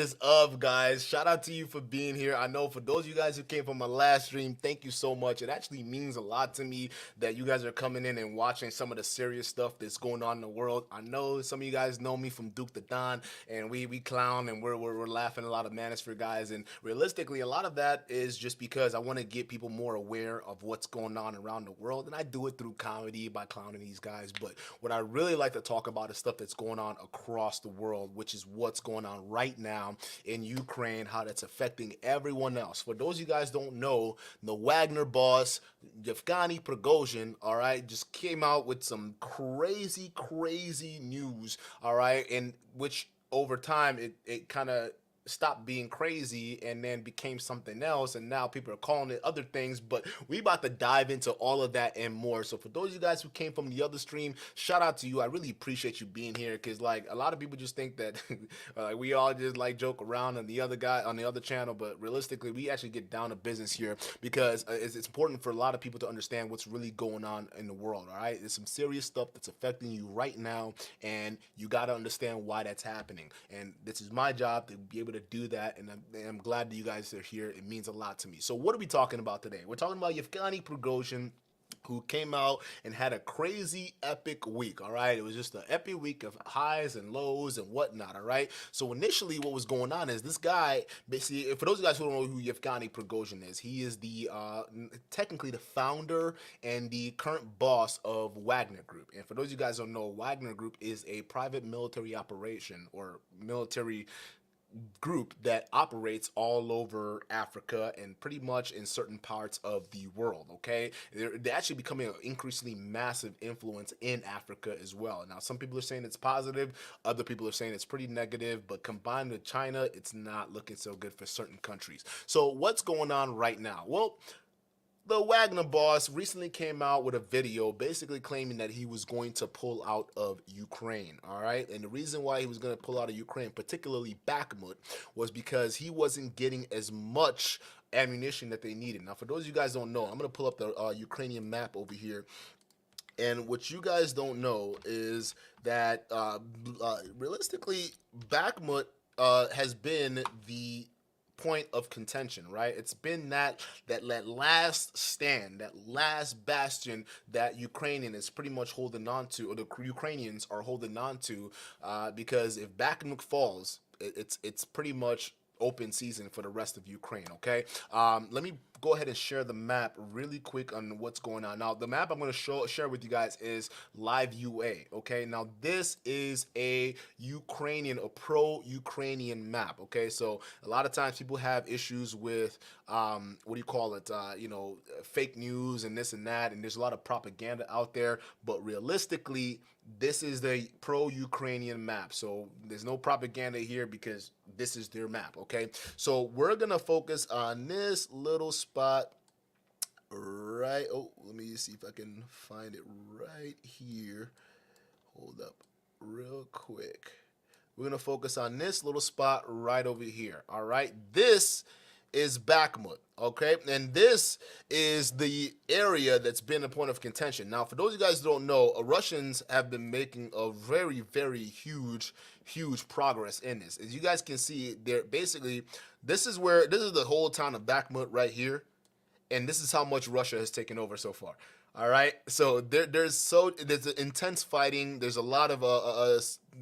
is up, guys? Shout out to you for being here. I know for those of you guys who came from my last stream, thank you so much. It actually means a lot to me that you guys are coming in and watching some of the serious stuff that's going on in the world. I know some of you guys know me from Duke the Don, and we clown and we're laughing a lot of manosphere guys. And realistically, a lot of that is just because I want to get people more aware of what's going on around the world, and I do it through comedy by clowning these guys. But what I really like to talk about is stuff that's going on across the world, which is what's going on right now in Ukraine, how that's affecting everyone else. For those of you guys don't know, the Wagner boss, Yevgeny Pregosian, all right, just came out with some crazy news, all right, and which over time it kind of stopped being crazy and then became something else, and now people are calling it other things. But we about to dive into all of that and more. So for those of you guys who came from the other stream, shout out to you. I really appreciate you being here, because like a lot of people just think that we all just like joke around on the other guy on the other channel, but realistically we actually get down to business here, because it's important for a lot of people to understand what's really going on in the world. All right, there's some serious stuff that's affecting you right now, and you got to understand why that's happening, and this is my job to be able to do that, and I'm glad that you guys are here. It means a lot to me. So what are we talking about today? We're talking about Yevgeny Prigozhin, who came out and had a crazy epic week. All right, it was just an epic week of highs and lows and whatnot. All right, so initially what was going on is this guy, basically, for those of you guys who don't know who Yevgeny Prigozhin is, he is the technically the founder and the current boss of Wagner Group. And for those of you guys who don't know, Wagner Group is a private military operation or military group that operates all over Africa and pretty much in certain parts of the world. Okay, they're actually becoming an increasingly massive influence in Africa as well. Now some people are saying it's positive, other people are saying it's pretty negative, but combined with China, it's not looking so good for certain countries. So what's going on right now? Well, the Wagner boss recently came out with a video basically claiming that he was going to pull out of Ukraine, all right? And the reason why he was going to pull out of Ukraine, particularly Bakhmut, was because he wasn't getting as much ammunition that they needed. Now, for those of you guys don't know, I'm going to pull up the Ukrainian map over here. And what you guys don't know is that realistically, Bakhmut has been the point of contention, right? It's been that last stand, that last bastion that Ukrainian is pretty much holding on to, or the Ukrainians are holding on to, because if Bakhmut falls, it's pretty much open season for the rest of Ukraine. Okay, let me go ahead and share the map really quick on what's going on. Now the map I'm going to share with you guys is live UA. Okay, now this is a pro-Ukrainian map. Okay, so a lot of times people have issues with what do you call it, fake news and this and that, and there's a lot of propaganda out there, but realistically this is the pro-Ukrainian map, so there's no propaganda here because this is their map. Okay, so we're gonna focus on this little spot right. Oh, let me see if I can find it right here. Hold up real quick. We're gonna focus on this little spot right over here. All right, this is Bakhmut, okay? And this is the area that's been a point of contention. Now, for those of you guys who don't know, Russians have been making a very huge progress in this. As you guys can see, they're basically, this is the whole town of Bakhmut right here, and this is how much Russia has taken over so far. All right, so there's intense fighting. There's a lot of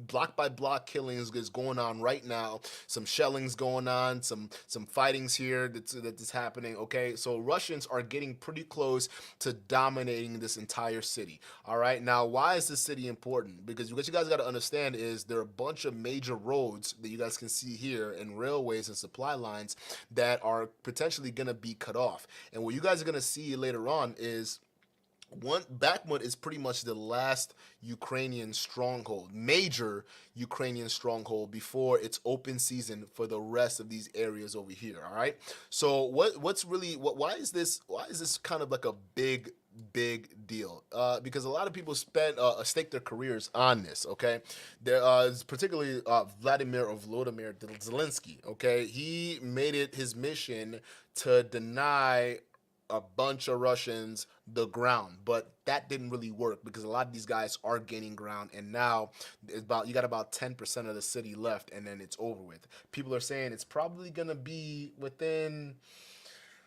block by block killings is going on right now. Some shellings going on. Some fightings here that's happening. Okay, so Russians are getting pretty close to dominating this entire city. All right, now why is this city important? Because what you guys got to understand is there are a bunch of major roads that you guys can see here, and railways and supply lines that are potentially going to be cut off. And what you guys are going to see later on is Bakhmut is pretty much the last Ukrainian stronghold, major Ukrainian stronghold, before it's open season for the rest of these areas over here. All right. So why is this kind of like a big deal? Because a lot of people stake their careers on this. Okay, there particularly Vladimir or Volodymyr Zelensky. Okay, he made it his mission to deny a bunch of Russians the ground, but that didn't really work because a lot of these guys are gaining ground, and now you got about 10% of the city left, and then it's over with. People are saying it's probably gonna be within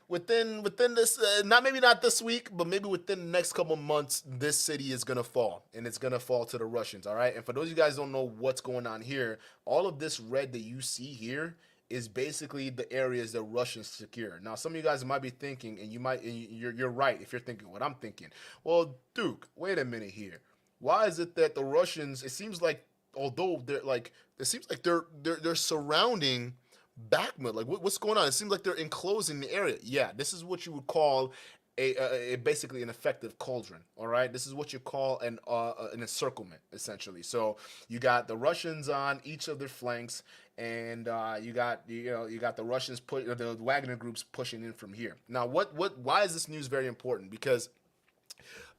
this not maybe not this week, but maybe within the next couple months, this city is gonna fall, and it's gonna fall to the Russians. All right, and for those of you guys who don't know what's going on here, all of this red that you see here is basically the areas that Russians secure. Now, some of you guys might be thinking, and you're right if you're thinking what I'm thinking. Well, Duke, wait a minute here. Why is it that the Russians? It seems like although they're like, it seems like they're surrounding Bakhmut. Like, what's going on? It seems like they're enclosing the area. Yeah, this is what you would call basically an effective cauldron. All right, this is what you call an encirclement, essentially. So you got the Russians on each of their flanks, and you got the Russians the Wagner groups pushing in from here. Now, why is this news very important? Because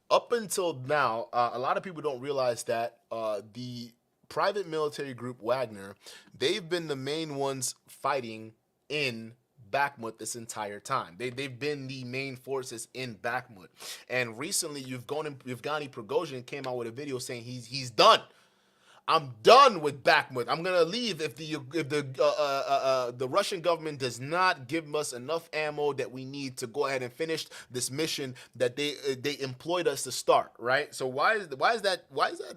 up until now, a lot of people don't realize that the private military group Wagner, they've been the main ones fighting in Bakhmut this entire time. They've been the main forces in Bakhmut. And recently, Yevgeny Pregosian came out with a video saying he's done. I'm done with Bakhmut. I'm gonna leave if the Russian government does not give us enough ammo that we need to go ahead and finish this mission that they employed us to start. Right. So why is that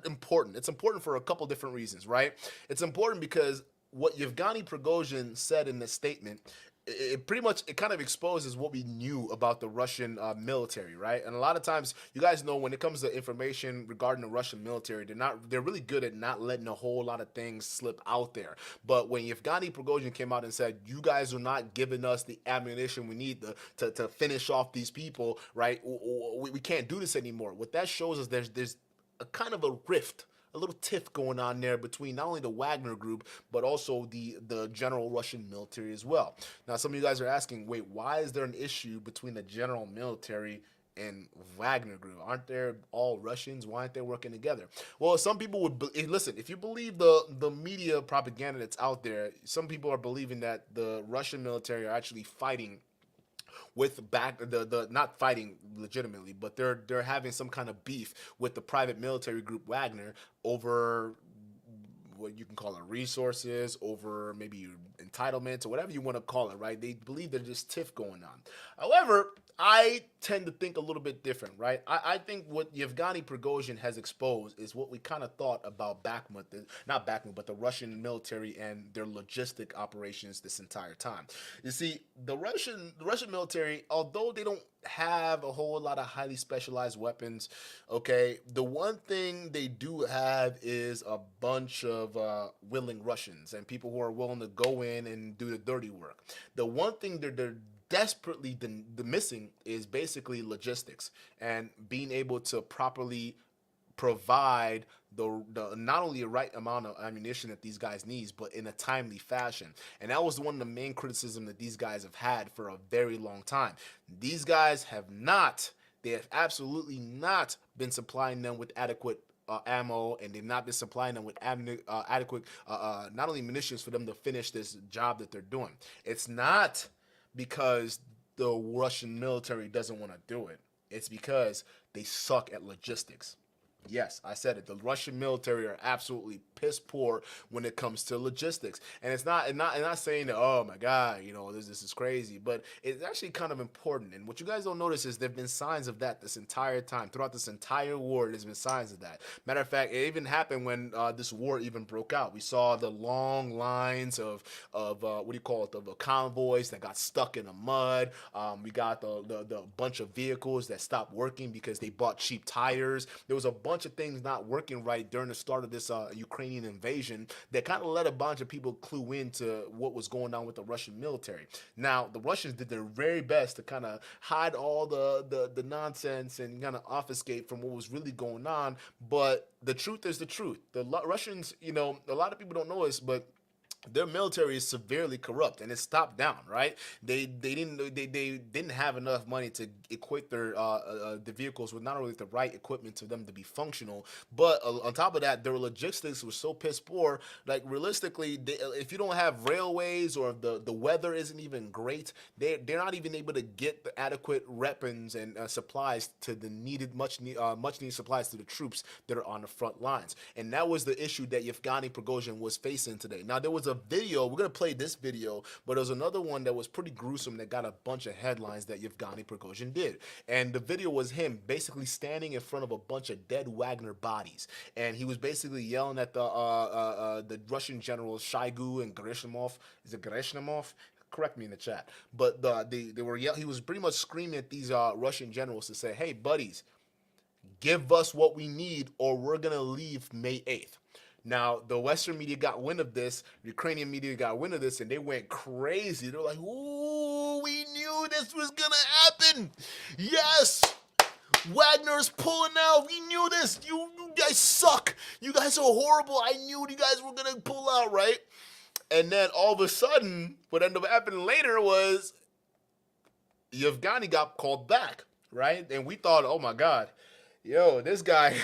important? It's important for a couple different reasons. Right. It's important because what Yevgeny Pregosian said in the statement, it pretty much kind of exposes what we knew about the Russian military, right? And a lot of times, you guys know when it comes to information regarding the Russian military, they're really good at not letting a whole lot of things slip out there. But when Yevgeny Pregosian came out and said, "You guys are not giving us the ammunition we need to finish off these people," right? We can't do this anymore. What that shows us there's a kind of a rift, a little tiff going on there between not only the Wagner group, but also the general Russian military as well. Now, some of you guys are asking, wait, why is there an issue between the general military and Wagner group? Aren't they all Russians? Why aren't they working together? Well, some people would listen. If you believe the media propaganda that's out there, some people are believing that the Russian military are actually fighting with not fighting legitimately, but they're having some kind of beef with the private military group Wagner over what you can call it resources, over maybe entitlements or whatever you want to call it, right? They believe there's just tiff going on. However, I tend to think a little bit different, right? I think what Yevgeny Pregosian has exposed is what we kind of thought about Bakhmut, not Bakhmut, but the Russian military and their logistic operations this entire time. You see, the Russian military, although they don't have a whole lot of highly specialized weapons, okay, the one thing they do have is a bunch of willing Russians and people who are willing to go in and do the dirty work. The one thing they're desperately the missing is basically logistics and being able to properly provide the not only the right amount of ammunition that these guys need, but in a timely fashion. And that was one of the main criticism that these guys have had for a very long time. These guys they have absolutely not been supplying them with adequate ammo, and they've not been supplying them with adequate not only munitions for them to finish this job that they're doing. It's not because the Russian military doesn't want to do it. It's because they suck at logistics. Yes, I said it. The Russian military are absolutely piss poor when it comes to logistics, and it's not saying that, oh my God, this is crazy, but it's actually kind of important. And what you guys don't notice is there've been signs of that this entire time, throughout this entire war. There's been signs of that. Matter of fact, it even happened when this war even broke out. We saw the long lines of what do you call it, the convoys that got stuck in the mud. We got the bunch of vehicles that stopped working because they bought cheap tires. There was a bunch of things not working right during the start of this Ukrainian invasion that kind of let a bunch of people clue into what was going on with the Russian military. Now, the Russians did their very best to kind of hide all the nonsense and kind of obfuscate from what was really going on, but the truth is the truth. The Russians, a lot of people don't know this, but their military is severely corrupt and it's top down, right? They didn't have enough money to equip their the vehicles with not only the right equipment to them to be functional, but on top of that, their logistics was so piss poor. Like realistically, if you don't have railways or if the weather isn't even great, they're not even able to get the adequate weapons and supplies to the much needed supplies to the troops that are on the front lines. And that was the issue that Yevgeny Prigozhin was facing today. Now there was a video, we're gonna play this video, but there was another one that was pretty gruesome that got a bunch of headlines that Yevgeny Prigozhin did. And the video was him basically standing in front of a bunch of dead Wagner bodies, and he was basically yelling at the Russian generals Shoigu and Gerasimov. Is it Gerasimov? Correct me in the chat. But they were he was pretty much screaming at these Russian generals to say, "Hey, buddies, give us what we need, or we're gonna leave May 8th." Now, the Western media got wind of this, the Ukrainian media got wind of this, and they went crazy. They're like, "Ooh, we knew this was gonna happen. Yes, Wagner's pulling out. We knew this. You guys suck. You guys are horrible. I knew you guys were gonna pull out, right?" And then all of a sudden, what ended up happening later was Yevgeny got called back, right? And we thought, oh my God, yo, this guy,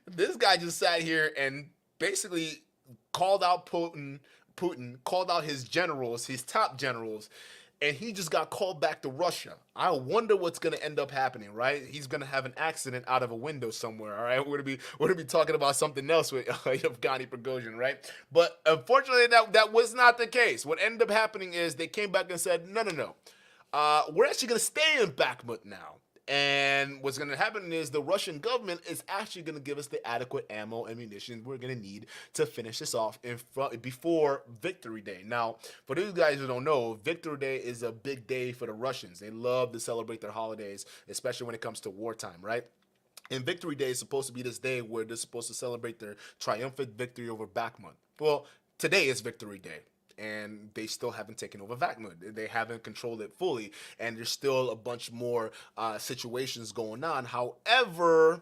this guy just sat here and basically called out Putin, called out his generals, his top generals, and he just got called back to Russia. I wonder what's going to end up happening, right? He's going to have an accident out of a window somewhere, all right? We're going to be talking about something else with Yevgeny Prigozhin, right? But unfortunately, that was not the case. What ended up happening is they came back and said, no. We're actually going to stay in Bakhmut now. And what's going to happen is the Russian government is actually going to give us the adequate ammo and munitions we're going to need to finish this off before Victory Day. Now, for those guys who don't know, Victory Day is a big day for the Russians. They love to celebrate their holidays, especially when it comes to wartime, right? And Victory Day is supposed to be this day where they're supposed to celebrate their triumphant victory over Bakhmut. Well, today is Victory Day, and they still haven't taken over Wagner. They haven't controlled it fully, and there's still a bunch more situations going on. However,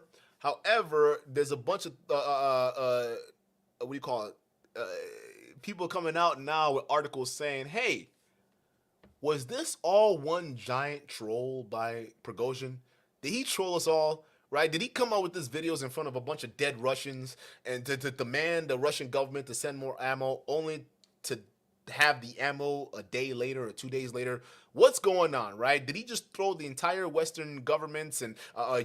there's a bunch of what do you call it? People coming out now with articles saying, "Hey, was this all one giant troll by Prigozhin? Did he troll us all?" Right? Did he come out with these videos in front of a bunch of dead Russians and to demand the Russian government to send more ammo, only to have the ammo a day later or 2 days later? What's going on, right? Did he just throw the entire Western governments and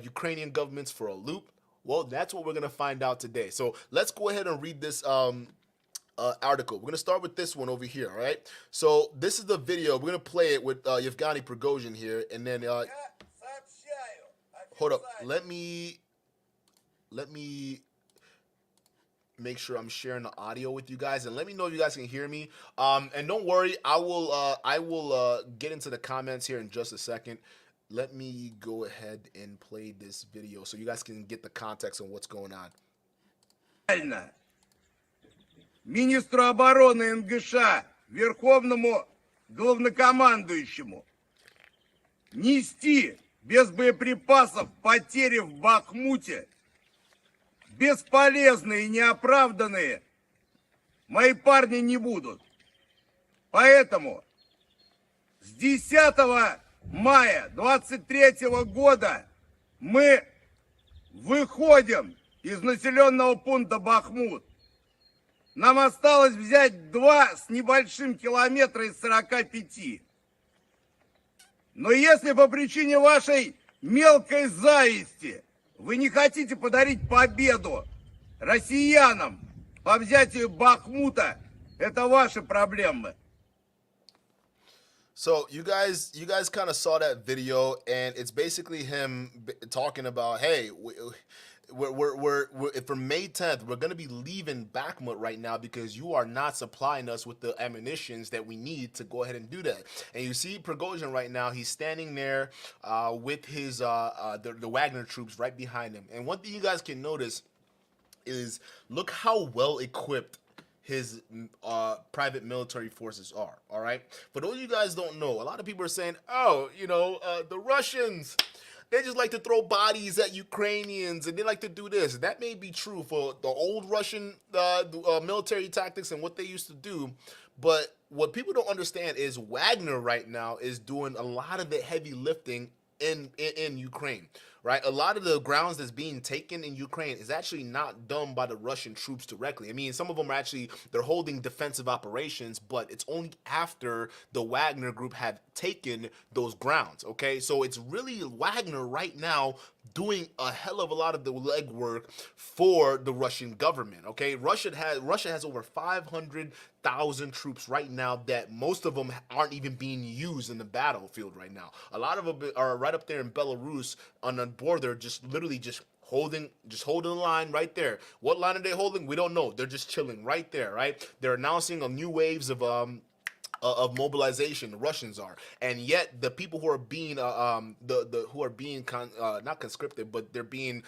Ukrainian governments for a loop? Well, that's what we're going to find out today. So let's go ahead and read this article. We're going to start with this one over here, all right? So this is the video. We're going to play it with Yevgeny Prigozhin here, and then hold up. Let me make sure I'm sharing the audio with you guys, and let me know if you guys can hear me. And don't worry, I will get into the comments here in just a second. Let me go ahead and play this video so you guys can get the context on what's going on. Министру обороны НГШ, Верховному главнокомандующему, нести без боеприпасов потери в Бахмуте бесполезные и неоправданные мои парни не будут. Поэтому с 10 мая 23 года мы выходим из населенного пункта Бахмут. Нам осталось взять 2 с небольшим километра из 45. Но если по причине вашей мелкой зависти вы не хотите подарить победу россиянам по взятию Бахмута, это ваши проблемы. So you guys kind of saw that video, and it's basically him talking about, hey, we're for May 10th, we're going to be leaving Bakhmut right now because you are not supplying us with the ammunitions that we need to go ahead and do that. And you see Prigozhin right now, he's standing there with his the Wagner troops right behind him. And one thing you guys can notice is look how well equipped his private military forces are. All right, for those of you guys don't know, a lot of people are saying, oh, you know, the Russians, They just like to throw bodies at Ukrainians, and they like to do this. That may be true for the old Russian military tactics and what they used to do, but what people don't understand is Wagner right now is doing a lot of the heavy lifting in Ukraine, right? A lot of the grounds that's being taken in Ukraine is actually not done by the Russian troops directly. I mean, some of them are actually, they're holding defensive operations, but it's only after the Wagner group have taken those grounds, okay? So it's really Wagner right now doing a hell of a lot of the legwork for the Russian government, okay? Russia has over 500,000 troops right now that most of them aren't even being used in the battlefield right now. A lot of them are right up there in Belarus on the border, just literally just holding the line right there. What line are they holding? We don't know. They're just chilling right there, right? They're announcing a new waves of mobilization. The Russians are, and yet the people who are being who are being not conscripted, but they're being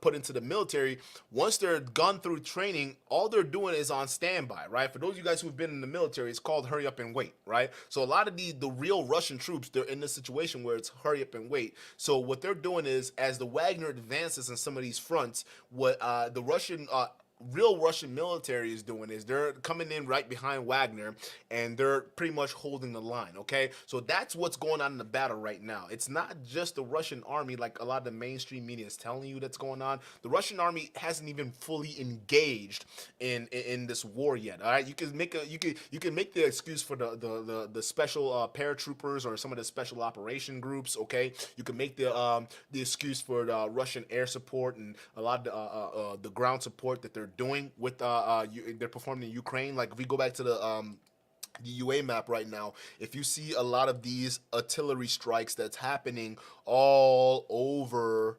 put into the military. Once they're gone through training, all they're doing is on standby, right? For those of you guys who've been in the military, it's called hurry up and wait, right? So a lot of the real Russian troops, they're in this situation where it's hurry up and wait. So what they're doing is, as the Wagner advances in some of these fronts, what the real Russian military is doing is they're coming in right behind Wagner, and they're pretty much holding the line, okay? So that's what's going on in the battle right now. It's not just the Russian army like a lot of the mainstream media is telling you that's going on. The Russian army hasn't even fully engaged in this war yet, all right? You can make the excuse for the special paratroopers or some of the special operation groups, okay? You can make the excuse for the Russian air support and a lot of the ground support that they're doing with they're performing in Ukraine. Like if we go back to the UA map right now, if you see a lot of these artillery strikes that's happening all over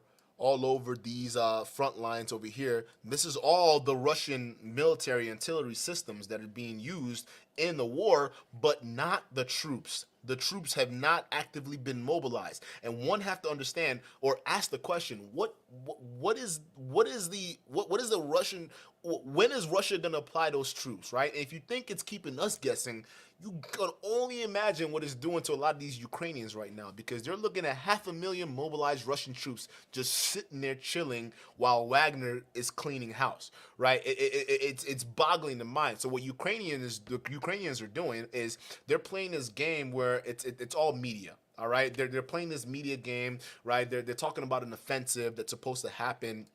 these front lines over here, this is all the Russian military artillery systems that are being used in the war, but not the troops. The troops have not actively been mobilized, and one have to understand or ask the question: what is the Russian? When is Russia going to apply those troops? Right? And if you think it's keeping us guessing, you can only imagine what it's doing to a lot of these Ukrainians right now, because they're looking at 500,000 mobilized Russian troops just sitting there chilling while Wagner is cleaning house, right? It's boggling the mind. So what the Ukrainians are doing is they're playing this game where it's all media. All right, they're playing this media game, right? They're talking about an offensive that's supposed to happen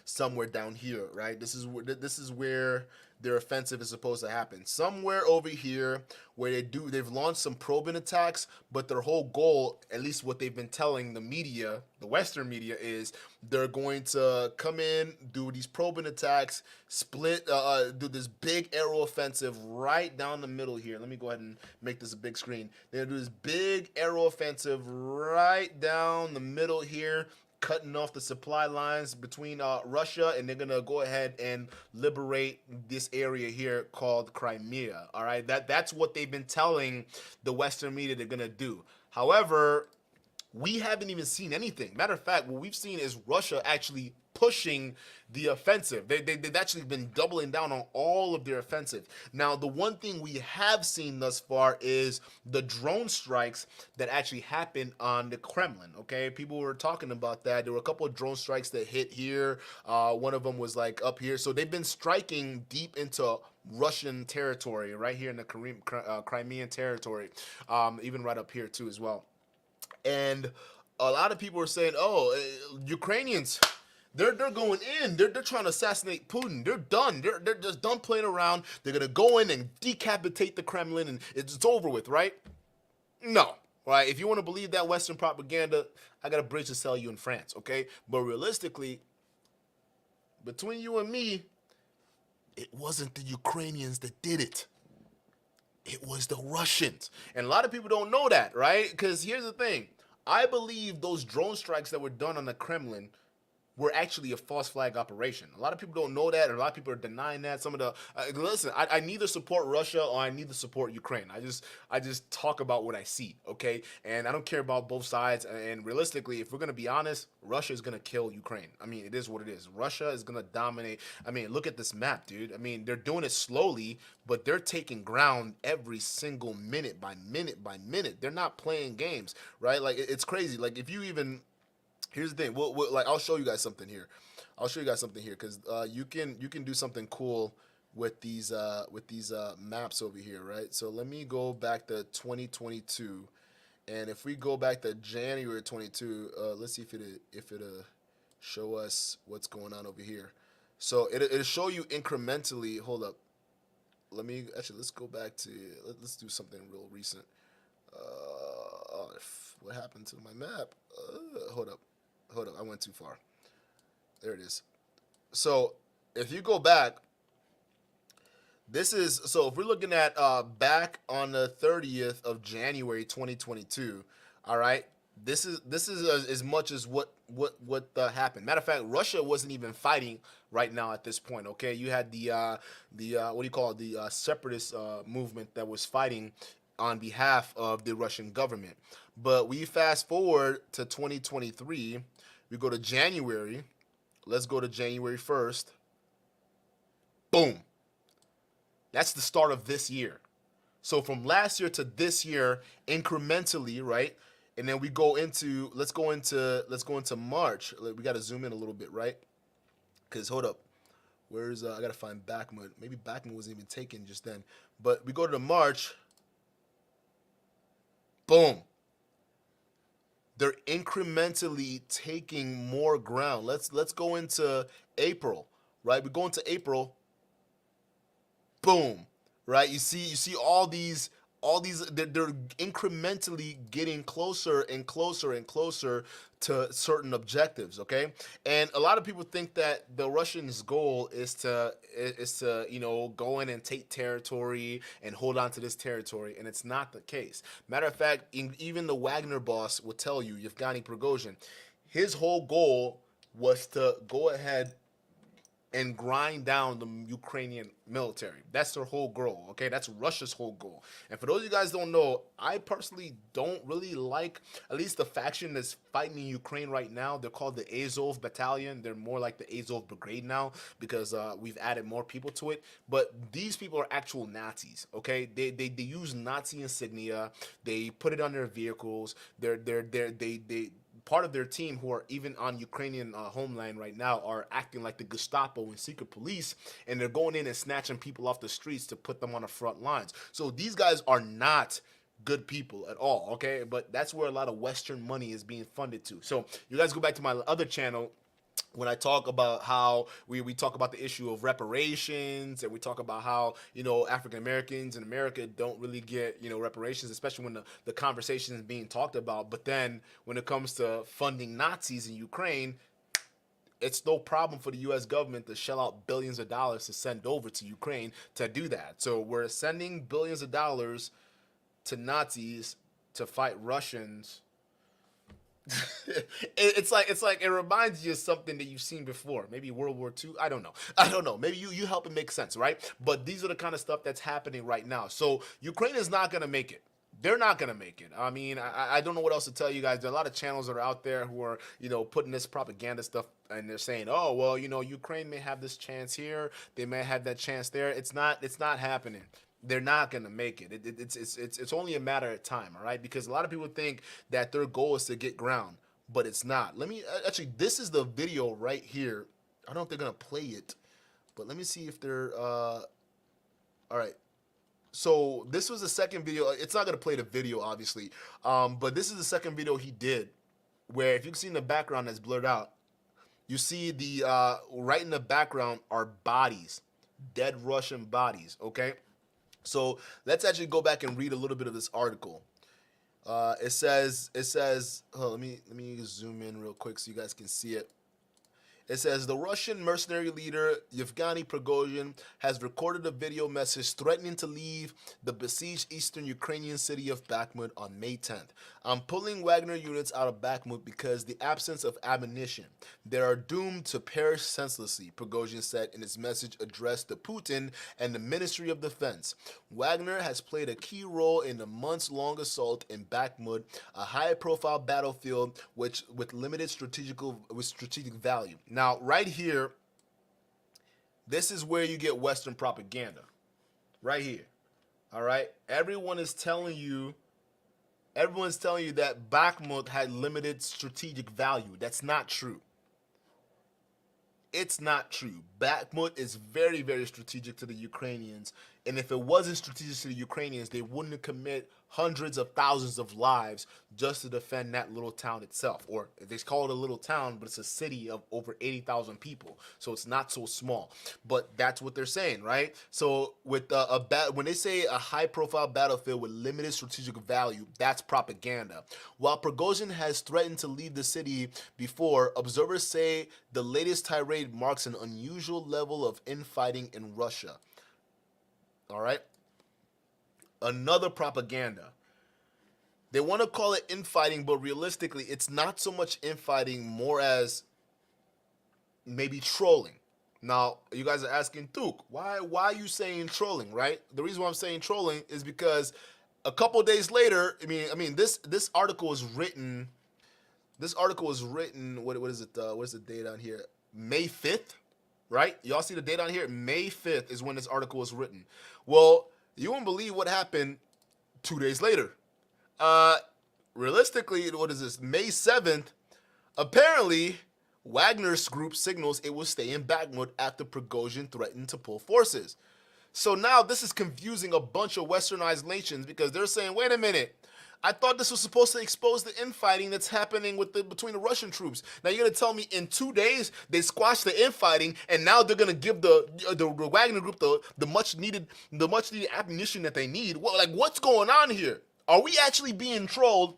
somewhere down here, right? This is where their offensive is supposed to happen. Somewhere over here where they've launched some probing attacks, but their whole goal, at least what they've been telling the media, the Western media, is they're going to come in, do these probing attacks, split, do this big aero offensive right down the middle here. Let me go ahead and make this a big screen. They're gonna do this big aero offensive right down the middle here, cutting off the supply lines between Russia, and they're gonna go ahead and liberate this area here called Crimea. All right, that's what they've been telling the Western media they're gonna do. However, we haven't even seen anything. Matter of fact, what we've seen is Russia actually pushing the offensive. They've actually been doubling down on all of their offensive. Now, the one thing we have seen thus far is the drone strikes that actually happened on the Kremlin, okay? People were talking about that. There were a couple of drone strikes that hit here. One of them was like up here. So they've been striking deep into Russian territory, right here in the Crimean territory, even right up here too as well. And a lot of people are saying, "Oh, Ukrainians, they're going in. They're trying to assassinate Putin. They're done. They're just done playing around. They're gonna go in and decapitate the Kremlin, and it's over with, right?" No, right? If you want to believe that Western propaganda, I got a bridge to sell you in France, okay? But realistically, between you and me, it wasn't the Ukrainians that did it. It was the Russians. And a lot of people don't know that, right? Because here's the thing. I believe those drone strikes that were done on the Kremlin were actually a false flag operation. A lot of people don't know that, or a lot of people are denying that. Some of the listen, I neither support Russia or I neither support Ukraine. I just talk about what I see, okay? And I don't care about both sides. And realistically, if we're gonna be honest, Russia is gonna kill Ukraine. I mean, it is what it is. Russia is gonna dominate. I mean, look at this map, dude. I mean, they're doing it slowly, but they're taking ground every single minute by minute by minute. They're not playing games, right? Like it's crazy. Like if you even here's the thing. Like I'll show you guys something here. I'll show you guys something here because you can do something cool with these maps over here, right? So let me go back to 2022, and if we go back to January 22, let's see if it show us what's going on over here. So it'll show you incrementally. Hold up. Let's go back to let's do something real recent. What happened to my map? Hold up. I went too far. There it is. So if you go back, so if we're looking at back on the 30th of January 2022, all right. This is as much as what happened. Matter of fact, Russia wasn't even fighting right now at this point. Okay, you had the what do you call it, the separatist movement that was fighting on behalf of the Russian government. But we fast forward to 2023. We go to January. Let's go to January 1st. Boom. That's the start of this year. So from last year to this year, incrementally, right? And then we go into let's go into March. We got to zoom in a little bit, right? Because hold up, where's I gotta find Bakhmut. Maybe Bakhmut wasn't even taken just then. But we go to March. Boom. They're incrementally taking more ground. Let's go into April, right? We go into April. Boom, right? You see all these they're incrementally getting closer and closer and closer to certain objectives, okay? And a lot of people think that the Russians' goal is to go in and take territory and hold on to this territory, and it's not the case. Matter of fact, even the Wagner boss will tell you, Yevgeny Pregosian, his whole goal was to go ahead and grind down the Ukrainian military. That's their whole goal, okay? That's Russia's whole goal. And for those of you guys don't know, I personally don't really like, at least the faction that's fighting in Ukraine right now. They're called the Azov Battalion. They're more like the Azov Brigade now because we've added more people to it. But these people are actual Nazis, okay? They use Nazi insignia. They put it on their vehicles. They part of their team who are even on Ukrainian homeland right now are acting like the Gestapo and secret police, and they're going in and snatching people off the streets to put them on the front lines. So these guys are not good people at all, okay? But that's where a lot of Western money is being funded to. So you guys go back to my other channel when I talk about how we talk about the issue of reparations, and we talk about how, African Americans in America don't really get, reparations, especially when the conversation is being talked about. But then when it comes to funding Nazis in Ukraine, it's no problem for the U.S. government to shell out billions of dollars to send over to Ukraine to do that. So we're sending billions of dollars to Nazis to fight Russians. It's like it reminds you of something that you've seen before, maybe World War II. I don't know. Maybe you help it make sense, right? But these are the kind of stuff that's happening right now. So Ukraine is not gonna make it. They're not gonna make it. I mean, I don't know what else to tell you guys. There are a lot of channels that are out there who are putting this propaganda stuff, and they're saying, oh well, Ukraine may have this chance here, they may have that chance there. It's not happening. They're not gonna make it. It's only a matter of time, all right? Because a lot of people think that their goal is to get ground, but it's not. Let me actually. This is the video right here. I don't know if they're gonna play it, but let me see if they're. All right. So this was the second video. It's not gonna play the video, obviously, but this is the second video he did, where if you can see in the background that's blurred out, you see the right in the background are bodies, dead Russian bodies. Okay. So let's actually go back and read a little bit of this article. It says, let me zoom in real quick so you guys can see it. It says the Russian mercenary leader Yevgeny Pregosian has recorded a video message threatening to leave the besieged eastern Ukrainian city of Bakhmut on May 10th. I'm pulling Wagner units out of Bakhmut because the absence of ammunition. They are doomed to perish senselessly, Pregosian said in his message addressed to Putin and the Ministry of Defense. Wagner has played a key role in the months-long assault in Bakhmut, a high-profile battlefield with limited strategic value. Now, right here, this is where you get Western propaganda. Right here. All right? Everyone's telling you that Bakhmut had limited strategic value. That's not true. It's not true. Bakhmut is very, very strategic to the Ukrainians. And if it wasn't strategic to the Ukrainians, they wouldn't commit hundreds of thousands of lives just to defend that little town itself. Or they call it a little town, but it's a city of over 80,000 people. So it's not so small. But that's what they're saying, right? So with when they say a high-profile battlefield with limited strategic value, that's propaganda. While Pregosian has threatened to leave the city before, observers say the latest tirade marks an unusual level of infighting in Russia. All right? Another propaganda. They want to call it infighting, but realistically, it's not so much infighting, more as maybe trolling. Now, you guys are asking, Thuk, why are you saying trolling, right? The reason why I'm saying trolling is because a couple days later, this article is written. This article is written. What is it? What is the date on here? May 5th, right? Y'all see the date on here? May 5th is when this article was written. Well, you won't believe what happened 2 days later. Realistically, what is this? May 7th, apparently, Wagner's group signals it will stay in Bakhmut after Pregosian threatened to pull forces. So now this is confusing a bunch of westernized nations because they're saying, wait a minute, I thought this was supposed to expose the infighting that's happening between the Russian troops. Now you're gonna tell me in 2 days they squashed the infighting, and now they're gonna give the Wagner group the much needed ammunition that they need. Like, what's going on here? Are we actually being trolled?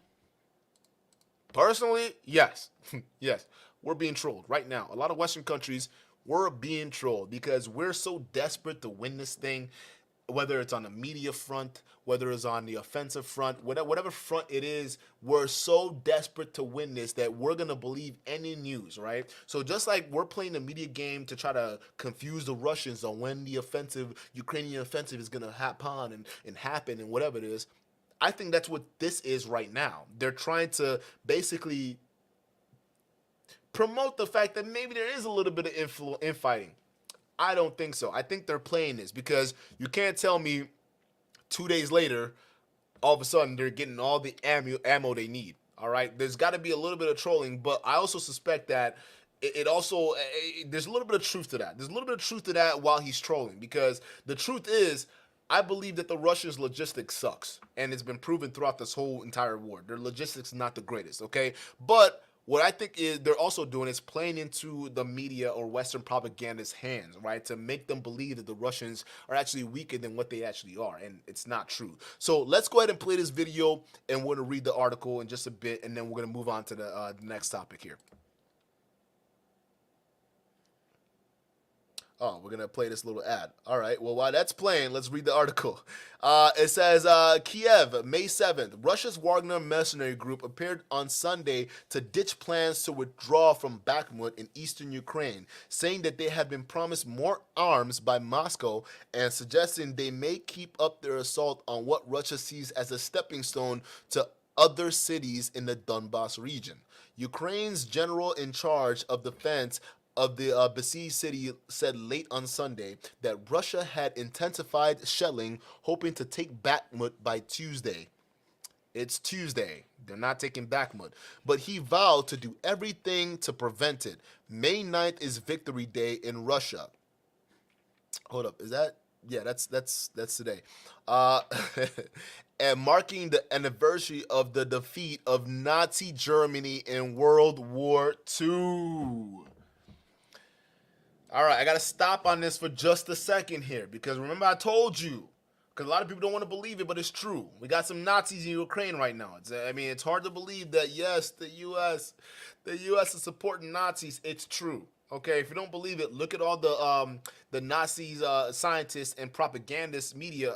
Personally, yes, yes, we're being trolled right now. A lot of Western countries, we're being trolled because we're so desperate to win this thing. Whether it's on the media front, whether it's on the offensive front, whatever front it is, we're so desperate to win this that we're going to believe any news, right? So just like we're playing the media game to try to confuse the Russians on when the Ukrainian offensive is going to happen and happen and whatever it is, I think that's what this is right now. They're trying to basically promote the fact that maybe there is a little bit of infighting. I don't think so. I think they're playing this because you can't tell me 2 days later, all of a sudden they're getting all the ammo they need. All right, there's got to be a little bit of trolling, but I also suspect that there's a little bit of truth to that. There's a little bit of truth to that while he's trolling, because the truth is, I believe that the Russians' logistics sucks, and it's been proven throughout this whole entire war. Their logistics is not the greatest, okay? But what I think is they're also doing is playing into the media or Western propaganda's hands, right? To make them believe that the Russians are actually weaker than what they actually are, and it's not true. So let's go ahead and play this video, and we're going to read the article in just a bit, and then we're going to move on to the next topic here. Oh, we're going to play this little ad. All right, well, while that's playing, let's read the article. It says, Kiev, May 7th, Russia's Wagner mercenary group appeared on Sunday to ditch plans to withdraw from Bakhmut in eastern Ukraine, saying that they had been promised more arms by Moscow and suggesting they may keep up their assault on what Russia sees as a stepping stone to other cities in the Donbas region. Ukraine's general in charge of defense of the besieged city said late on Sunday that Russia had intensified shelling, hoping to take Bakhmut by Tuesday. It's Tuesday. They're not taking Bakhmut. But he vowed to do everything to prevent it. May 9th is Victory Day in Russia. Hold up. Is that? Yeah, that's today. And marking the anniversary of the defeat of Nazi Germany in World War II. All right, I got to stop on this for just a second here, because remember I told you, because a lot of people don't want to believe it, but it's true. We got some Nazis in Ukraine right now. It's hard to believe that, yes, the U.S. is supporting Nazis. It's true, Okay, if you don't believe it, look at all the Nazis, scientists and propagandist media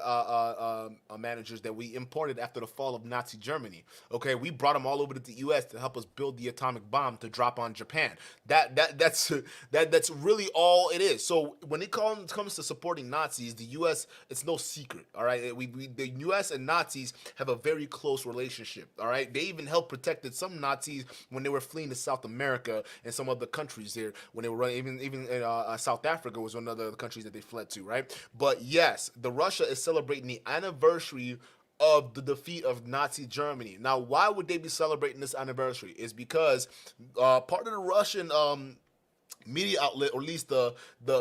managers that we imported after the fall of Nazi Germany. Okay, we brought them all over to the U.S. to help us build the atomic bomb to drop on Japan. That's really all it is. So when it comes to supporting Nazis, the U.S. it's no secret. All right, the U.S. and Nazis have a very close relationship. All right, they even helped protected some Nazis when they were fleeing to South America and some other countries there when they were running. Even in, South Africa was one of the countries that they fled to, right? But yes, the Russia is celebrating the anniversary of the defeat of Nazi Germany. Now, why would they be celebrating this anniversary? Is because part of the Russian media outlet, or at least the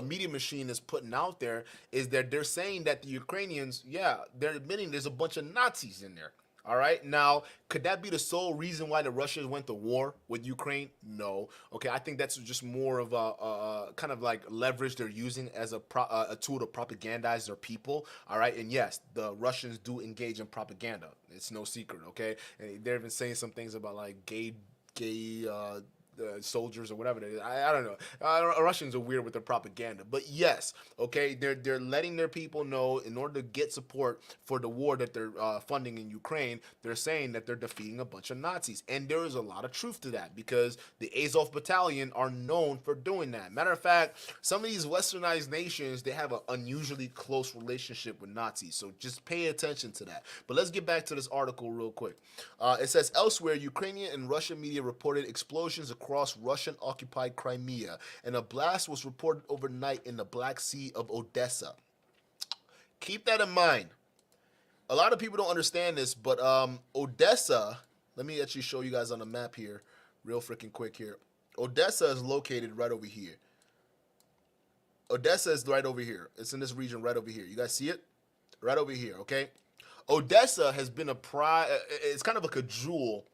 media machine is putting out there, is that they're saying that the Ukrainians, yeah, they're admitting there's a bunch of Nazis in there. All right. Now, could that be the sole reason why the Russians went to war with Ukraine? No. Okay. I think that's just more of a kind of like leverage they're using as a tool to propagandize their people. All right. And yes, the Russians do engage in propaganda. It's no secret. Okay. And they're even saying some things about like gay soldiers or whatever. I don't know. Russians are weird with their propaganda, but yes, okay, they're letting their people know in order to get support for the war that they're funding in Ukraine. They're saying that they're defeating a bunch of Nazis, and there is a lot of truth to that because the Azov Battalion are known for doing that. Matter of fact, some of these westernized nations they have an unusually close relationship with Nazis, so just pay attention to that. But let's get back to this article real quick. It says elsewhere, Ukrainian and Russian media reported explosions across Russian-occupied Crimea, and a blast was reported overnight in the Black Sea of Odessa. Keep that in mind. A lot of people don't understand this, but Odessa, let me actually show you guys on the map here, real freaking quick here. Odessa is located right over here. Odessa is right over here. It's in this region right over here. You guys see it? Right over here, okay? Odessa has been it's kind of like a jewel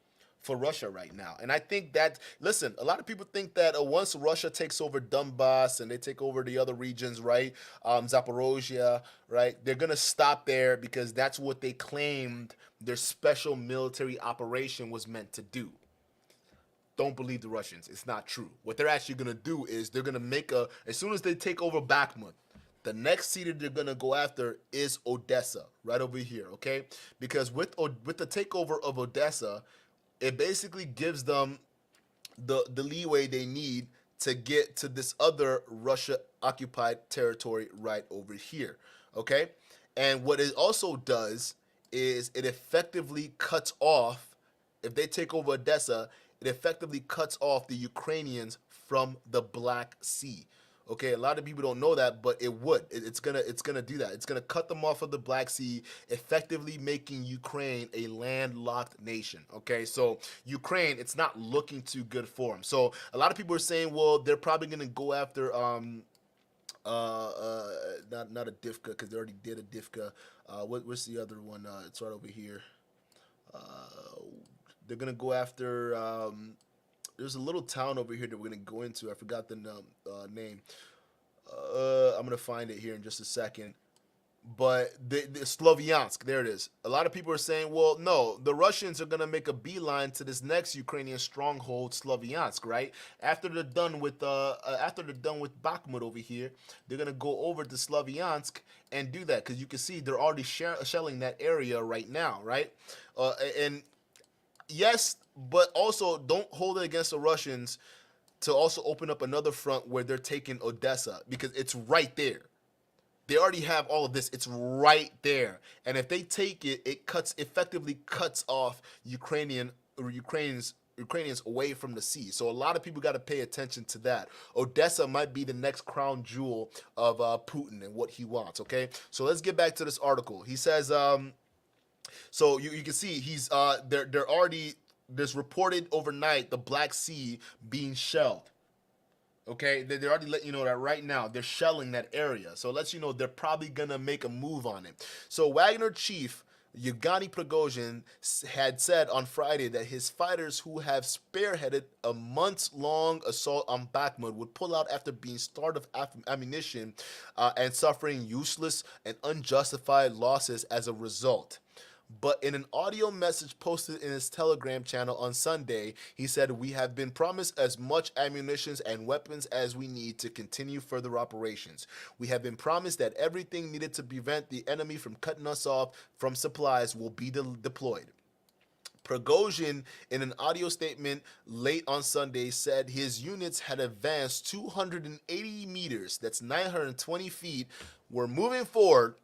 for Russia right now. And I think that, listen, a lot of people think that once Russia takes over Donbass and they take over the other regions, right, Zaporozhye, right, they're going to stop there because that's what they claimed their special military operation was meant to do. Don't believe the Russians. It's not true. What they're actually going to do is they're going to make as soon as they take over Bakhmut, the next city they're gonna go after is Odessa, right over here, okay? Because with the takeover of Odessa, it basically gives them the leeway they need to get to this other Russia-occupied territory right over here, okay? And what it also does is it effectively cuts off, if they take over Odessa, it effectively cuts off the Ukrainians from the Black Sea. Okay, a lot of people don't know that, but it would. It's gonna do that. It's gonna cut them off of the Black Sea, effectively making Ukraine a landlocked nation. Okay, so Ukraine, it's not looking too good for them. So a lot of people are saying, well, they're probably gonna go after not a Divka because they already did a Divka. What's the other one? It's right over here. They're gonna go after. There's a little town over here that we're gonna go into. I forgot the name. I'm gonna find it here in just a second. But the Sloviansk, there it is. A lot of people are saying, well, no, the Russians are gonna make a beeline to this next Ukrainian stronghold, Sloviansk, right? After they're done with Bakhmut over here, they're gonna go over to Sloviansk and do that because you can see they're already shelling that area right now, right? And yes, but also don't hold it against the Russians to also open up another front where they're taking Odessa because it's right there. They already have all of this. It's right there. And if they take it, it effectively cuts off Ukrainians away from the sea. So a lot of people got to pay attention to that. Odessa might be the next crown jewel of Putin and what he wants, okay? So let's get back to this article. He says, so you can see they're already, there's reported overnight the Black Sea being shelled. Okay, they're already letting you know that right now they're shelling that area. So it lets you know they're probably gonna make a move on it. So Wagner chief Yevgeny Pregosian had said on Friday that his fighters who have spearheaded a months-long assault on Bakhmut would pull out after being starved of ammunition and suffering useless and unjustified losses as a result. But in an audio message posted in his Telegram channel on Sunday, he said, "We have been promised as much ammunition and weapons as we need to continue further operations. We have been promised that everything needed to prevent the enemy from cutting us off from supplies will be deployed." Pregosian, in an audio statement late on Sunday, said his units had advanced 280 meters, that's 920 feet, were moving forward,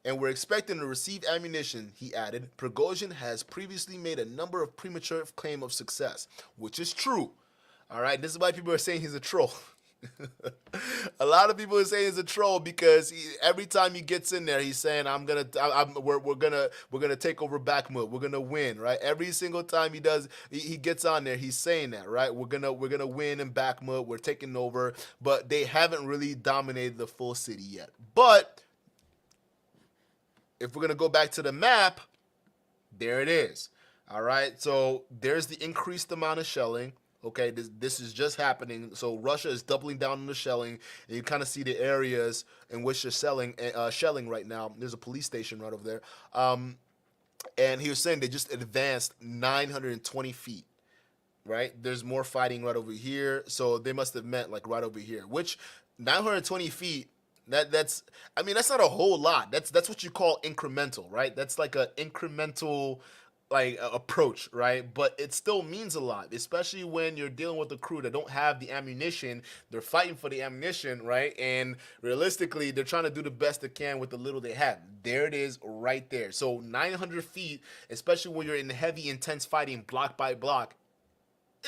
and we're expecting to receive ammunition. He added, Pregosian has previously made a number of premature claims of success, which is true. All right, this is why people are saying he's a troll. A lot of people are saying he's a troll because every time he gets in there, he's saying, we're gonna take over Bakhmut, we're gonna win, right? Every single time he gets on there, he's saying that, right? We're gonna win in Bakhmut, we're taking over, but they haven't really dominated the full city yet. But if we're gonna go back to the map, there it is. All right, so there's the increased amount of shelling. Okay, this is just happening. So Russia is doubling down on the shelling, and you kind of see the areas in which they're shelling right now. There's a police station right over there, and he was saying they just advanced 920 feet. Right, there's more fighting right over here, so they must have meant like right over here. Which 920 feet. That's not a whole lot. That's what you call incremental, right? That's like an incremental approach, right? But it still means a lot, especially when you're dealing with a crew that don't have the ammunition. They're fighting for the ammunition, right? And realistically, they're trying to do the best they can with the little they have. There it is right there. So 900 feet, especially when you're in heavy, intense fighting block by block,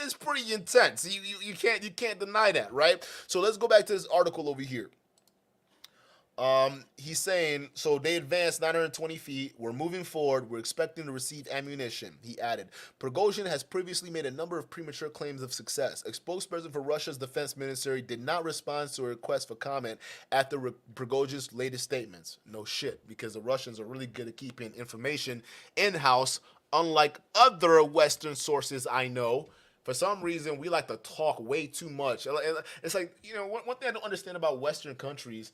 is pretty intense. You can't deny that, right? So let's go back to this article over here. He's saying, so they advanced 920 feet. We're moving forward. We're expecting to receive ammunition. He added, Pregosian has previously made a number of premature claims of success. A spokesperson for Russia's defense ministry did not respond to a request for comment after Pregosian's latest statements. No shit, because the Russians are really good at keeping information in-house, unlike other Western sources I know. For some reason, we like to talk way too much. It's like, one thing I don't understand about Western countries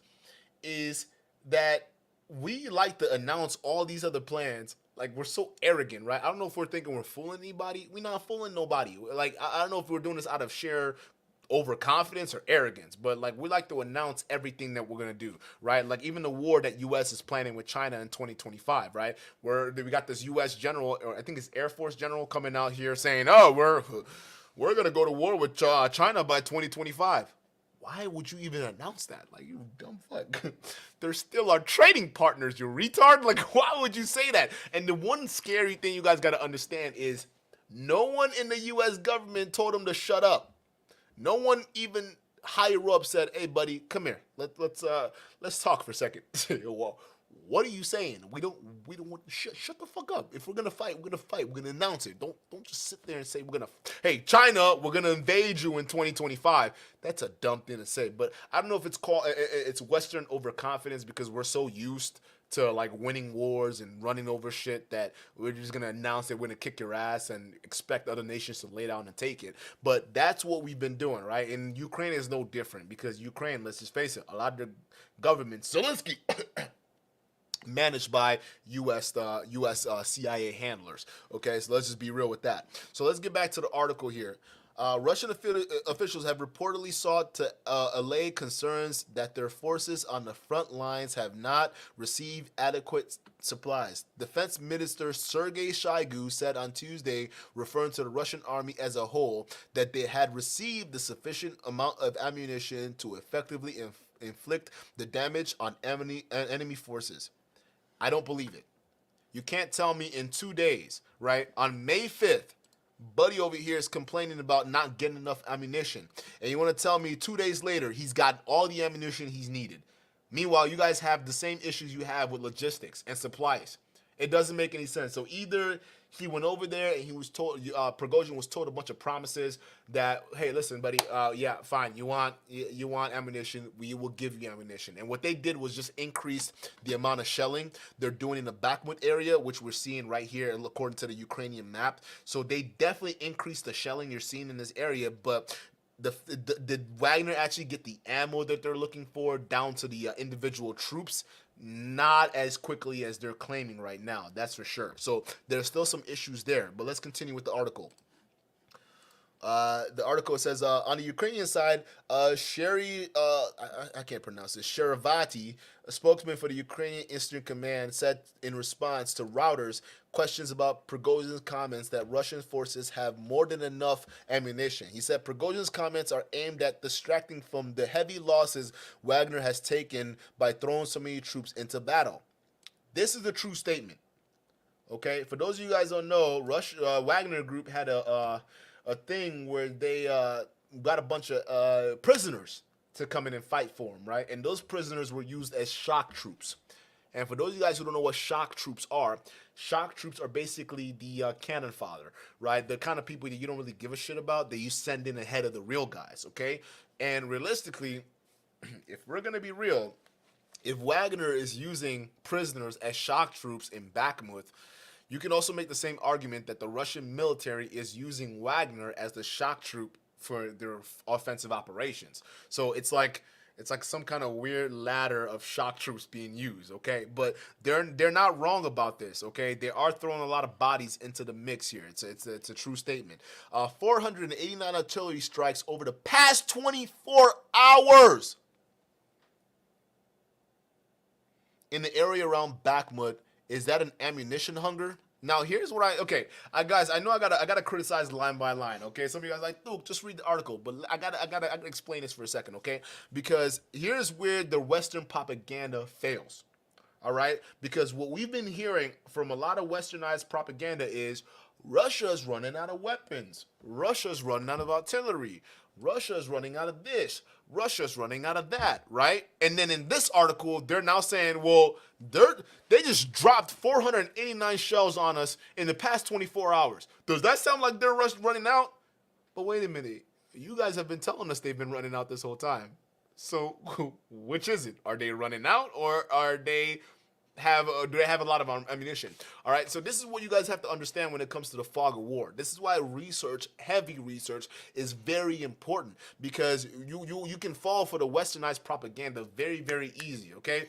is that we like to announce all these other plans. Like, we're so arrogant, right? I don't know if we're thinking we're fooling anybody. We're not fooling nobody. Like, I don't know if we're doing this out of sheer overconfidence or arrogance, but like, we like to announce everything that we're gonna do, right? Like, even the war that U.S. is planning with China in 2025, right? Where we got this U.S. general, or I think it's Air Force general, coming out here saying, "Oh, we're gonna go to war with China by 2025." Why would you even announce that? Like, you dumb fuck. They're still our trading partners, you retard. Like, why would you say that? And the one scary thing you guys got to understand is no one in the U.S. government told them to shut up. No one even higher up said, "Hey, buddy, come here. Let's talk for a second." Well, what are you saying? We don't want shut the fuck up. If we're gonna fight, we're gonna fight. We're gonna announce it. Don't just sit there and say hey, China, we're gonna invade you in 2025. That's a dumb thing to say. But I don't know if it's Western overconfidence because we're so used to like winning wars and running over shit that we're just gonna announce that we're gonna kick your ass and expect other nations to lay down and take it. But that's what we've been doing, right? And Ukraine is no different because Ukraine, let's just face it, a lot of the government, Zelensky. Managed by U.S. CIA handlers. Okay, so let's just be real with that. So let's get back to the article here. Russian officials have reportedly sought to allay concerns that their forces on the front lines have not received adequate supplies. Defense Minister Sergei Shoigu said on Tuesday, referring to the Russian army as a whole, that they had received the sufficient amount of ammunition to effectively inflict the damage on enemy forces. I don't believe it. You can't tell me in 2 days, right? On May 5th, buddy over here is complaining about not getting enough ammunition. And you want to tell me 2 days later, he's got all the ammunition he's needed. Meanwhile, you guys have the same issues you have with logistics and supplies. It doesn't make any sense. So either he went over there and he was told, Pregosian was told a bunch of promises that, hey, listen, buddy, yeah, fine, you want ammunition, we will give you ammunition. And what they did was just increase the amount of shelling they're doing in the Bakhmut area, which we're seeing right here according to the Ukrainian map. So they definitely increased the shelling you're seeing in this area, but did Wagner actually get the ammo that they're looking for down to the individual troops? not as quickly as they're claiming right now. That's for sure. So there's still some issues there. But let's continue with the article. The article says on the Ukrainian side, Sherry, I can't pronounce this, Sheravati, a spokesman for the Ukrainian Eastern Command, said in response to Reuters questions about Prigozhin's comments that Russian forces have more than enough ammunition. He said Prigozhin's comments are aimed at distracting from the heavy losses Wagner has taken by throwing so many troops into battle. This is the true statement. Okay, for those of you guys don't know, Wagner Group had a thing where they got a bunch of prisoners to come in and fight for them, right? And those prisoners were used as shock troops. And for those of you guys who don't know what shock troops are basically the cannon fodder, right? The kind of people that you don't really give a shit about that you send in ahead of the real guys, okay? And realistically, if we're gonna be real, if Wagner is using prisoners as shock troops in Bakhmut, you can also make the same argument that the Russian military is using Wagner as the shock troop for their offensive operations. So it's like some kind of weird ladder of shock troops being used, okay? But they're not wrong about this, okay? They are throwing a lot of bodies into the mix here. It's a true statement. 489 artillery strikes over the past 24 hours in the area around Bakhmut. Is that an ammunition hunger? Now here's what guys, I know I gotta criticize line by line, okay? Some of you guys are like, Luke, just read the article, but I gotta explain this for a second, okay? Because here's where the Western propaganda fails. All right, because what we've been hearing from a lot of westernized propaganda is Russia's running out of weapons, Russia's running out of artillery, Russia's running out of this, Russia's running out of that, right? And then in this article, they're now saying, well, they just dropped 489 shells on us in the past 24 hours. Does that sound like they're running out? But wait a minute. You guys have been telling us they've been running out this whole time. So which is it? Are they running out, or do they have a lot of ammunition? All right, so this is what you guys have to understand when it comes to the fog of war. This is why heavy research is very important, because you can fall for the westernized propaganda very, very easy, okay?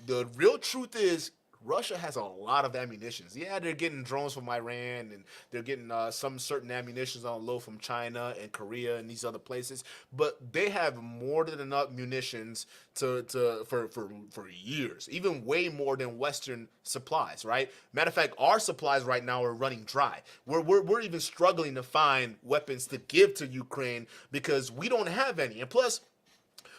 The real truth is Russia has a lot of ammunitions. Yeah, they're getting drones from Iran, and they're getting some certain ammunitions on low from China and Korea and these other places, but they have more than enough munitions for years, even way more than Western supplies, right? Matter of fact, our supplies right now are running dry. We're even struggling to find weapons to give to Ukraine because we don't have any. And plus,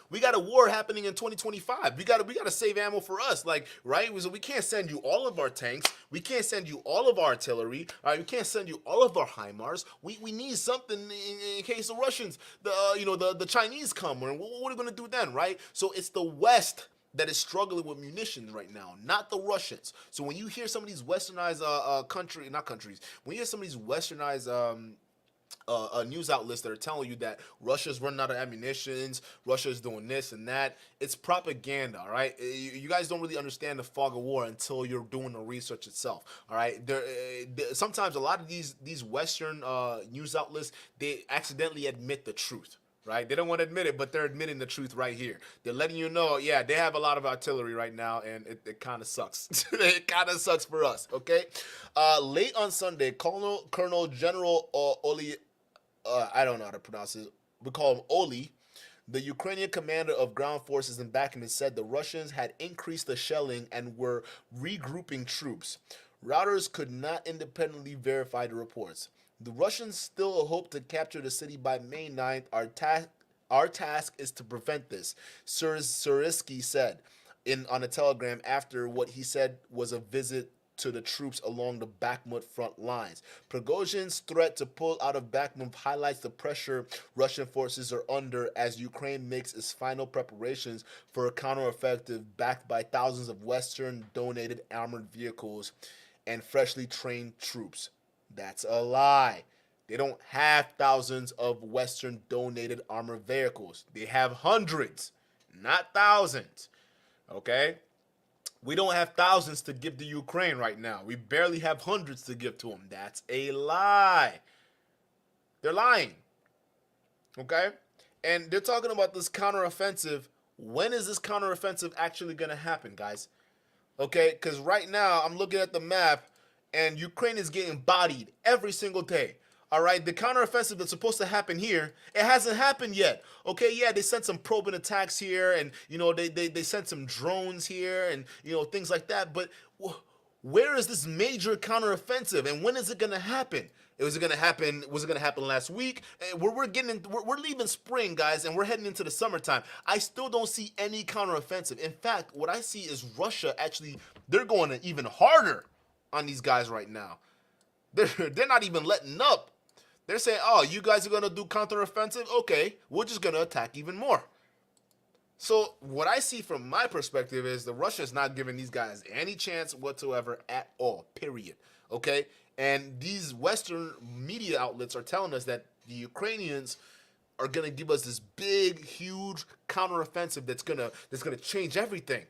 we got a war happening in 2025. We gotta save ammo for us, like, right? So we can't send you all of our tanks. We can't send you all of our artillery. All right, we can't send you all of our HIMARS. We need something in case the Russians, the Chinese come. Or what are we gonna do then, right? So it's the West that is struggling with munitions right now, not the Russians. So when you hear some of these westernized when you hear some of these westernized news outlets that are telling you that Russia's running out of ammunitions, Russia's doing this and that, it's propaganda, all right? You guys don't really understand the fog of war until you're doing the research itself, all right? Sometimes a lot of these Western news outlets, they accidentally admit the truth. Right? They don't want to admit it, but they're admitting the truth right here. They're letting you know, yeah, they have a lot of artillery right now, and it kind of sucks. It kind of sucks for us, okay? Late on Sunday, Colonel General Oli, I don't know how to pronounce it. We call him Oli. The Ukrainian commander of ground forces in Bakhmut said the Russians had increased the shelling and were regrouping troops. Reuters could not independently verify the reports. The Russians still hope to capture the city by May 9th. Our task is to prevent this, Surisky said on a telegram after what he said was a visit to the troops along the Bakhmut front lines. Pregosian's threat to pull out of Bakhmut highlights the pressure Russian forces are under as Ukraine makes its final preparations for a counteroffensive backed by thousands of Western donated armored vehicles and freshly trained troops. That's a lie. They don't have thousands of Western donated armored vehicles. They have hundreds, not thousands. Okay? We don't have thousands to give to Ukraine right now. We barely have hundreds to give to them. That's a lie. They're lying. Okay? And they're talking about this counteroffensive. When is this counteroffensive actually going to happen, guys? Okay, because right now I'm looking at the map, and Ukraine is getting bodied every single day. All right, the counteroffensive that's supposed to happen here, it hasn't happened yet. Okay, yeah, they sent some probing attacks here, and they sent some drones here, and things like that. But where is this major counteroffensive, and when is it gonna happen? Was it gonna happen? Was it gonna happen last week? We're leaving spring, guys, and we're heading into the summertime. I still don't see any counteroffensive. In fact, what I see is Russia actually, they're going even harder on these guys right now. They're not even letting up. They're saying, "Oh, you guys are gonna do counteroffensive? Okay, we're just gonna attack even more." So what I see from my perspective is the Russia's not giving these guys any chance whatsoever at all, period. Okay? And these Western media outlets are telling us that the Ukrainians are gonna give us this big, huge counteroffensive that's gonna change everything.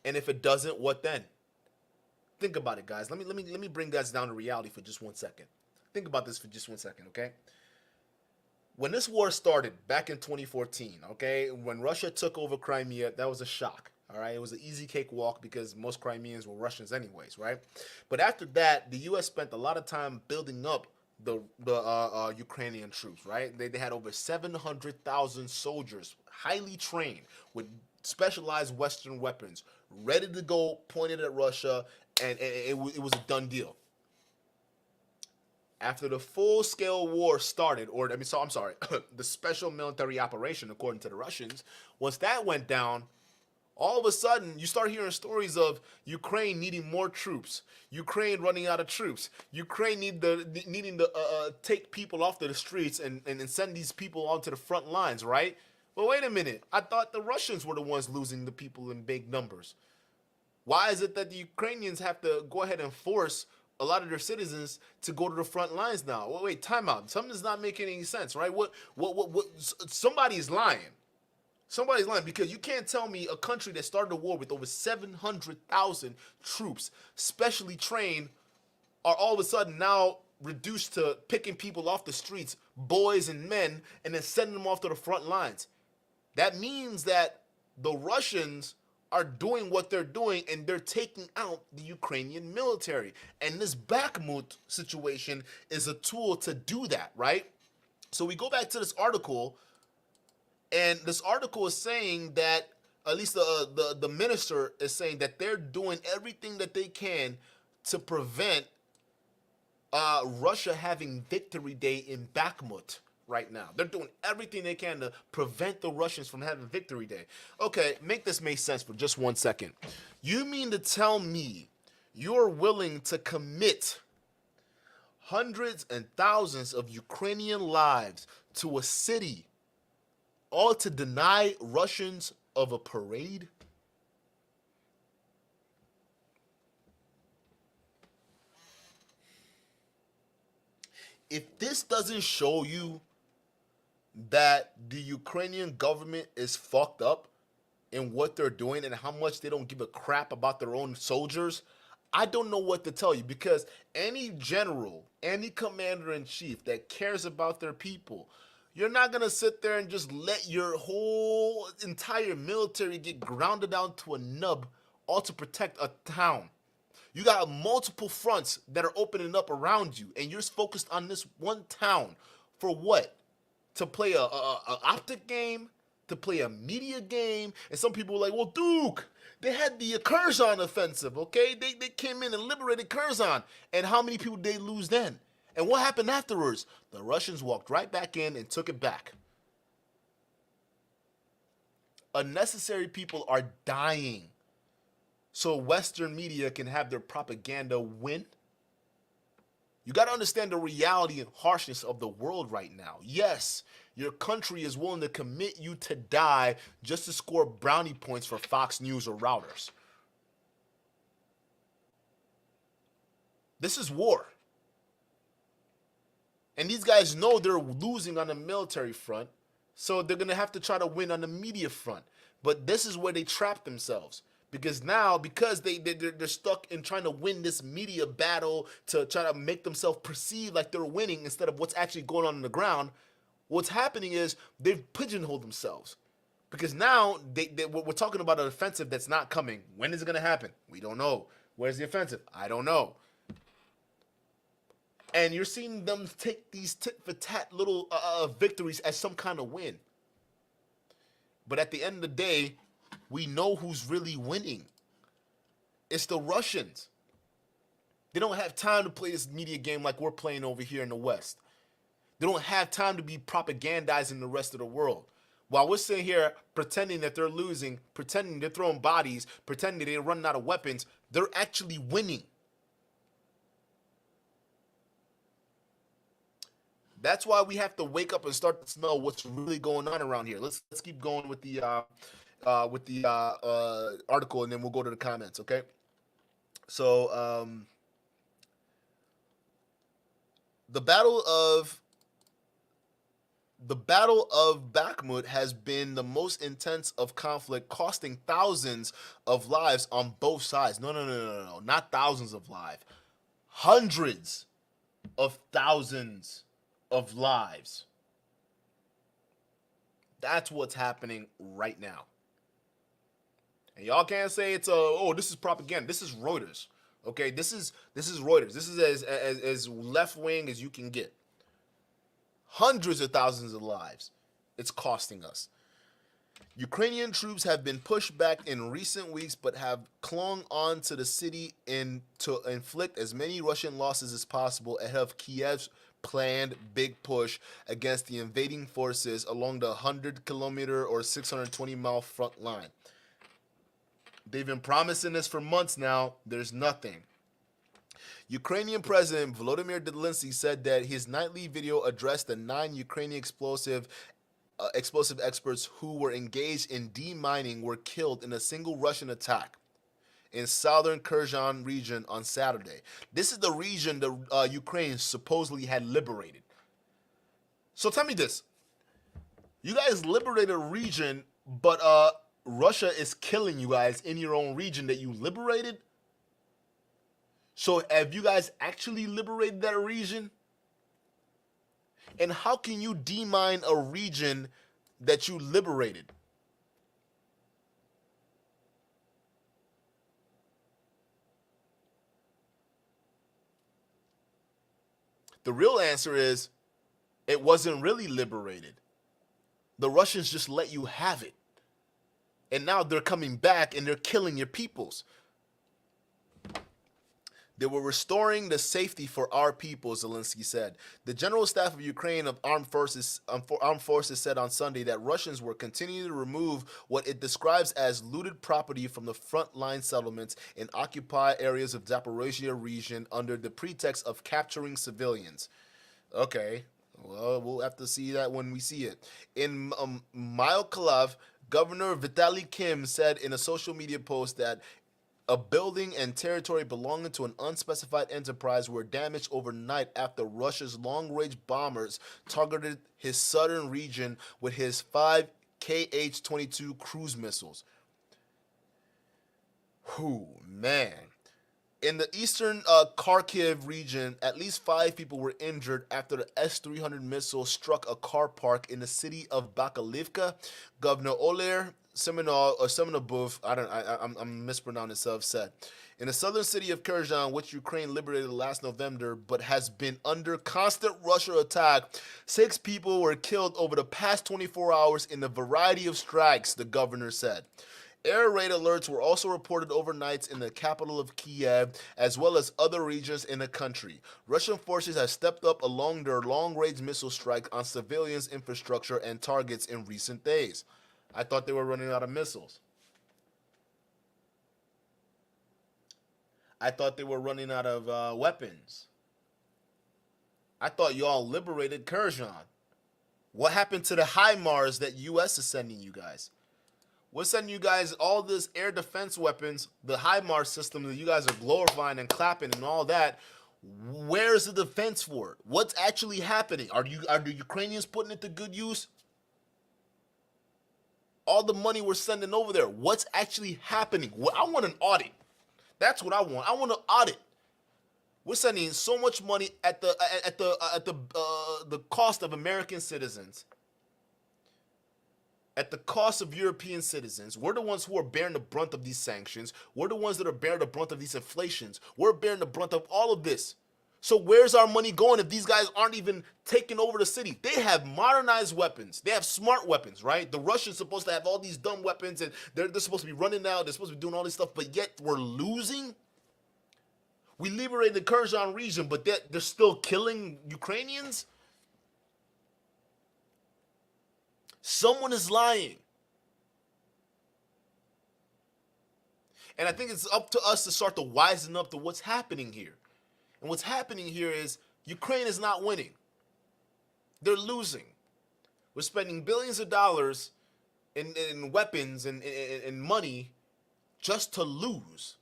And if it doesn't, what then? Think about it, guys. Let me bring guys down to reality for just 1 second. Think about this for just 1 second, okay? When this war started back in 2014, okay, when Russia took over Crimea, that was a shock. All right, it was an easy cakewalk because most Crimeans were Russians anyways, right? But after that, the U.S. spent a lot of time building up the Ukrainian troops, right? They had over 700,000 soldiers, highly trained with specialized Western weapons, ready to go, pointed at Russia, and it was a done deal. After the full-scale war started, I'm sorry, the special military operation, according to the Russians, once that went down, all of a sudden, you start hearing stories of Ukraine needing more troops, Ukraine running out of troops, Ukraine needing to take people off to the streets and send these people onto the front lines, right? But wait a minute, I thought the Russians were the ones losing the people in big numbers. Why is it that the Ukrainians have to go ahead and force a lot of their citizens to go to the front lines now? Wait, time out. Something's not making any sense, right? What? Somebody's lying. Somebody's lying, because you can't tell me a country that started a war with over 700,000 troops, specially trained, are all of a sudden now reduced to picking people off the streets, boys and men, and then sending them off to the front lines. That means that the Russians are doing what they're doing, and they're taking out the Ukrainian military. And this Bakhmut situation is a tool to do that, right? So we go back to this article, and this article is saying that, at least the minister is saying that they're doing everything that they can to prevent Russia having Victory Day in Bakhmut right now. They're doing everything they can to prevent the Russians from having Victory Day. Okay, make this make sense for just 1 second. You mean to tell me you're willing to commit hundreds and thousands of Ukrainian lives to a city, all to deny Russians of a parade? If this doesn't show you that the Ukrainian government is fucked up in what they're doing and how much they don't give a crap about their own soldiers, I don't know what to tell you, because any general, any commander-in-chief that cares about their people, you're not going to sit there and just let your whole entire military get grounded down to a nub, all to protect a town. You got multiple fronts that are opening up around you, and you're focused on this one town. For what? To play a optic game? To play a media game? And some people are like, well, Duke, they had the Kherson offensive, okay? They came in and liberated Kherson. And how many people did they lose then? And what happened afterwards? The Russians walked right back in and took it back. Unnecessary people are dying so Western media can have their propaganda win. You got to understand the reality and harshness of the world right now. Yes, your country is willing to commit you to die just to score brownie points for Fox News or routers. This is war. And these guys know they're losing on the military front, so they're going to have to try to win on the media front. But this is where they trap themselves. Because now, because they're stuck in trying to win this media battle to try to make themselves perceive like they're winning instead of what's actually going on the ground, what's happening is they've pigeonholed themselves. Because now we're talking about an offensive that's not coming. When is it going to happen? We don't know. Where's the offensive? I don't know. And you're seeing them take these tit-for-tat little victories as some kind of win. But at the end of the day, we know who's really winning. It's the Russians. They don't have time to play this media game like we're playing over here in the West. They don't have time to be propagandizing the rest of the world. While we're sitting here pretending that they're losing, pretending they're throwing bodies, pretending they're running out of weapons, they're actually winning. That's why we have to wake up and start to smell what's really going on around here. Let's keep going with the article, and then we'll go to the comments. Okay. So the battle of Bakhmut has been the most intense of conflict, costing thousands of lives on both sides. No, not thousands of lives, hundreds of thousands of lives. That's what's happening right now. And y'all can't say it's this is propaganda. This is Reuters. Okay, this is Reuters. This is as left wing as you can get. Hundreds of thousands of lives it's costing us. Ukrainian troops have been pushed back in recent weeks, but have clung on to the city to inflict as many Russian losses as possible ahead of Kiev's planned big push against the invading forces along the 100-kilometer or 620-mile front line. They've been promising this for months now. There's nothing. Ukrainian President Volodymyr Zelensky said that his nightly video addressed the 9 Ukrainian explosive experts who were engaged in demining were killed in a single Russian attack in southern Kherson region on Saturday. This is the region the Ukraine supposedly had liberated. So tell me this. You guys liberated a region, but Russia is killing you guys in your own region that you liberated? So have you guys actually liberated that region? And how can you demine a region that you liberated? The real answer is it wasn't really liberated. The Russians just let you have it. And now they're coming back and they're killing your peoples. They were restoring the safety for our people, Zelensky said. The General Staff of Ukraine of Armed Forces said on Sunday that Russians were continuing to remove what it describes as looted property from the frontline settlements in occupied areas of Zaporizhia region under the pretext of capturing civilians. Okay, well, we'll have to see that when we see it. In Mykolaiv, Governor Vitaly Kim said in a social media post that a building and territory belonging to an unspecified enterprise were damaged overnight after Russia's long-range bombers targeted his southern region with his 5 Kh-22 cruise missiles. Whew, man. In the eastern Kharkiv region, at least 5 people were injured after the S-300 missile struck a car park in the city of Bakalivka. Governor Oler Semenobov, I'm mispronouncing himself, said. In the southern city of Kherson, which Ukraine liberated last November, but has been under constant Russian attack, 6 people were killed over the past 24 hours in a variety of strikes, the governor said. Air raid alerts were also reported overnight in the capital of Kiev, as well as other regions in the country. Russian forces have stepped up along their long-range missile strike on civilians' infrastructure and targets in recent days. I thought they were running out of missiles. I thought they were running out of weapons. I thought y'all liberated Kherson. What happened to the HIMARS that U.S. is sending you guys? We're sending you guys all this air defense weapons, the HIMARS system that you guys are glorifying and clapping and all that. Where's the defense for it? What's actually happening? Are the Ukrainians putting it to good use? All the money we're sending over there, what's actually happening? I want an audit. That's what I want. I want an audit. We're sending so much money at the cost of American citizens. at the cost of European citizens. We're the ones who are bearing the brunt of these sanctions. We're the ones that are bearing the brunt of these inflations. We're bearing the brunt of all of this. So where's our money going if these guys aren't even taking over the city? They have modernized weapons. They have smart weapons, right? The Russians supposed to have all these dumb weapons, and they're supposed to be running out. They're supposed to be doing all this stuff, but yet we're losing. We liberated the Kherson region, but they're still killing Ukrainians. Someone is lying. And I think it's up to us to start to wisen up to what's happening here. And what's happening here is Ukraine is not winning. They're losing. We're spending billions of dollars in weapons and money just to lose.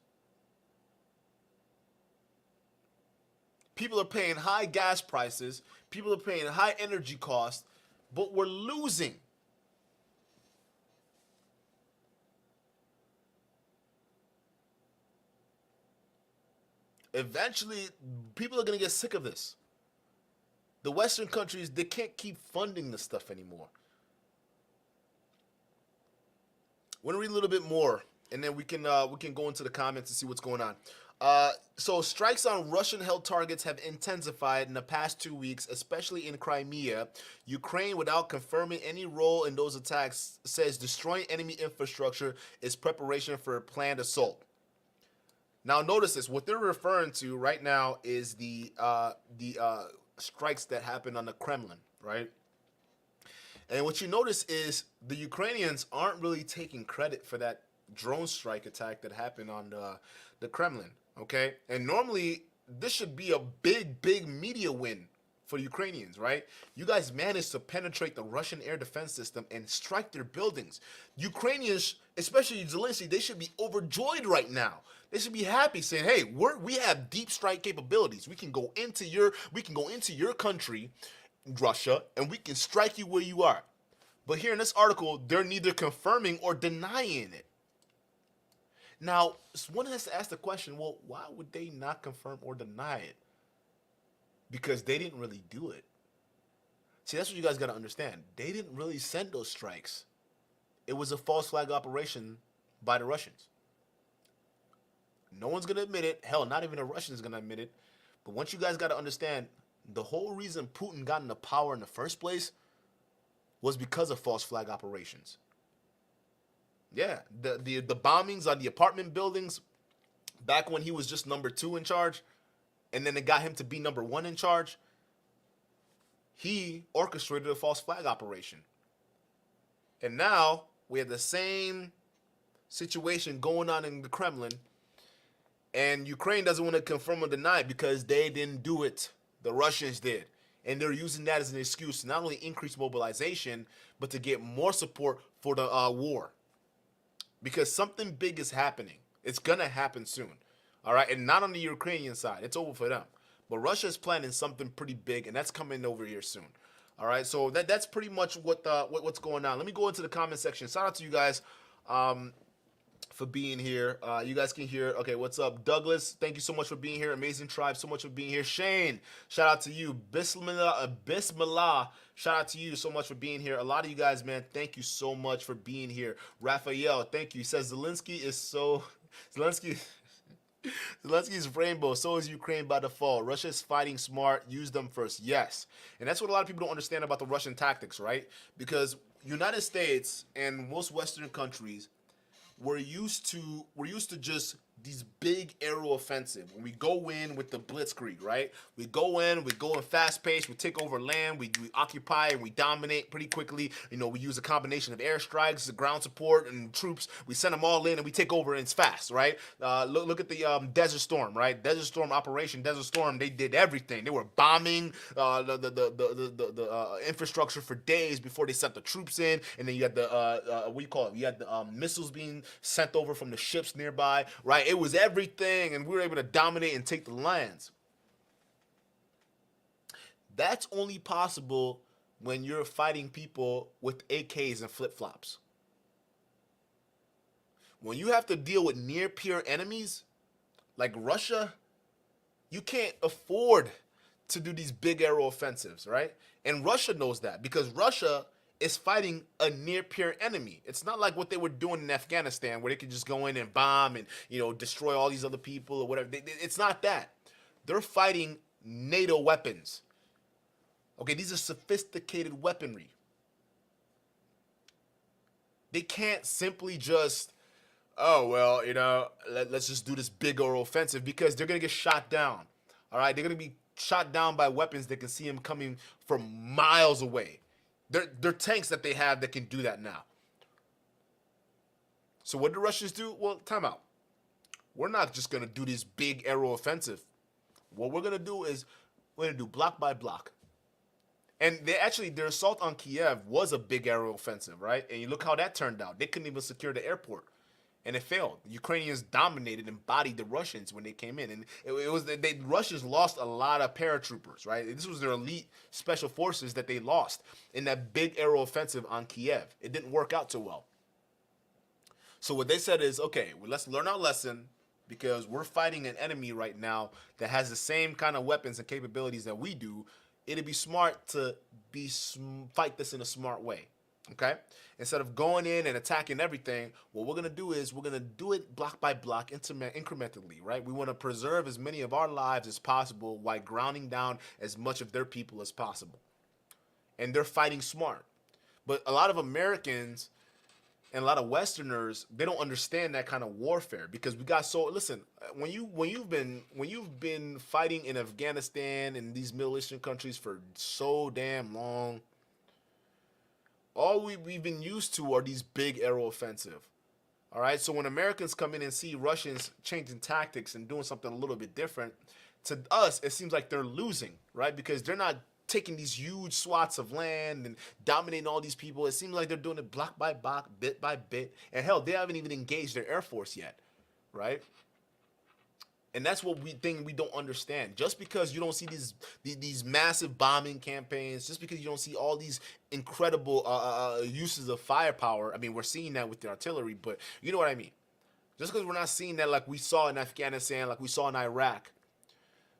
People are paying high gas prices. People are paying high energy costs, but we're losing. Eventually, people are going to get sick of this. The Western countries, they can't keep funding this stuff anymore. I want to read a little bit more, and then we can go into the comments and see what's going on. So strikes on Russian-held targets have intensified in the past 2 weeks, especially in Crimea. Ukraine, without confirming any role in those attacks, says destroying enemy infrastructure is preparation for a planned assault. Now, notice this. What they're referring to right now is the strikes that happened on the Kremlin, right? And what you notice is the Ukrainians aren't really taking credit for that drone strike attack that happened on the Kremlin, okay? And normally, this should be a big media win for the Ukrainians, right? You guys managed to penetrate the Russian air defense system and strike their buildings. Ukrainians, especially Zelensky, they should be overjoyed right now. They should be happy, saying, "Hey, we have deep strike capabilities. We can go into your country, Russia, and we can strike you where you are." But here in this article, they're neither confirming or denying it. Now, one has to ask the question, well, why would they not confirm or deny it? Because they didn't really do it. See, that's what you guys got to understand. They didn't really send those strikes. It was a false flag operation by the Russians. No one's going to admit it. Hell, not even the Russians going to admit it. But once you guys got to understand, the whole reason Putin got into power in the first place was because of false flag operations. Yeah, the bombings on the apartment buildings back when he was just number 2 in charge, and then it got him to be number 1 in charge, he orchestrated a false flag operation. And now we have the same situation going on in the Kremlin, and Ukraine doesn't want to confirm or deny it because they didn't do it. The Russians did. And they're using that as an excuse to not only increase mobilization, but to get more support for the war. Because something big is happening. It's going to happen soon. All right? And not on the Ukrainian side. It's over for them. But Russia is planning something pretty big, and that's coming over here soon. All right? So that's pretty much what's going on. Let me go into the comment section. Shout out to you guys for being here. You guys can hear. Okay, what's up? Douglas, thank you so much for being here. Amazing Tribe, so much for being here. Shane, shout out to you. Bismillah, shout out to you so much for being here. A lot of you guys, man, thank you so much for being here. Raphael, thank you. He says Zelensky's rainbow, so is Ukraine by default. Russia is fighting smart. Use them first. Yes. And that's what a lot of people don't understand about the Russian tactics, right? Because United States and most Western countries, we're used to just these big aero offensive. When we go in with the blitzkrieg, right? We go in fast pace, we take over land, we occupy and we dominate pretty quickly. You know, we use a combination of airstrikes, the ground support, and troops. We send them all in and we take over and it's fast, right? Look at the Desert Storm, right? Desert Storm operation, Desert Storm, they did everything. They were bombing the infrastructure for days before they sent the troops in, and then you had you had the missiles being sent over from the ships nearby, right? It was everything, and we were able to dominate and take the lands. That's only possible when you're fighting people with AKs and flip-flops. When you have to deal with near-peer enemies, like Russia, you can't afford to do these big aero offensives, right? And Russia knows that because Russia is fighting a near peer enemy. It's not like what they were doing in Afghanistan, where they could just go in and bomb and destroy all these other people or whatever. It's not that. They're fighting NATO weapons. Okay, these are sophisticated weaponry. They can't simply just, oh, well, let's just do this bigger offensive, because they're going to get shot down. All right, they're going to be shot down by weapons that can see them coming from miles away. They're tanks that they have that can do that now. So what do the Russians do? Well, time out. We're not just going to do this big aero offensive. What we're going to do is we're going to do block by block. And their assault on Kiev was a big aerial offensive, right? And you look how that turned out. They couldn't even secure the airport, and it failed. The Ukrainians dominated and bodied the Russians when they came in, and the Russians lost a lot of paratroopers, right? This was their elite special forces that they lost in that big aerial offensive on Kiev. It didn't work out too well. So what they said is, okay, well, let's learn our lesson, because we're fighting an enemy right now that has the same kind of weapons and capabilities that we do. It'd be smart to fight this in a smart way, okay? Instead of going in and attacking everything, what we're going to do is we're going to do it block by block, incrementally, right? We want to preserve as many of our lives as possible while grounding down as much of their people as possible. And they're fighting smart. But a lot of Americans and a lot of Westerners, they don't understand that kind of warfare, because we got so, listen, when you've been fighting in Afghanistan and these Middle Eastern countries for so damn long, all we've been used to are these big aero offensive. All right, so when Americans come in and see Russians changing tactics and doing something a little bit different, to us it seems like they're losing, right? Because they're not taking these huge swaths of land and dominating all these people. It seems like they're doing it block by block, bit by bit. And hell, they haven't even engaged their Air Force yet, right? And that's what we don't understand. Just because you don't see these massive bombing campaigns, just because you don't see all these incredible uses of firepower. I mean, we're seeing that with the artillery, but you know what I mean. Just because we're not seeing that like we saw in Afghanistan, like we saw in Iraq,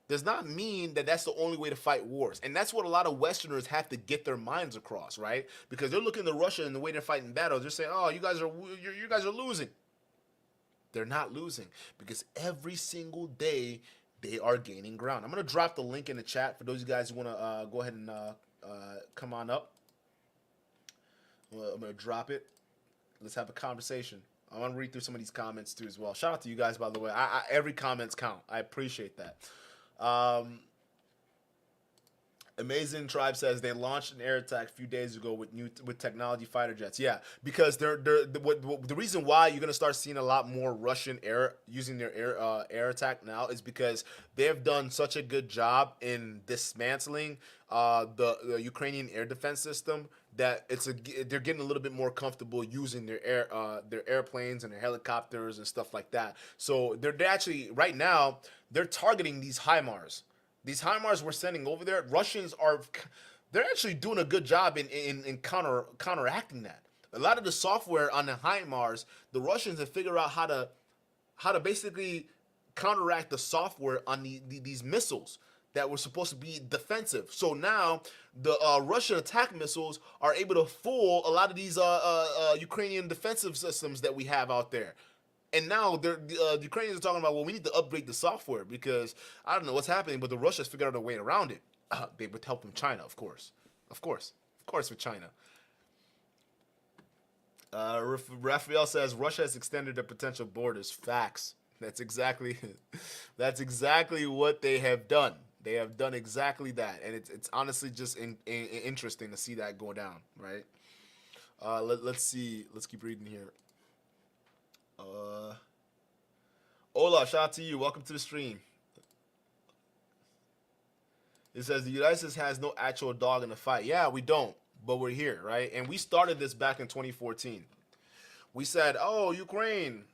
does not mean that that's the only way to fight wars. And that's what a lot of Westerners have to get their minds across, right? Because they're looking to Russia and the way they're fighting battles. They're saying, "Oh, you guys are losing." They're not losing, because every single day they are gaining ground. I'm gonna drop the link in the chat for those of you guys who want to go ahead and come on up. I'm gonna drop it. Let's have a conversation. I want to read through some of these comments too as well. Shout out to you guys, by the way. Every comments count. I appreciate that. Amazing Tribe says they launched an air attack a few days ago with technology fighter jets. Yeah, because the reason why you're gonna start seeing a lot more Russian using their air attack now is because they have done such a good job in dismantling the Ukrainian air defense system that they're getting a little bit more comfortable using their airplanes and their helicopters and stuff like that. So they're actually right now they're targeting these HIMARS. These HIMARS we're sending over there, they're actually doing a good job in counteracting that. A lot of the software on the HIMARS, the Russians have figured out how to basically counteract the software on these missiles that were supposed to be defensive. So now the Russian attack missiles are able to fool a lot of these Ukrainian defensive systems that we have out there. And now the Ukrainians are talking about, well, we need to upgrade the software because I don't know what's happening, but the Russians figured out a way around it. They would help from China, of course, with China. Raphael says Russia has extended their potential borders. Facts. That's exactly what they have done. They have done exactly that, and it's honestly just interesting to see that go down, right? Let's see. Let's keep reading here. Ola, shout out to you. Welcome to the stream. It says the United States has no actual dog in the fight. Yeah, we don't, but we're here, right? And we started this back in 2014. We said, oh, Ukraine,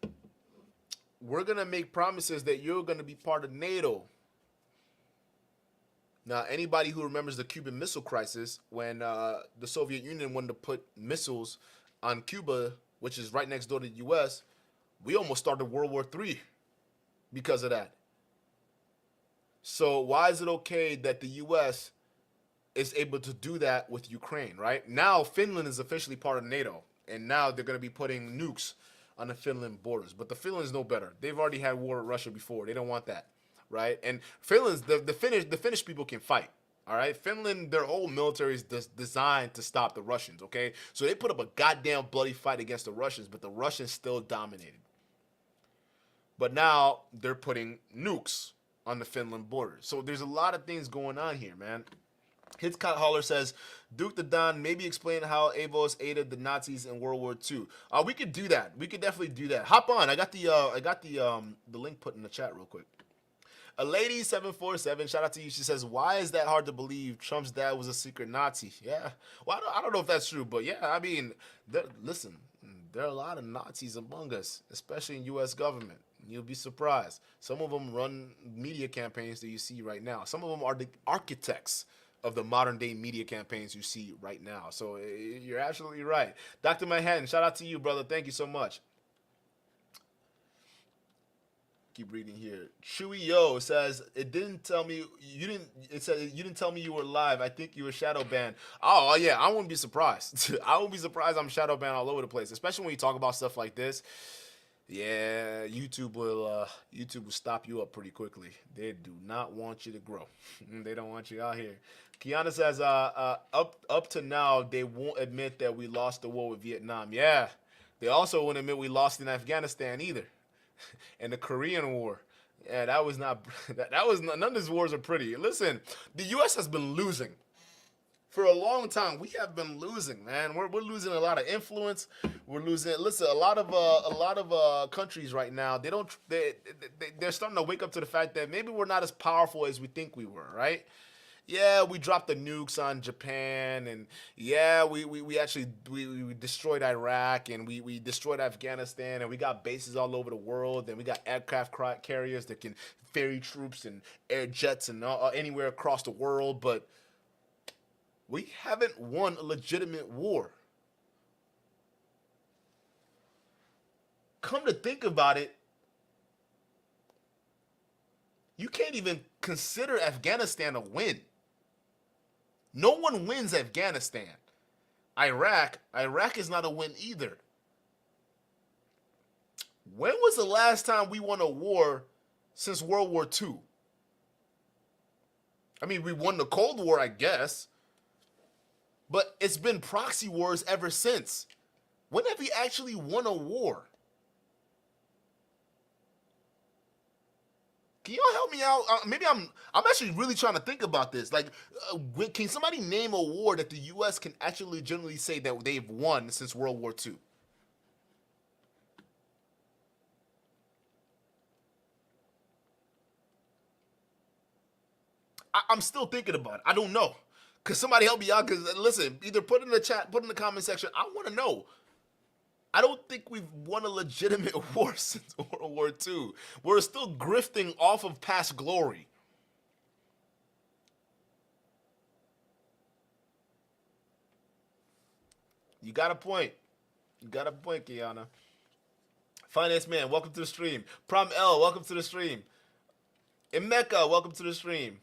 we're going to make promises that you're going to be part of NATO. Now, anybody who remembers the Cuban Missile Crisis, when the Soviet Union wanted to put missiles on Cuba, which is right next door to the U.S., we almost started World War III because of that. So why is it okay that the U.S. is able to do that with Ukraine, right? Now Finland is officially part of NATO, and now they're going to be putting nukes on the Finland borders. But the Finland's no better. They've already had war with Russia before. They don't want that, right? And Finland's the Finnish people can fight. All right, Finland, their whole military is designed to stop the Russians. Okay, so they put up a goddamn bloody fight against the Russians, but the Russians still dominated. But now they're putting nukes on the Finland border. So there's a lot of things going on here, man. Hitchcock Holler says, Duke the Don, maybe explain how Avos aided the Nazis in World War II. We could do that. We could definitely do that. Hop on. I got the link put in the chat real quick. A lady 747, shout out to you. She says, why is that hard to believe? Trump's dad was a secret Nazi. Yeah. Well, I don't know if that's true, but yeah, I mean, listen, there are a lot of Nazis among us, especially in U.S. government. You'll be surprised. Some of them run media campaigns that you see right now. Some of them are the architects of the modern day media campaigns you see right now. So you're absolutely right. Dr. Manhattan, shout out to you, brother. Thank you so much. Keep reading here. Chewy Yo says, it didn't tell me it said you didn't tell me you were live. I think you were shadow banned. Oh yeah, I wouldn't be surprised. I wouldn't be surprised I'm shadow banned all over the place, especially when you talk about stuff like this. Yeah, YouTube will stop you up pretty quickly. They do not want you to grow. They don't want you out here. Kiana says, up to now, they won't admit that we lost the war with Vietnam. Yeah, they also won't admit we lost in Afghanistan either, and the Korean War. Yeah, that was not. None of these wars are pretty. Listen, the U.S. has been losing. For a long time, we have been losing, man. We're losing a lot of influence. We're losing. Listen, a lot of countries right now, they're starting to wake up to the fact that maybe we're not as powerful as we think we were, right? Yeah, we dropped the nukes on Japan, and yeah, we actually destroyed Iraq, and we destroyed Afghanistan, and we got bases all over the world, and we got aircraft carriers that can ferry troops and air jets and anywhere across the world, but we haven't won a legitimate war. Come to think about it, you can't even consider Afghanistan a win. No one wins Afghanistan. Iraq is not a win either. When was the last time we won a war since World War II? I mean, we won the Cold War, I guess. But it's been proxy wars ever since. When have we actually won a war? Can y'all help me out? Maybe I'm actually really trying to think about this. Like, can somebody name a war that the U.S. can actually legitimately say that they've won since World War II? I'm still thinking about it. I don't know. Cause somebody help me out. Cause listen, either put in the chat, put in the comment section. I want to know. I don't think we've won a legitimate war since World War II. We're still grifting off of past glory. You got a point. You got a point, Kiana. Finance Man, welcome to the stream. Prom L, welcome to the stream. Emeka, welcome to the stream.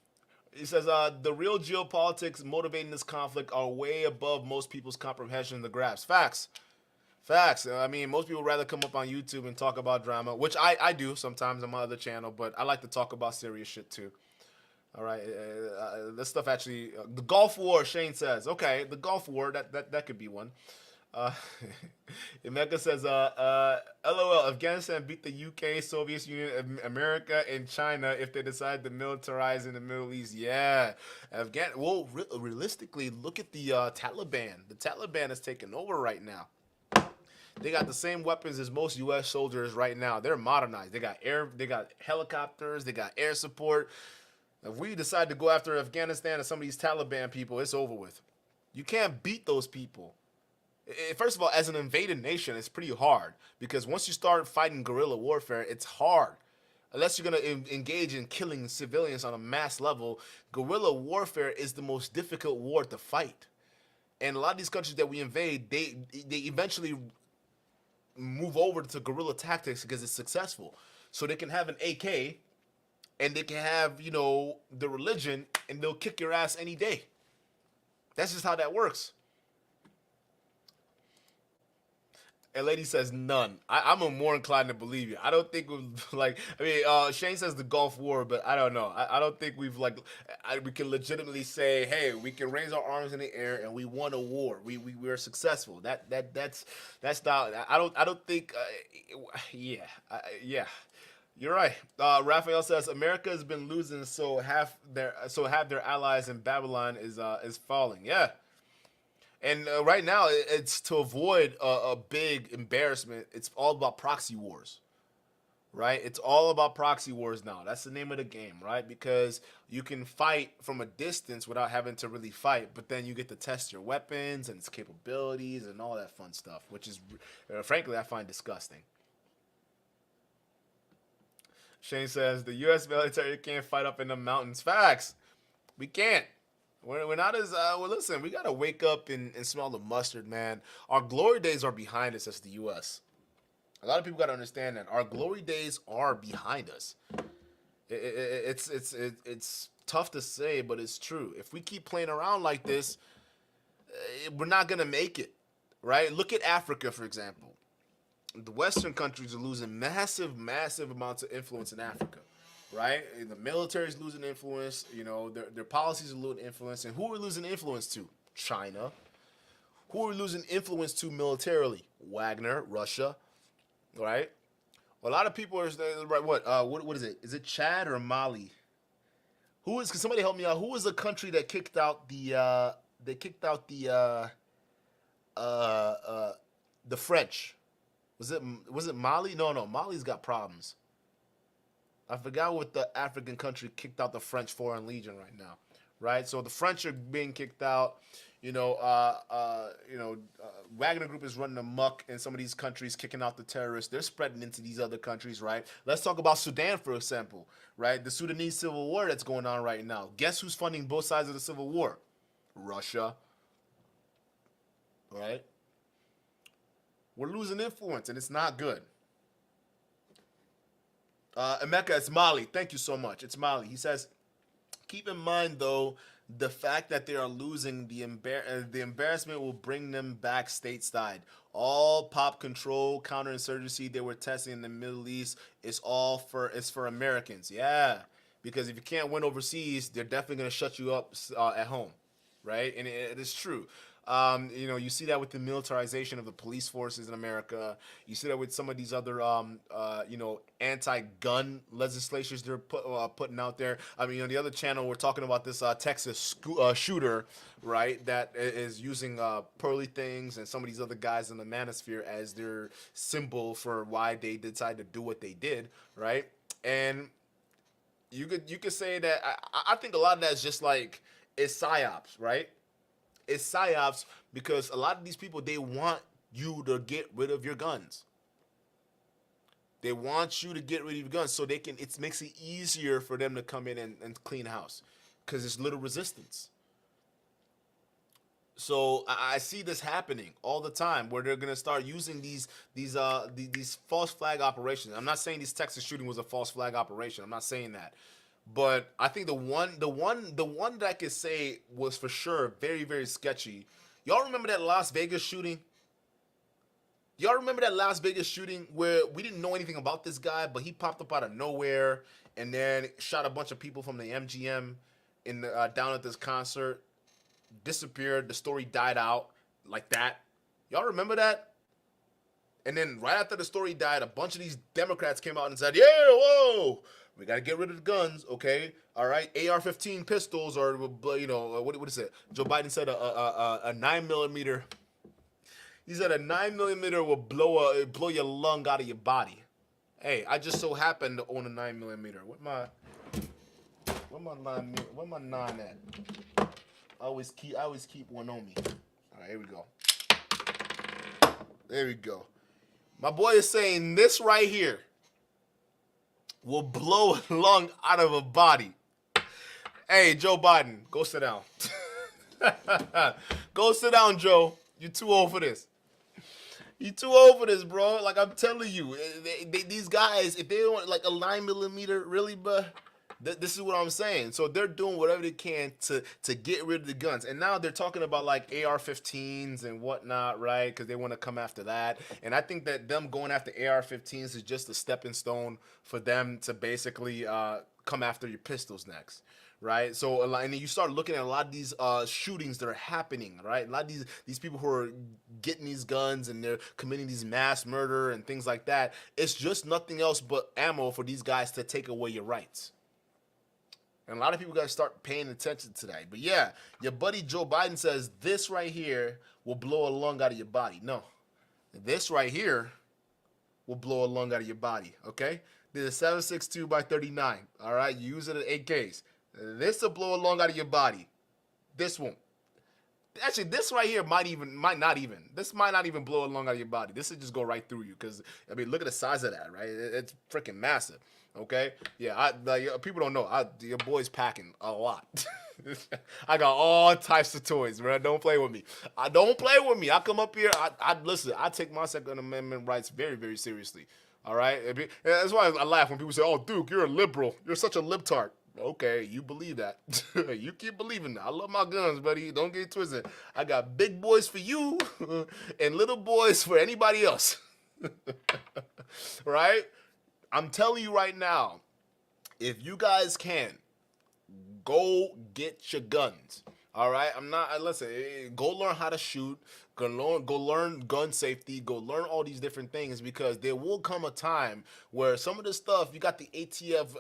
He says, the real geopolitics motivating this conflict are way above most people's comprehension and the grasp. Facts. Facts. I mean, most people rather come up on YouTube and talk about drama, which I do sometimes on my other channel, but I like to talk about serious shit too. All right. This stuff actually, the Gulf War, Shane says. Okay, the Gulf War, that could be one. Emeka says, LOL, Afghanistan beat the UK, Soviet Union, America, and China if they decide to militarize in the Middle East. Yeah. Well, realistically, look at the Taliban. The Taliban is taking over right now. They got the same weapons as most U.S. soldiers right now. They're modernized. They got helicopters, they got air support. If we decide to go after Afghanistan and some of these Taliban people, it's over with. You can't beat those people. First of all, as an invaded nation, it's pretty hard because once you start fighting guerrilla warfare, it's hard. Unless you're going to engage in killing civilians on a mass level, guerrilla warfare is the most difficult war to fight. And a lot of these countries that we invade, they eventually move over to guerrilla tactics because it's successful. So they can have an AK and they can have, the religion, and they'll kick your ass any day. That's just how that works. And lady says none. I'm more inclined to believe you. I don't think we've like. I mean, Shane says the Gulf War, but I don't know. I don't think we've like. We can legitimately say, hey, we can raise our arms in the air and we won a war. We were successful. That's not. I don't think. Yeah. You're right. Raphael says America has been losing, so half their allies in Babylon is falling. Yeah. And right now, it's to avoid a big embarrassment. It's all about proxy wars, right? It's all about proxy wars now. That's the name of the game, right? Because you can fight from a distance without having to really fight, but then you get to test your weapons and its capabilities and all that fun stuff, which is, frankly, I find disgusting. Shane says the U.S. military can't fight up in the mountains. Facts. We can't. We're not as well. Listen, we gotta wake up and smell the mustard, man. Our glory days are behind us as the U.S. A lot of people gotta understand that our glory days are behind us. It's tough to say, but it's true. If we keep playing around like this, we're not gonna make it, right? Look at Africa, for example. The Western countries are losing massive amounts of influence in Africa. Right? The military is losing influence. You know, their policies are losing influence. And who are we losing influence to? China. Who are we losing influence to militarily? Wagner, Russia. Right? A lot of people are right. What is it? Is it Chad or Mali? Who is? Can somebody help me out? Who was the country that kicked out the French? Was it Mali? No. Mali's got problems. I forgot what the African country kicked out the French Foreign Legion right now, right? So the French are being kicked out. Wagner Group is running amok in some of these countries, kicking out the terrorists. They're spreading into these other countries, right? Let's talk about Sudan, for example, right? The Sudanese civil war that's going on right now. Guess who's funding both sides of the civil war? Russia, right? We're losing influence, and it's not good. Emeka, it's Mali. Thank you so much. It's Mali. He says, keep in mind, though, the fact that they are losing, the embarrassment will bring them back stateside. All pop control, counterinsurgency they were testing in the Middle East is for Americans. Yeah, because if you can't win overseas, they're definitely going to shut you up at home, right? And it is true. You see that with the militarization of the police forces in America. You see that with some of these other, anti-gun legislatures they're putting out there. I mean, on the other channel, we're talking about this Texas shooter, right, that is using pearly things and some of these other guys in the manosphere as their symbol for why they decided to do what they did, right? And you could say that I think a lot of that is just like it's psyops, right? It's psyops because a lot of these people, they want you to get rid of your guns. They want you to get rid of your guns so they can. It makes it easier for them to come in and clean house because there's little resistance. So I see this happening all the time where they're gonna start using these false flag operations. I'm not saying this Texas shooting was a false flag operation. I'm not saying that. But I think the one that I could say was for sure very, very sketchy. Y'all remember that Las Vegas shooting? Y'all remember that Las Vegas shooting where we didn't know anything about this guy, but he popped up out of nowhere and then shot a bunch of people from the MGM down at this concert, disappeared. The story died out like that. Y'all remember that? And then right after the story died, a bunch of these Democrats came out and said, "Yeah, whoa, we got to get rid of the guns, okay? All right, AR-15 pistols or, what is it? Joe Biden said a 9mm. He said a 9mm will blow your lung out of your body. Hey, I just so happen to own a 9mm. Where my 9 at? I always keep one on me. All right, here we go. There we go. My boy is saying this right here will blow a lung out of a body. Hey, Joe Biden, go sit down. Go sit down, Joe. You're too old for this. You're too old for this, bro. Like I'm telling you, these guys, if they don't like a 9mm, really, bro, This is what I'm saying. So they're doing whatever they can to get rid of the guns, and now they're talking about like AR-15s and whatnot, right? Because they want to come after that. And I think that them going after AR-15s is just a stepping stone for them to basically come after your pistols next. Right, so and then you start looking at a lot of these shootings that are happening. Right, a lot of these people who are getting these guns and they're committing these mass murder and things like that. It's just nothing else but ammo for these guys to take away your rights. And a lot of people got to start paying attention to that. But yeah, your buddy Joe Biden says this right here will blow a lung out of your body. No, this right here will blow a lung out of your body. Okay, this is 7.62 by 39. All right, you use it at 8Ks. This will blow a lung out of your body. This won't. Actually, this right here might not even blow a lung out of your body. This will just go right through you because, I mean, look at the size of that, right? It's freaking massive. Okay, yeah. People don't know. Your boy's packing a lot. I got all types of toys, man. Don't play with me. Don't play with me. I come up here. I listen. I take my Second Amendment rights very, very seriously. All right. That's why I laugh when people say, "Oh, Duke, you're a liberal. You're such a libtard." Okay, you believe that. You keep believing that. I love my guns, buddy. Don't get twisted. I got big boys for you and little boys for anybody else. Right? I'm telling you right now, if you guys can, go get your guns. All right, listen. Go learn how to shoot. Go learn gun safety. Go learn all these different things because there will come a time where some of this stuff you got the ATF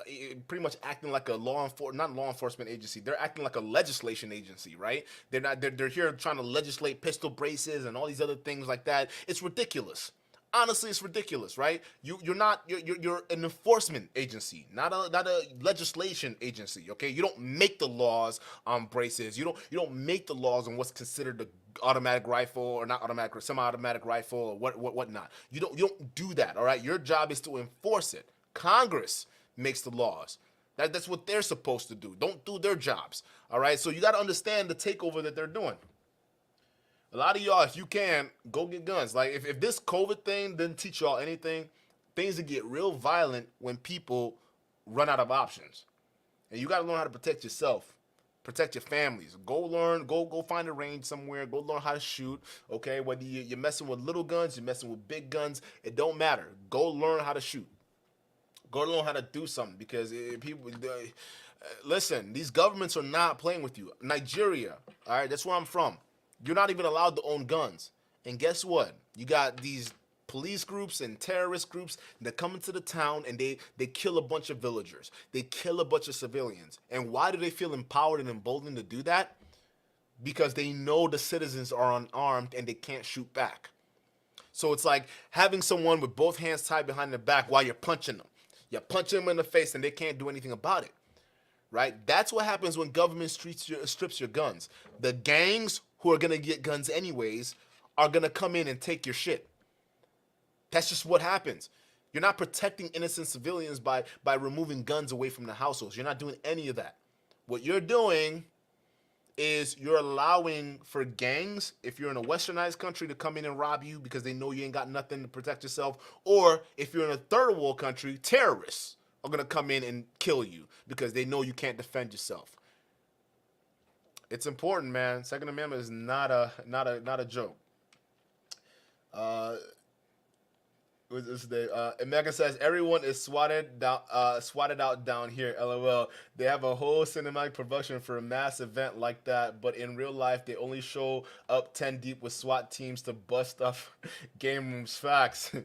pretty much acting like a not law enforcement agency. They're acting like a legislation agency, right? They're not. They're here trying to legislate pistol braces and all these other things like that. It's ridiculous. Honestly, it's ridiculous, right? You're an enforcement agency, not a legislation agency. Okay, you don't make the laws on braces. You don't make the laws on what's considered the automatic rifle or not automatic or semi-automatic rifle or whatnot. You don't do that. All right, your job is to enforce it. Congress makes the laws. That's what they're supposed to do. Don't do their jobs. All right, so you got to understand the takeover that they're doing. A lot of y'all, if you can, go get guns. Like, if this COVID thing didn't teach y'all anything, things would get real violent when people run out of options. And you got to learn how to protect yourself, protect your families. Go find a range somewhere. Go learn how to shoot, okay? Whether you're messing with little guns, you're messing with big guns, it don't matter. Go learn how to shoot. Go learn how to do something because listen, these governments are not playing with you. Nigeria, all right, that's where I'm from. You're not even allowed to own guns. And guess what? You got these police groups and terrorist groups that come into the town and they kill a bunch of villagers. They kill a bunch of civilians. And why do they feel empowered and emboldened to do that? Because they know the citizens are unarmed and they can't shoot back. So it's like having someone with both hands tied behind their back while you're punching them. You punch them in the face and they can't do anything about it. Right? That's what happens when government strips your guns. The gangs who are going to get guns anyways are going to come in and take your shit. That's just what happens. You're not protecting innocent civilians by removing guns away from the households. You're not doing any of that. What you're doing is you're allowing for gangs, if you're in a westernized country, to come in and rob you because they know you ain't got nothing to protect yourself. Or if you're in a third world country, terrorists are going to come in and kill you because they know you can't defend yourself. It's important, man. Second Amendment is not a joke. Megan says everyone is swatted out down here. LOL. They have a whole cinematic production for a mass event like that, but in real life they only show up 10 deep with SWAT teams to bust up game rooms. Facts.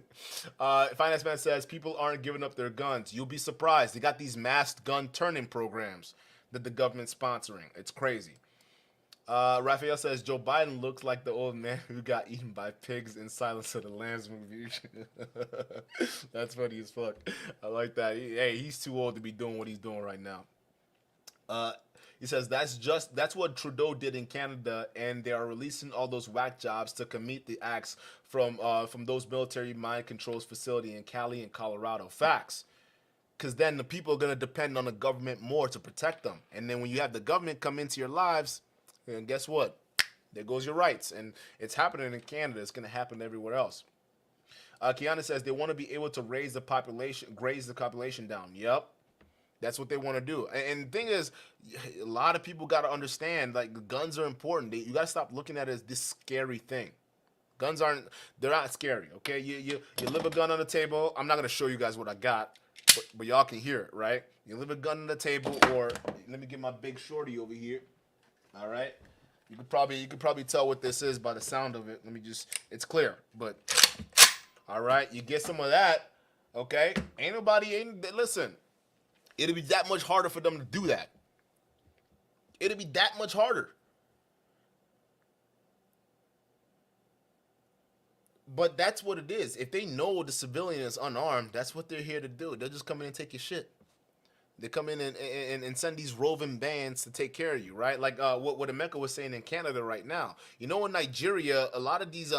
Finance Man says people aren't giving up their guns. You'll be surprised. They got these masked gun turning programs that the government's sponsoring. It's crazy. Raphael says Joe Biden looks like the old man who got eaten by pigs in Silence of the Lambs movie. That's funny as fuck. I like that. He's too old to be doing what he's doing right now. He says that's what Trudeau did in Canada, and they are releasing all those whack jobs to commit the acts from those military mind controls facility in Cali and Colorado. Facts. Because then the people are gonna depend on the government more to protect them, and then when you have the government come into your lives. And guess what? There goes your rights. And it's happening in Canada. It's going to happen everywhere else. Kiana says they want to be able to raise the population down. Yep. That's what they want to do. And the thing is, a lot of people got to understand, like, guns are important. You got to stop looking at it as this scary thing. Guns aren't, they're not scary, okay? You live a gun on the table. I'm not going to show you guys what I got, but y'all can hear it, right? You live a gun on the table, or let me get my big shorty over here. All right? You could probably tell what this is by the sound of it. Let me just, it's clear, but all right, you get some of that, okay? Listen, it'll be that much harder for them to do that. It'll be that much harder. But that's what it is. If they know the civilian is unarmed, that's what they're here to do. They'll just come in and take your shit. They come in and send these roving bands to take care of you, right? Like what Emeka was saying in Canada right now. You know, in Nigeria, a lot of these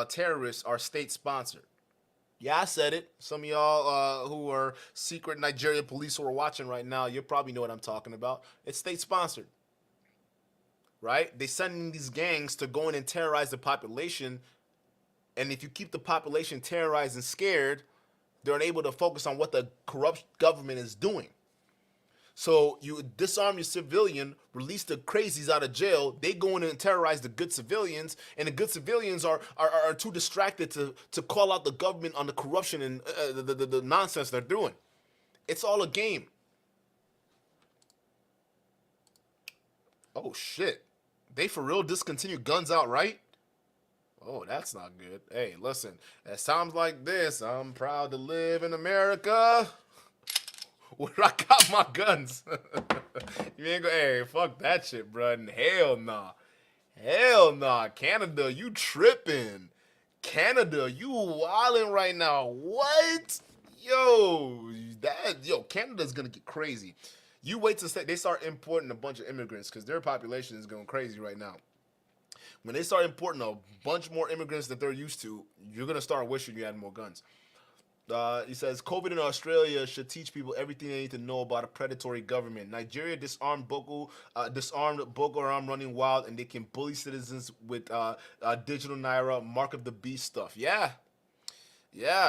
terrorists are state sponsored. Yeah, I said it. Some of y'all who are secret Nigeria police who are watching right now, you probably know what I'm talking about. It's state sponsored, right? They sending these gangs to go in and terrorize the population. And if you keep the population terrorized and scared, they're unable to focus on what the corrupt government is doing. So you disarm your civilian, release the crazies out of jail. They go in and terrorize the good civilians, and the good civilians are too distracted to call out the government on the corruption and the nonsense they're doing. It's all a game. Oh shit! They for real discontinued guns outright? Oh, that's not good. Hey, listen, at times like this, I'm proud to live in America, where I got my guns. You ain't go, hey, fuck that shit, bro. Hell nah. Hell nah. Canada, you tripping. Canada, you wildin' right now. What? Canada's gonna get crazy. You wait till they start importing a bunch of immigrants, because their population is going crazy right now. When they start importing a bunch more immigrants that they're used to, you're gonna start wishing you had more guns. He says COVID in Australia should teach people everything they need to know about a predatory government. Nigeria disarmed Boko Haram running wild, and they can bully citizens with digital naira, mark of the beast stuff. Yeah,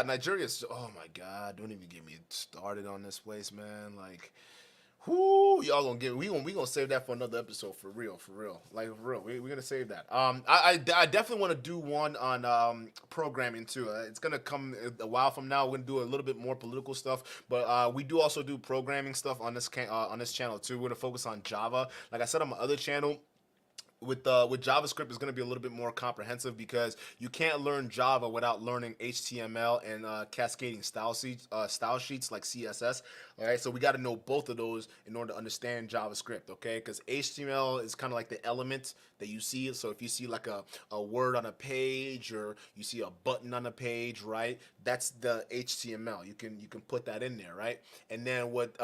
Nigeria's. Oh my God! Don't even get me started on this place, man. Like, whoo, y'all gonna get we gonna save that for another episode, for real, like for real. We're gonna save that. I definitely want to do one on programming too. It's gonna come a while from now. We're gonna do a little bit more political stuff, but we do also do programming stuff on this channel too. We're gonna focus on Java. Like I said on my other channel, with JavaScript is going to be a little bit more comprehensive, because you can't learn Java without learning HTML and cascading style sheets like CSS. All right, so we got to know both of those in order to understand JavaScript. Okay, because HTML is kind of like the element that you see. So if you see like a word on a page, or you see a button on a page, right? That's the HTML. You can put that in there, right? And then what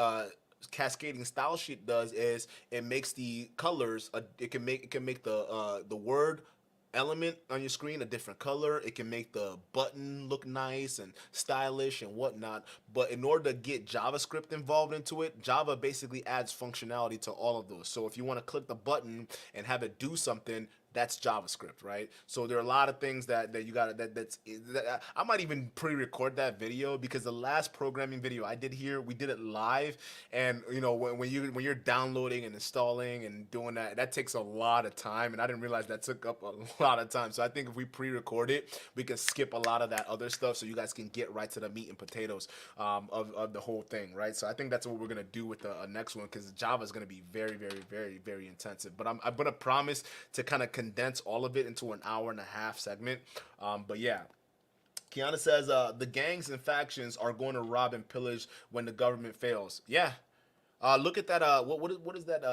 cascading style sheet does is it makes the colors it can make the word element on your screen a different color. It can make the button look nice and stylish and whatnot. But in order to get JavaScript involved into it, Java basically adds functionality to all of those. So if you want to click the button and have it do something, that's JavaScript, right? So there are a lot of things that you got that I might even pre-record that video, because the last programming video I did here, we did it live, and you know, when you're downloading and installing and doing that takes a lot of time, and I didn't realize that took up a lot of time. So I think if we pre-record it, we can skip a lot of that other stuff, so you guys can get right to the meat and potatoes of the whole thing, right? So I think that's what we're gonna do with the next one, because Java is gonna be very, very, very, very intensive. But I'm gonna promise to kind of condense all of it into an hour and a half segment. But yeah. Kiana says the gangs and factions are going to rob and pillage when the government fails. Yeah. Look at that. What is that?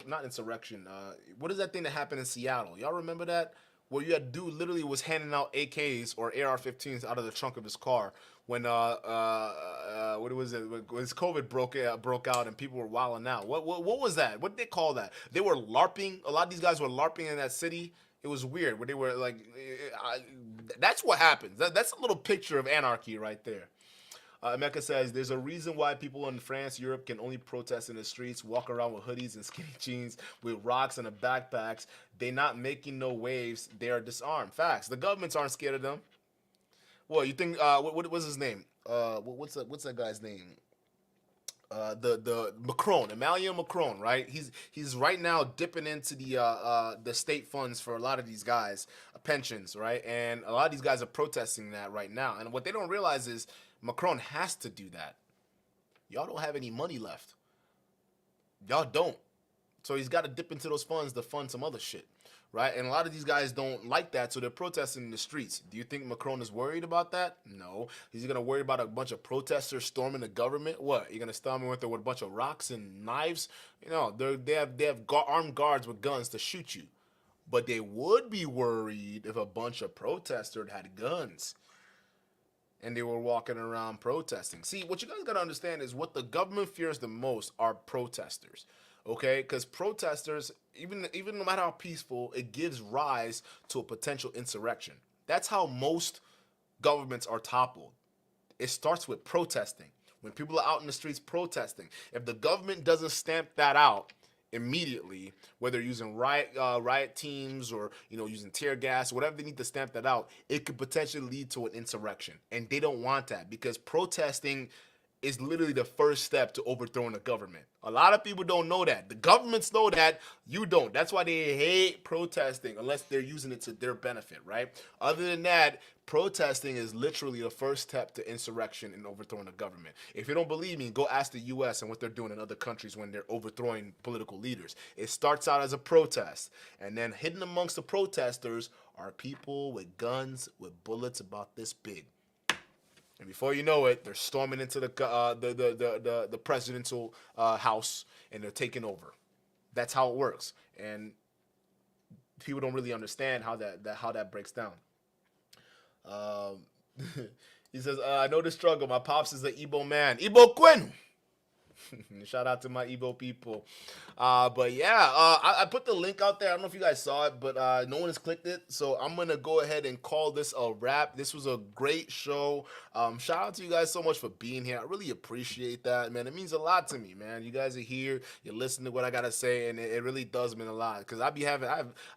Not insurrection. What is that thing that happened in Seattle? Y'all remember that? Where you had dude literally was handing out AKs or AR-15s out of the trunk of his car when what was it? When COVID broke out and people were wilding out. What was that? What did they call that? They were LARPing. A lot of these guys were LARPing in that city. It was weird. Where they were like, that's what happens. That's a little picture of anarchy right there. Mecca says, there's a reason why people in France, Europe can only protest in the streets, walk around with hoodies and skinny jeans with rocks and the backpacks. They're not making no waves. They are disarmed. Facts. The governments aren't scared of them. Well, you think, what was his name? What's that guy's name? the Macron, Emmanuel Macron, right? He's right now dipping into the state funds for a lot of these guys, pensions, right? And a lot of these guys are protesting that right now. And what they don't realize is Macron has to do that. Y'all don't have any money left. Y'all don't. So he's got to dip into those funds to fund some other shit, right? And a lot of these guys don't like that, so they're protesting in the streets. Do you think Macron is worried about that? No. He's going to worry about a bunch of protesters storming the government? What? You're going to storm with a bunch of rocks and knives? You know, they have armed guards with guns to shoot you. But they would be worried if a bunch of protesters had guns and they were walking around protesting. See, what you guys got to understand is what the government fears the most are protesters. Okay, because protesters, even no matter how peaceful, it gives rise to a potential insurrection. That's how most governments are toppled. It starts with protesting. When people are out in the streets protesting, if the government doesn't stamp that out immediately, whether using riot teams or using tear gas, whatever they need to stamp that out, it could potentially lead to an insurrection, and they don't want that because protesting is literally the first step to overthrowing a government. A lot of people don't know that. The governments know that. You don't. That's why they hate protesting unless they're using it to their benefit, right? Other than that, protesting is literally the first step to insurrection and overthrowing a government. If you don't believe me, go ask the U.S. and what they're doing in other countries when they're overthrowing political leaders. It starts out as a protest, and then hidden amongst the protesters are people with guns with bullets about this big. And before you know it, they're storming into the presidential house and they're taking over. That's how it works, and people don't really understand how that breaks down. Um, he says, "I know the struggle. My pops is an Igbo man. Igbo Quinn." Shout out to my Igbo people. But yeah, I put the link out there. I don't know if you guys saw it, but no one has clicked it. So I'm going to go ahead and call this a wrap. This was a great show. Shout out to you guys so much for being here. I really appreciate that, man. It means a lot to me, man. You guys are here. You're listening to what I got to say, and it really does mean a lot. Because I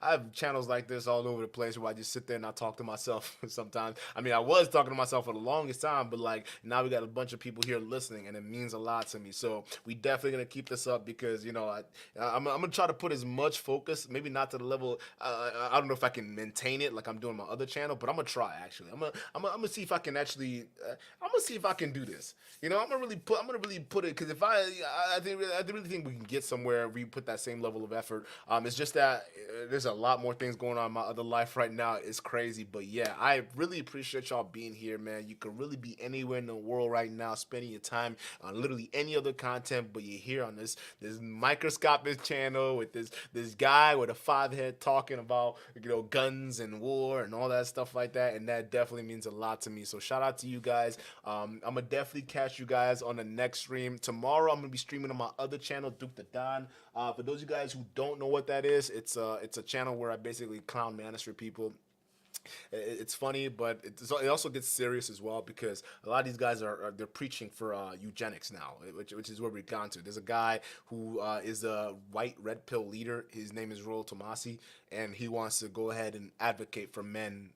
have channels like this all over the place where I just sit there and I talk to myself sometimes. I mean, I was talking to myself for the longest time, but like now we got a bunch of people here listening, and it means a lot to me. So we definitely gonna keep this up because I'm gonna try to put as much focus, maybe not to the level. I don't know if I can maintain it like I'm doing my other channel, but I'm gonna try. Actually, I'm gonna see if I can actually. I'm gonna see if I can do this. I'm gonna really put it because if I really think we can get somewhere if we put that same level of effort. It's just that there's a lot more things going on in my other life right now. It's crazy, but yeah, I really appreciate y'all being here, man. You could really be anywhere in the world right now, spending your time on literally any other content, but you're here on this microscopic channel with this guy with a 5 head talking about guns and war and all that stuff like that, and that definitely means a lot to me. So shout out to you guys. I'm gonna definitely catch you guys on the next stream tomorrow. I'm gonna be streaming on my other channel, Duke the Don. For those of you guys who don't know what that is, it's a channel where I basically clown manosphere people. It's funny, but it also gets serious as well because a lot of these guys they're preaching for eugenics now, which is where we've gone to. There's a guy who is a white red pill leader. His name is Royal Tomasi, and he wants to go ahead and advocate for men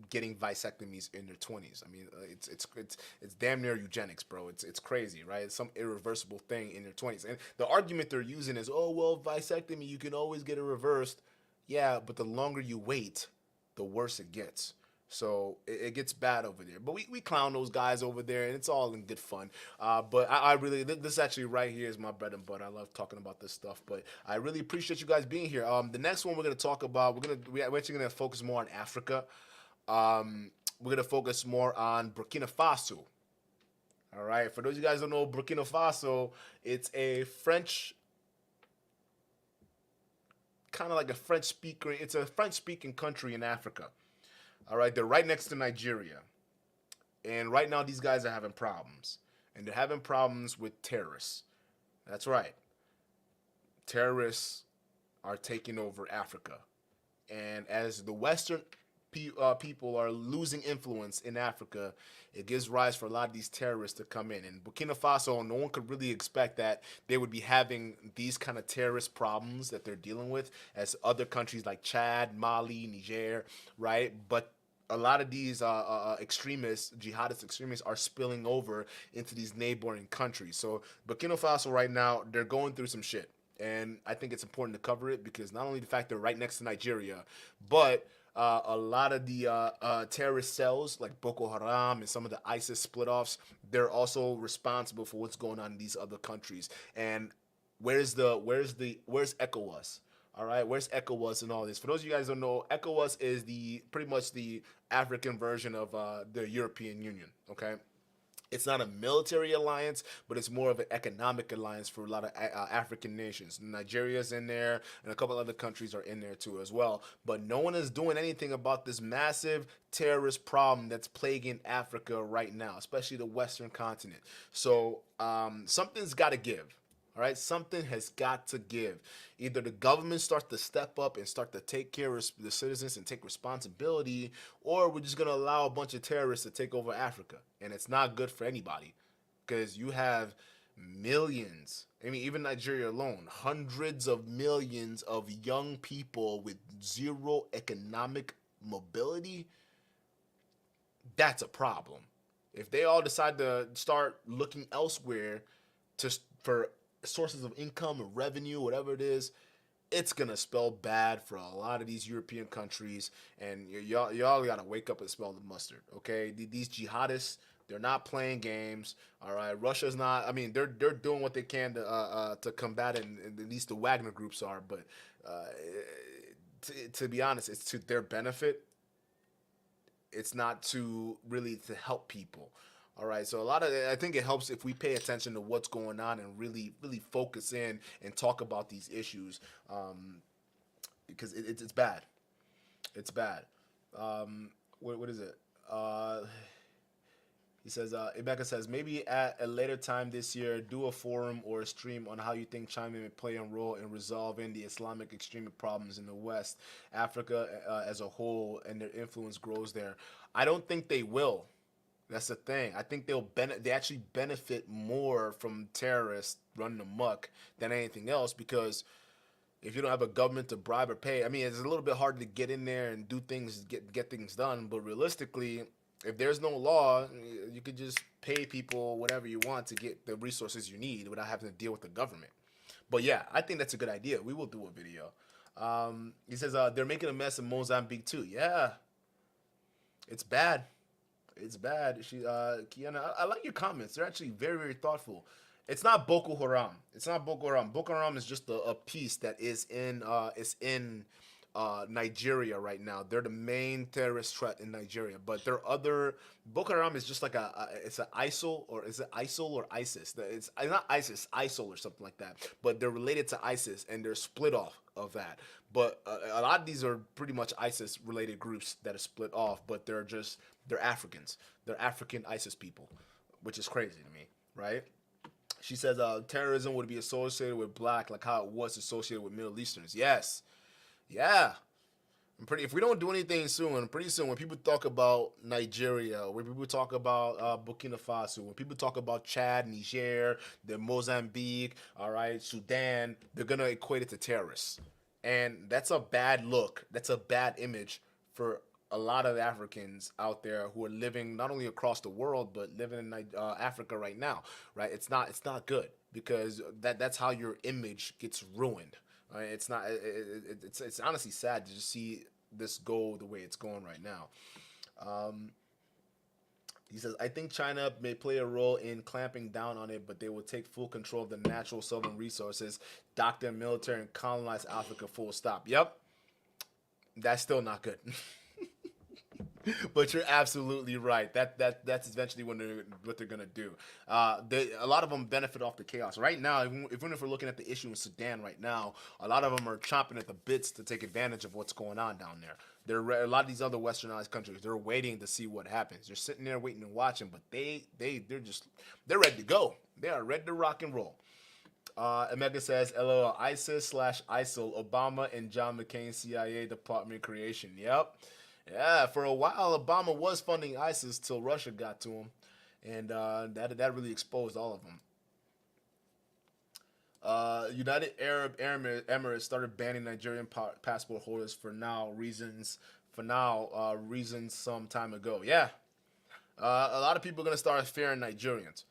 getting vasectomies in their 20s. I mean, it's damn near eugenics, bro. It's crazy, right? It's some irreversible thing in their 20s, and the argument they're using is, oh well, vasectomy you can always get it reversed. Yeah, but the longer you wait, the worse it gets. So it gets bad over there. But we clown those guys over there, and it's all in good fun. But I really, this actually right here is my bread and butter. I love talking about this stuff. But I really appreciate you guys being here. The next one we're going to talk about, we're actually going to focus more on Africa. We're going to focus more on Burkina Faso. All right. For those of you guys who don't know Burkina Faso, it's a French, kind of like a French speaker. It's a French speaking country in Africa. All right, they're right next to Nigeria, and right now these guys are having problems, and they're having problems with terrorists. That's right, terrorists are taking over Africa, and as the Western people are losing influence in Africa, it gives rise for a lot of these terrorists to come in. And Burkina Faso, no one could really expect that they would be having these kind of terrorist problems that they're dealing with as other countries like Chad, Mali, Niger, right? But a lot of these extremists, jihadist extremists, are spilling over into these neighboring countries. So Burkina Faso right now, they're going through some shit, and I think it's important to cover it because not only the fact they're right next to Nigeria, but a lot of the terrorist cells like Boko Haram and some of the ISIS split offs, they're also responsible for what's going on in these other countries. And where's ECOWAS? All right, where's ECOWAS and all this? For those of you guys who don't know, ECOWAS is the pretty much the African version of the European Union. Okay, it's not a military alliance, but it's more of an economic alliance for a lot of African nations. Nigeria's in there, and a couple other countries are in there too as well. But no one is doing anything about this massive terrorist problem that's plaguing Africa right now, especially the Western continent. So something's got to give. All right, something has got to give. Either the government starts to step up and start to take care of the citizens and take responsibility, or we're just gonna allow a bunch of terrorists to take over Africa, and it's not good for anybody, because you have millions. I mean, even Nigeria alone, hundreds of millions of young people with zero economic mobility. That's a problem. If they all decide to start looking elsewhere for sources of income or revenue, whatever it is, it's gonna spell bad for a lot of these European countries. And y'all gotta wake up and smell the mustard, okay? These jihadists, they're not playing games. All right, Russia's not. I mean, they're doing what they can to combat it, and at least the Wagner groups are. But to be honest, it's to their benefit. It's not to really to help people. All right, so I think it helps if we pay attention to what's going on and really focus in and talk about these issues, because it's bad. It's bad. What is it? He says, Ibeka says, maybe at a later time this year, do a forum or a stream on how you think China may play a role in resolving the Islamic extremist problems in the West, Africa as a whole, and their influence grows there. I don't think they will. That's the thing. I think they actually benefit more from terrorists running amok than anything else, because if you don't have a government to bribe or pay, I mean, it's a little bit hard to get in there and do things, get things done. But realistically, if there's no law, you could just pay people whatever you want to get the resources you need without having to deal with the government. But yeah, I think that's a good idea. We will do a video. He says they're making a mess in Mozambique too. Yeah, it's bad. It's bad. Kiana, I like your comments. They're actually very thoughtful. It's not Boko Haram. It's not Boko Haram. Boko Haram is just a piece that is in Nigeria right now. They're the main terrorist threat in Nigeria. But there are other. Boko Haram is just like it's an ISIL, or is it ISIL or ISIS? It's not ISIS, ISIL or something like that. But they're related to ISIS, and they're split off of that. But a lot of these are pretty much ISIS related groups that are split off. But they're Africans. They're African ISIS people, which is crazy to me, right? She says terrorism would be associated with black like how it was associated with Middle Easterns. Yes. Yeah. If we don't do anything soon, pretty soon, when people talk about Nigeria, when people talk about Burkina Faso, when people talk about Chad, Niger, the Mozambique, all right, Sudan, they're going to equate it to terrorists. And that's a bad look. That's a bad image for a lot of Africans out there who are living not only across the world but living in Africa right now, right? It's not good, because that's how your image gets ruined. Right? It's not. It's honestly sad to just see this go the way it's going right now. He says, I think China may play a role in clamping down on it, but they will take full control of the natural southern resources, dock their military, and colonize Africa full stop. Yep. That's still not good. But you're absolutely right. That's eventually what they're gonna do. A lot of them benefit off the chaos right now. Even if we're looking at the issue in Sudan right now, a lot of them are chomping at the bits to take advantage of what's going on down there. A lot of these other westernized countries, they're waiting to see what happens. They're sitting there waiting and watching, but they're ready to go. They are ready to rock and roll. Emeka says, LOL, ISIS/ISIL, Obama and John McCain CIA Department creation. Yep. Yeah, for a while, Obama was funding ISIS till Russia got to him, and that really exposed all of them. United Arab Emirates started banning Nigerian passport holders for now reasons for now, reasoned some time ago. Yeah, a lot of people are gonna start fearing Nigerians,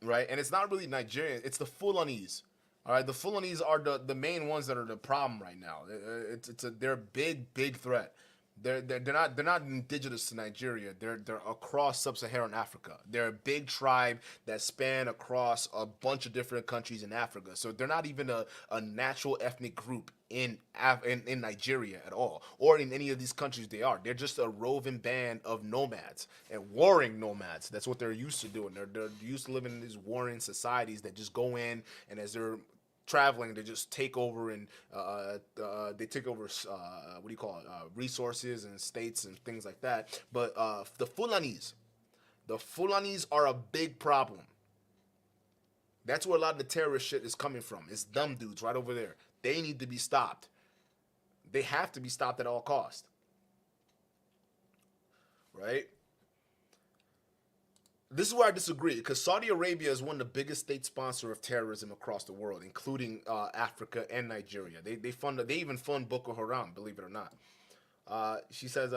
right? And it's not really Nigerian; it's the Fulanese. All right, the Fulanese are the main ones that are the problem right now. They're a big threat. They're not indigenous to Nigeria. They're across sub-Saharan Africa. They're a big tribe that span across a bunch of different countries in Africa. So they're not even a natural ethnic group in Nigeria at all, or in any of these countries they are. They're just a roving band of nomads and warring nomads. That's what they're used to doing. They're used to living in these warring societies that just go in, and as they're traveling, they just take over, and they take over what do you call it, resources and states and things like that. But the Fulanis are a big problem. That's where a lot of the terrorist shit is coming from. It's dumb dudes right over there. They need to be stopped. They have to be stopped at all costs. Right? This is where I disagree, because Saudi Arabia is one of the biggest state sponsor of terrorism across the world, including Africa and Nigeria. They even fund Boko Haram, believe it or not. She says,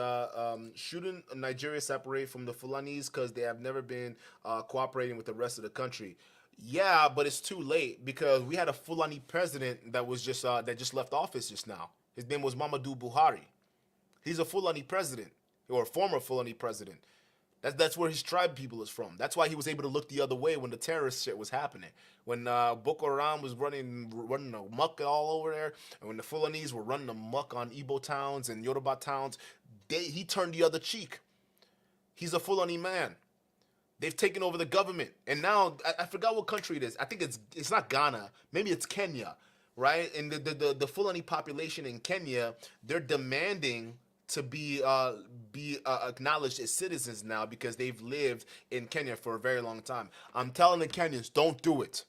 shouldn't Nigeria separate from the Fulanis because they have never been cooperating with the rest of the country? Yeah, but it's too late, because we had a Fulani president that was that just left office just now. His name was Mamadou Buhari. He's a Fulani president, or a former Fulani president. That's where his tribe people is from. That's why he was able to look the other way when the terrorist shit was happening. When Boko Haram was running amok all over there, and when the Fulanese were running amok on Igbo towns and Yoruba towns, he turned the other cheek. He's a Fulani man. They've taken over the government, and now I forgot what country it is. I think it's not Ghana. Maybe it's Kenya, right? And the Fulani population in Kenya, they're demanding to be acknowledged as citizens now, because they've lived in Kenya for a very long time. I'm telling the Kenyans, don't do it.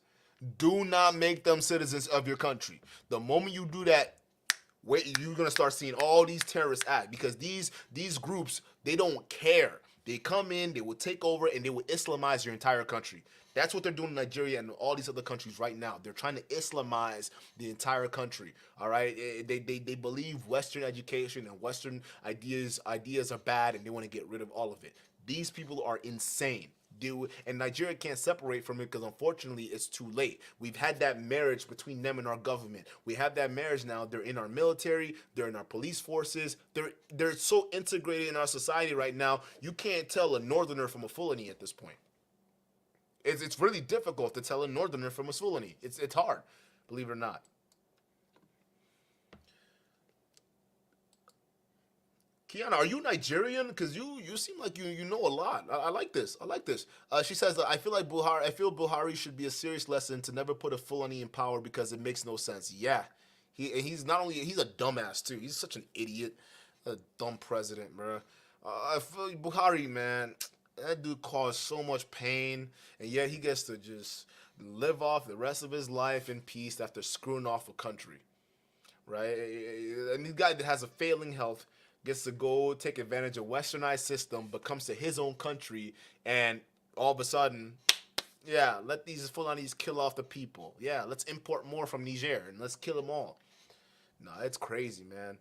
Do not make them citizens of your country. The moment you do that, wait, you're gonna start seeing all these terrorists act, because these groups, they don't care. They come in, they will take over, and they will Islamize your entire country. That's what they're doing in Nigeria and all these other countries right now. They're trying to Islamize the entire country. All right, they believe Western education and Western ideas are bad, and they want to get rid of all of it. These people are insane. And Nigeria can't separate from it, because unfortunately it's too late. We've had that marriage between them and our government. We have that marriage now. They're in our military, they're in our police forces, they're so integrated in our society right now, you can't tell a northerner from a Fulani at this point. It's really difficult to tell a northerner from a Fulani. It's hard, believe it or not. Kiana, are you Nigerian? Because you seem like you know a lot. I like this. I like this. She says, I feel Buhari should be a serious lesson to never put a Fulani in power, because it makes no sense. Yeah, he's a dumbass too. He's such an idiot, a dumb president, bro. I feel Buhari, man. That dude caused so much pain, and yet he gets to just live off the rest of his life in peace after screwing off a country, right? And this guy that has a failing health gets to go take advantage of westernized system, but comes to his own country, and all of a sudden, yeah, let these Fulanis kill off the people. Yeah, let's import more from Niger, and let's kill them all. No, it's crazy, man.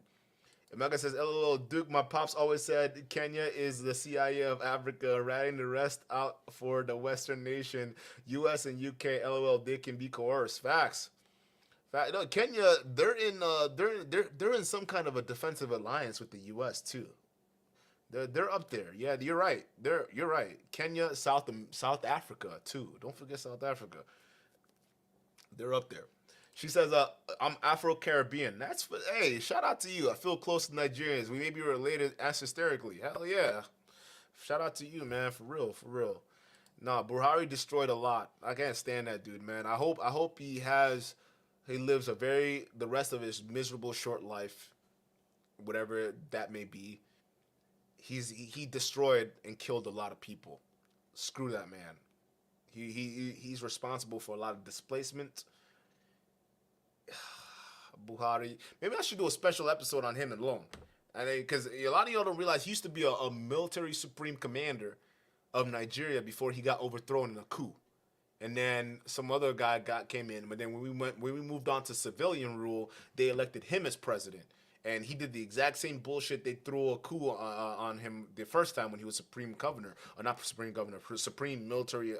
Emeka says, LOL, Duke, my pops always said Kenya is the CIA of Africa, ratting the rest out for the Western nation. US and UK, LOL, they can be coerced. Facts. No, Kenya, they're in some kind of a defensive alliance with the US too. They're up there. Yeah, you're right. You're right. Kenya, South Africa too. Don't forget South Africa. They're up there. She says, I'm Afro-Caribbean. Hey, shout out to you. I feel close to Nigerians. We may be related ancestrally. Hell yeah. Shout out to you, man. For real, for real. Nah, Buhari destroyed a lot. I can't stand that dude, man. I hope he lives the rest of his miserable short life, whatever that may be. He destroyed and killed a lot of people. Screw that man. He's responsible for a lot of displacement. Buhari. Maybe I should do a special episode on him alone. Because a lot of y'all don't realize he used to be a military supreme commander of Nigeria before he got overthrown in a coup. And then some other guy came in. But then when we moved on to civilian rule, they elected him as president. And he did the exact same bullshit. They threw a coup on him the first time when he was supreme governor, or not supreme governor, supreme military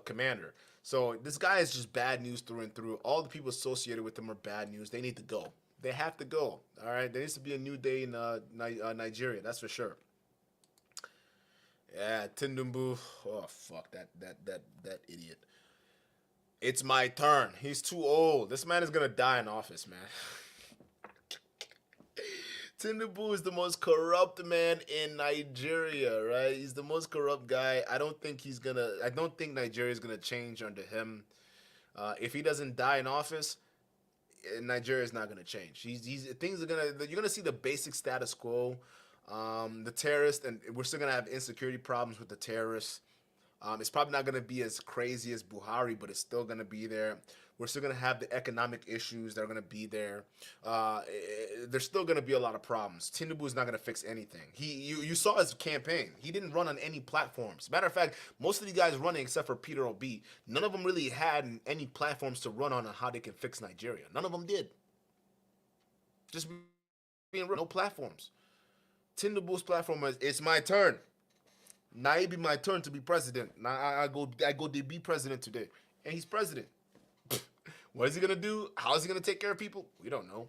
commander. So this guy is just bad news through and through. All the people associated with him are bad news. They need to go. They have to go. All right. There needs to be a new day in Nigeria. That's for sure. Yeah, Tindumbu. Oh fuck that idiot. It's my turn. He's too old. This man is gonna die in office, man. Tinubu is the most corrupt man in Nigeria, right? He's the most corrupt guy. I don't think Nigeria is gonna change under him. If he doesn't die in office, Nigeria is not gonna change. You're gonna see the basic status quo. The terrorists, and we're still gonna have insecurity problems with the terrorists. It's probably not going to be as crazy as Buhari, but it's still going to be there. We're still going to have the economic issues that are going to be there. There's still going to be a lot of problems. Tinubu is not going to fix anything. You saw his campaign. He didn't run on any platforms. Matter of fact, most of the guys running, except for Peter Obi, none of them really had any platforms to run on how they can fix Nigeria. None of them did. Just being real, no platforms. Tinubu's platform is, it's my turn. Now it be my turn to be president. Now I go to be president today. And he's president. What is he gonna do? How is he gonna take care of people? We don't know.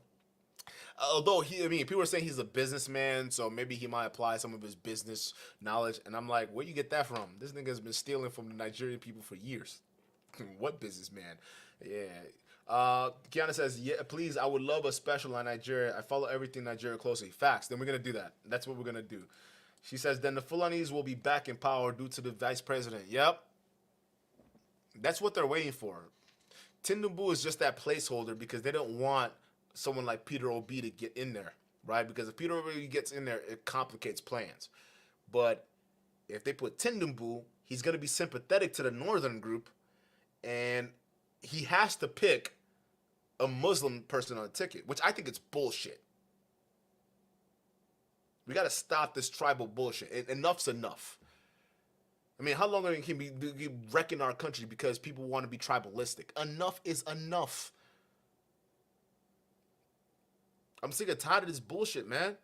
Although people are saying he's a businessman, so maybe he might apply some of his business knowledge. And I'm like, where you get that from? This nigga's been stealing from the Nigerian people for years. What businessman? Yeah. Kiana says, yeah, please, I would love a special on Nigeria. I follow everything Nigeria closely. Facts. Then we're gonna do that. That's what we're gonna do. She says, then the Fulanis will be back in power due to the vice president. Yep. That's what they're waiting for. Tinubu is just that placeholder because they don't want someone like Peter Obi to get in there, right? Because if Peter Obi gets in there, it complicates plans. But if they put Tinubu, he's going to be sympathetic to the northern group, and he has to pick a Muslim person on the ticket, which I think it's bullshit. We got to stop this tribal bullshit. Enough's enough. I mean, how long can we be wrecking our country because people want to be tribalistic? Enough is enough. I'm sick and tired of this bullshit, man.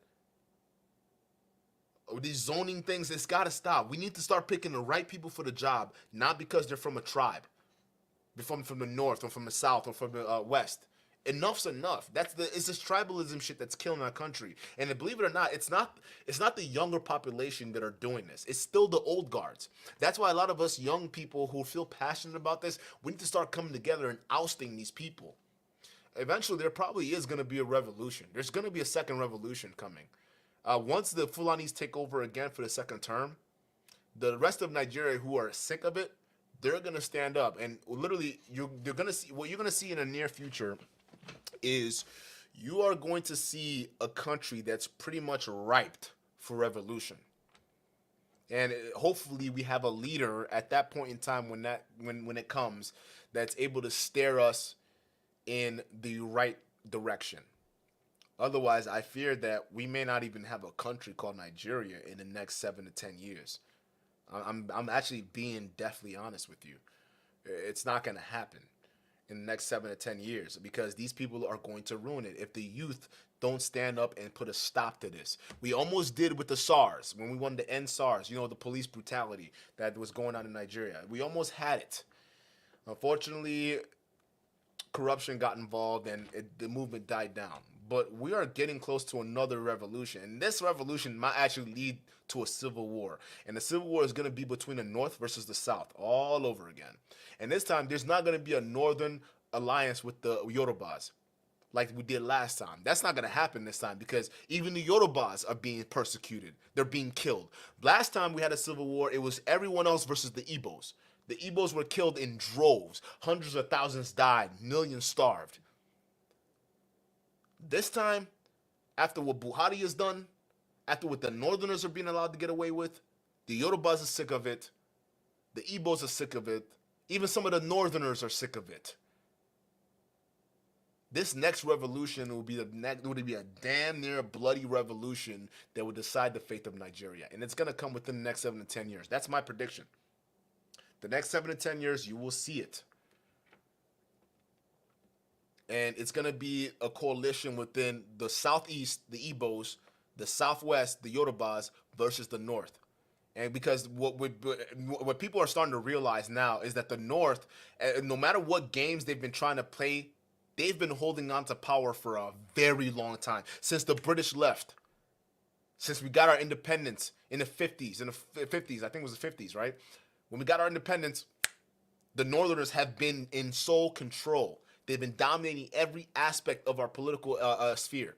These zoning things, it's got to stop. We need to start picking the right people for the job, not because they're from a tribe. They're from the north or from the south or from the west. Enough's enough. It's this tribalism shit that's killing our country. And believe it or not, it's not the younger population that are doing this. It's still the old guards. That's why a lot of us young people who feel passionate about this, we need to start coming together and ousting these people. Eventually, there probably is going to be a revolution. There's going to be a second revolution coming. Once the Fulanis take over again for the second term, the rest of Nigeria who are sick of it, they're going to stand up. And literally, you're going to see what you're going to see in the near future is you are going to see a country that's pretty much ripe for revolution. And hopefully we have a leader at that point in time when it comes that's able to steer us in the right direction. Otherwise, I fear that we may not even have a country called Nigeria in the next 7 to 10 years. I'm actually being deathly honest with you. It's not going to happen in the next 7 to 10 years because these people are going to ruin it if the youth don't stand up and put a stop to this. We almost did with the SARS when we wanted to end SARS, the police brutality that was going on in Nigeria. We almost had it. Unfortunately, corruption got involved and the movement died down. But we are getting close to another revolution. And this revolution might actually lead to a civil war. And the civil war is going to be between the North versus the South all over again. And this time, there's not going to be a northern alliance with the Yorubas like we did last time. That's not going to happen this time because even the Yorubas are being persecuted. They're being killed. Last time we had a civil war, it was everyone else versus the Igbos. The Igbos were killed in droves. Hundreds of thousands died. Millions starved. This time, after what Buhari has done, after what the Northerners are being allowed to get away with, the Yorubas are sick of it. The Igbos are sick of it. Even some of the Northerners are sick of it. This next revolution will be a damn near bloody revolution that will decide the fate of Nigeria. And it's going to come within the next 7 to 10 years. That's my prediction. The next 7 to 10 years, you will see it. and it's gonna be a coalition within the southeast, the Igbos, the southwest, the Yorubas, versus the north. And because what people are starting to realize now is that the North, no matter what games they've been trying to play, they've been holding on to power for a very long time since the British left, since we got our independence in the 50s. In the 50s, I think it was the 50s, right? When we got our independence, the Northerners have been in sole control. They've been dominating every aspect of our political sphere.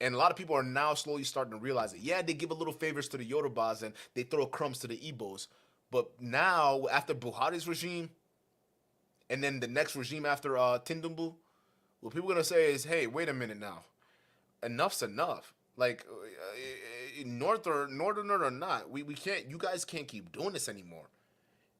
And a lot of people are now slowly starting to realize it. Yeah, they give a little favors to the Yorubas and they throw crumbs to the Igbos. But now, after Buhari's regime, and then the next regime after Tindumbu, what people are going to say is, hey, wait a minute now. Enough's enough. Like, Northerner or not, we can't, you guys can't keep doing this anymore.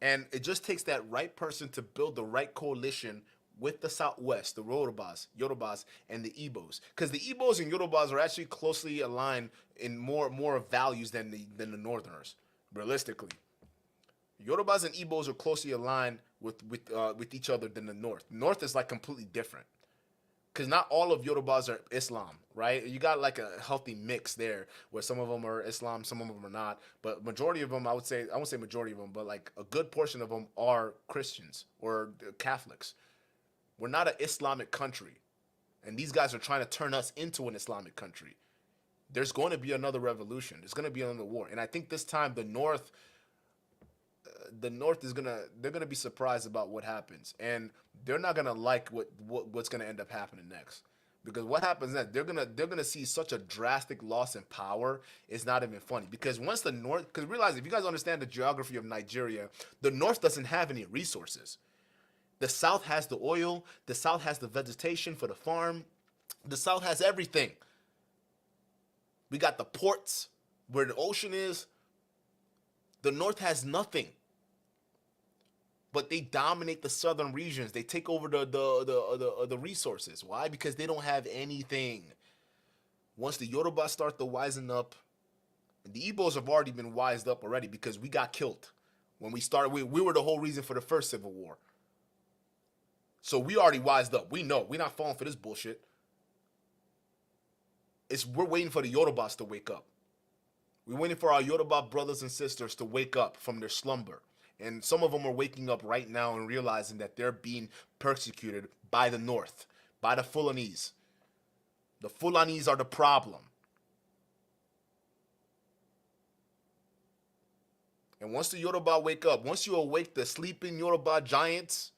And it just takes that right person to build the right coalition with the Southwest, the Yorubas, and the Igbos. Because the Igbos and Yorubas are actually closely aligned in more values than the Northerners, realistically. Yorubas and Igbos are closely aligned with each other than the North. North is like completely different. Because not all of Yorubas are Islam, right? You got like a healthy mix there where some of them are Islam, some of them are not. But majority of them, I won't say majority of them, but like a good portion of them are Christians or Catholics. We're not an Islamic country. And these guys are trying to turn us into an Islamic country. There's going to be another revolution. There's going to be another war. And I think this time the North is they're gonna be surprised about what happens, and they're not gonna like what's gonna end up happening next. Because what happens next, they're gonna see such a drastic loss in power. It's not even funny. Because once the North, because realize, if you guys understand the geography of Nigeria, the North doesn't have any resources. The South has the oil. The South has the vegetation for the farm. The South has everything. We got the ports where the ocean is. The North has nothing. But they dominate the southern regions. They take over the resources. Why? Because they don't have anything. Once the Yoruba start to wisen up, and the Igbos have already been wised up already because we got killed. When we started, we were the whole reason for the first civil war. So we already wised up. We know. We're not falling for this bullshit. We're waiting for the Yorubas to wake up. We're waiting for our Yoruba brothers and sisters to wake up from their slumber. And some of them are waking up right now and realizing that they're being persecuted by the North, by the Fulanese. The Fulanese are the problem. And once the Yoruba wake up, once you awake the sleeping Yoruba giants,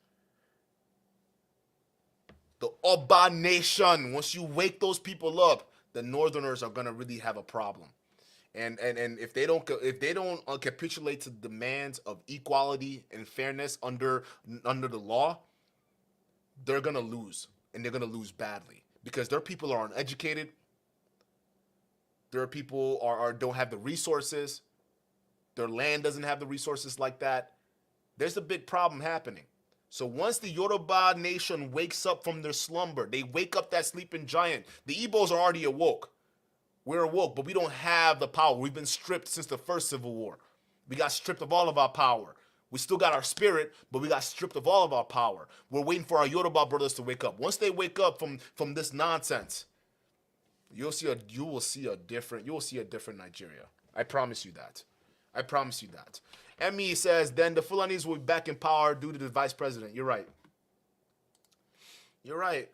the Oba nation, once you wake those people up, the Northerners are gonna really have a problem. And if they don't capitulate to the demands of equality and fairness under the law, they're gonna lose, and they're gonna lose badly because their people are uneducated. Their people don't have the resources. Their land doesn't have the resources like that. There's a big problem happening. So once the Yoruba nation wakes up from their slumber, they wake up that sleeping giant. The Igbos are already awoke. We're awoke, but we don't have the power. We've been stripped since the first Civil War. We got stripped of all of our power. We still got our spirit, but we got stripped of all of our power. We're waiting for our Yoruba brothers to wake up. Once they wake up from this nonsense, you will see a different Nigeria. I promise you that. I promise you that. Emmy says, then the Fulanis will be back in power due to the vice president. You're right. You're right.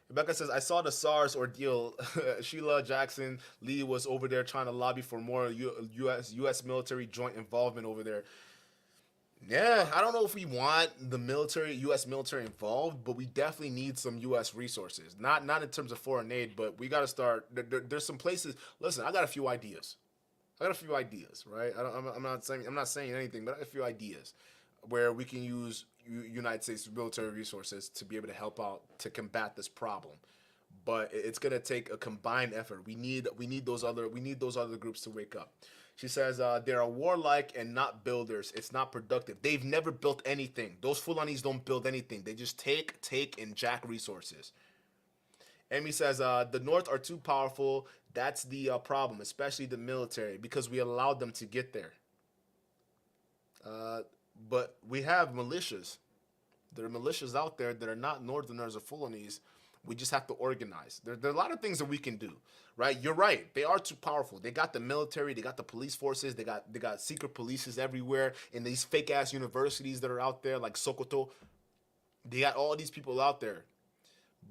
Rebecca says, I saw the SARS ordeal. Sheila Jackson Lee was over there trying to lobby for more U.S. military joint involvement over there. Yeah, I don't know if we want the U.S. military involved, but we definitely need some U.S. resources. Not in terms of foreign aid, but we got to start. There's some places. Listen, I got a few ideas. Right? I'm not saying anything, but I got a few ideas where we can use United States military resources to be able to help out to combat this problem. But it's gonna take a combined effort. We need those other groups to wake up. She says they are warlike and not builders. It's not productive. They've never built anything. Those Fulanis don't build anything. They just take and jack resources. Amy says the North are too powerful. That's the problem, especially the military, because we allowed them to get there. But we have militias. There are militias out there that are not Northerners or Fulanese, We just have to organize. There are a lot of things that we can do, right? You're right. They are too powerful. They got the military. They got the police forces. They got secret polices everywhere in these fake ass universities that are out there, like Sokoto. They got all these people out there.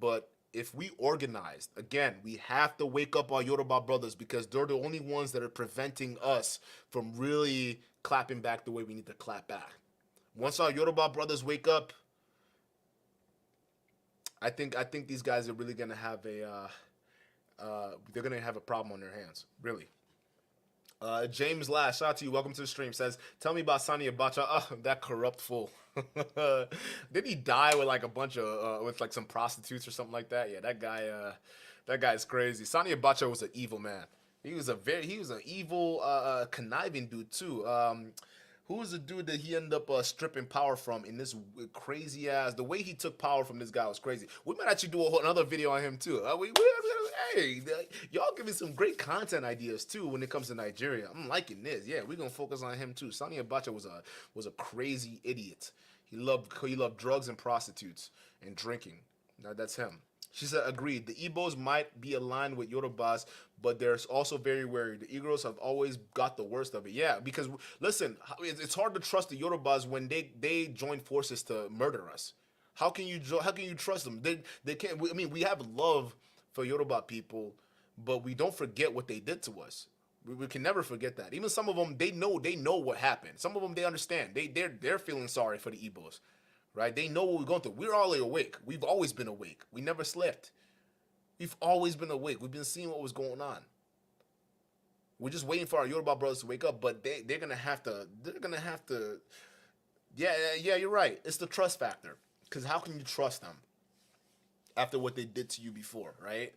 But if we organized, again, we have to wake up our Yoruba brothers because they're the only ones that are preventing us from really clapping back the way we need to clap back. Once our Yoruba brothers wake up, I think these guys are really gonna have they're gonna have a problem on their hands, really. James Lash, shout out to you. Welcome to the stream. Says, tell me about Sani Abacha. Oh, that corrupt fool. Did he die with like a bunch of with like some prostitutes or something like that? Yeah, that guy's crazy. Sani Abacha was an evil man. He was an evil, conniving dude too. Who was the dude that he ended up stripping power from in this crazy ass? The way he took power from this guy was crazy. We might actually do another video on him too. Hey, y'all giving some great content ideas too when it comes to Nigeria. I'm liking this. Yeah, we're gonna focus on him too. Sani Abacha was a crazy idiot. He loved drugs and prostitutes and drinking. Now that's him. She said, agreed. The Igbos might be aligned with Yorubas, but they're also very wary. The Igbos have always got the worst of it. Yeah, because listen, it's hard to trust the Yorubas when they join forces to murder us. How can you trust them? They can't. I mean, we have love for Yoruba people, but we don't forget what they did to us. We can never forget that. Even some of them, they know what happened. Some of them, they understand. They're feeling sorry for the Igbos. Right? They know what we're going through. We're all awake. We've always been awake. We never slept. We've always been awake. We've been seeing what was going on. We're just waiting for our Yoruba brothers to wake up, but they're gonna have to. Yeah, you're right. It's the trust factor. Because how can you trust them after what they did to you before, right?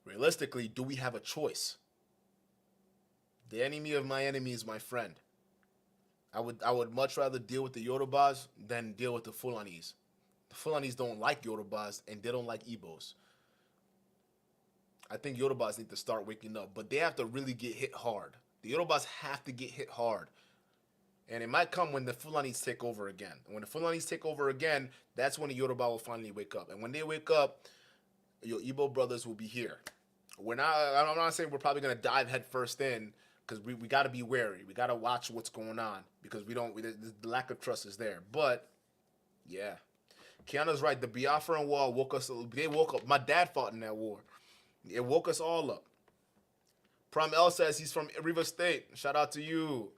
Realistically, do we have a choice? The enemy of my enemy is my friend. I would much rather deal with the Yorubas than deal with the Fulanis. The Fulanis don't like Yorubas and they don't like Igbos. I think Yorubas need to start waking up, but they have to really get hit hard. The Yorubas have to get hit hard. And it might come when the Fulanis take over again. And when the Fulanis take over again, that's when the Yoruba will finally wake up. And when they wake up, your Igbo brothers will be here. I'm not saying we're probably going to dive headfirst in, because we got to be wary. We got to watch what's going on because the lack of trust is there. But, yeah. Kiana's right. The Biafran War woke us. They woke up. My dad fought in that war. It woke us all up. Prime L says he's from River State. Shout out to you.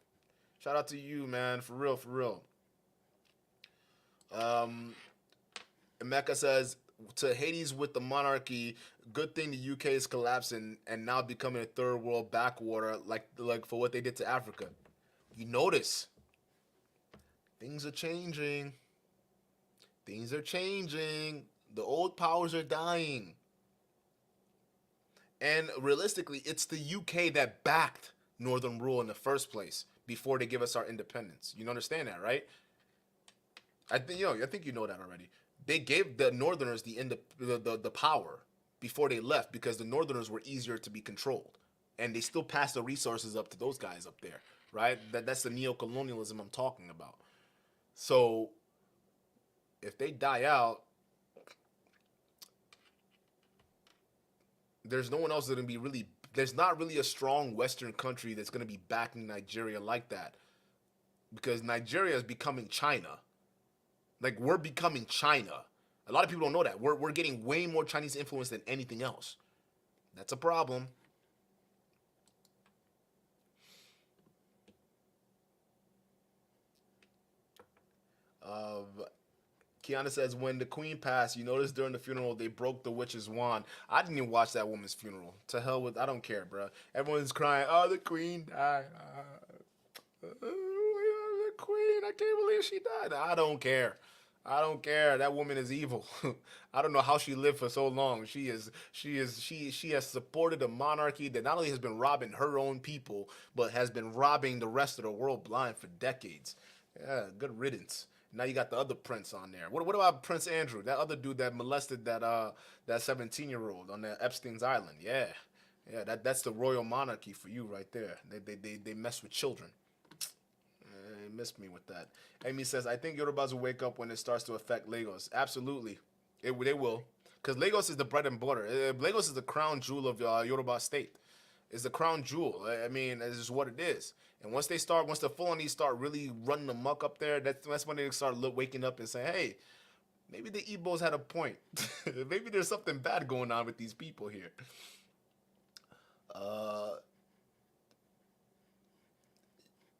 Shout out to you, man. For real, for real. Emeka says, to Hades with the monarchy, good thing the UK is collapsing and now becoming a third world backwater like for what they did to Africa. You notice things are changing. Things are changing. The old powers are dying. And realistically, it's the UK that backed Northern Rule in the first place before they give us our independence. You understand that, right? I think you know that already. They gave the Northerners the power before they left because the Northerners were easier to be controlled, and they still passed the resources up to those guys up there, right? That's the neo-colonialism I'm talking about. So if they die out, there's no one else that can be really. There's not really a strong Western country that's going to be backing Nigeria like that, because Nigeria is becoming China. Like, we're becoming China. A lot of people don't know that. We're getting way more Chinese influence than anything else. That's a problem. Kiana says, when the queen passed, you noticed during the funeral they broke the witch's wand. I didn't even watch that woman's funeral. To hell with, I don't care, bro. Everyone's crying, oh, the queen died. The queen, I can't believe she died. I don't care. I don't care. That woman is evil. I don't know how she lived for so long. She has supported a monarchy that not only has been robbing her own people, but has been robbing the rest of the world blind for decades. Yeah, good riddance. Now you got the other prince on there. What about Prince Andrew? That other dude that molested that 17-year-old on the Epstein's Island. Yeah. That's the royal monarchy for you right there. They mess with children. Missed me with that. Amy says, I think Yorubas will wake up when it starts to affect Lagos. Absolutely. They will. because Lagos is the bread and butter. Lagos is the crown jewel of Yoruba state. It's the crown jewel. I mean, it's just what it is. And once the Fulani start really running amok up there, that's when they start waking up and saying, hey, maybe the Igbos had a point. Maybe there's something bad going on with these people here.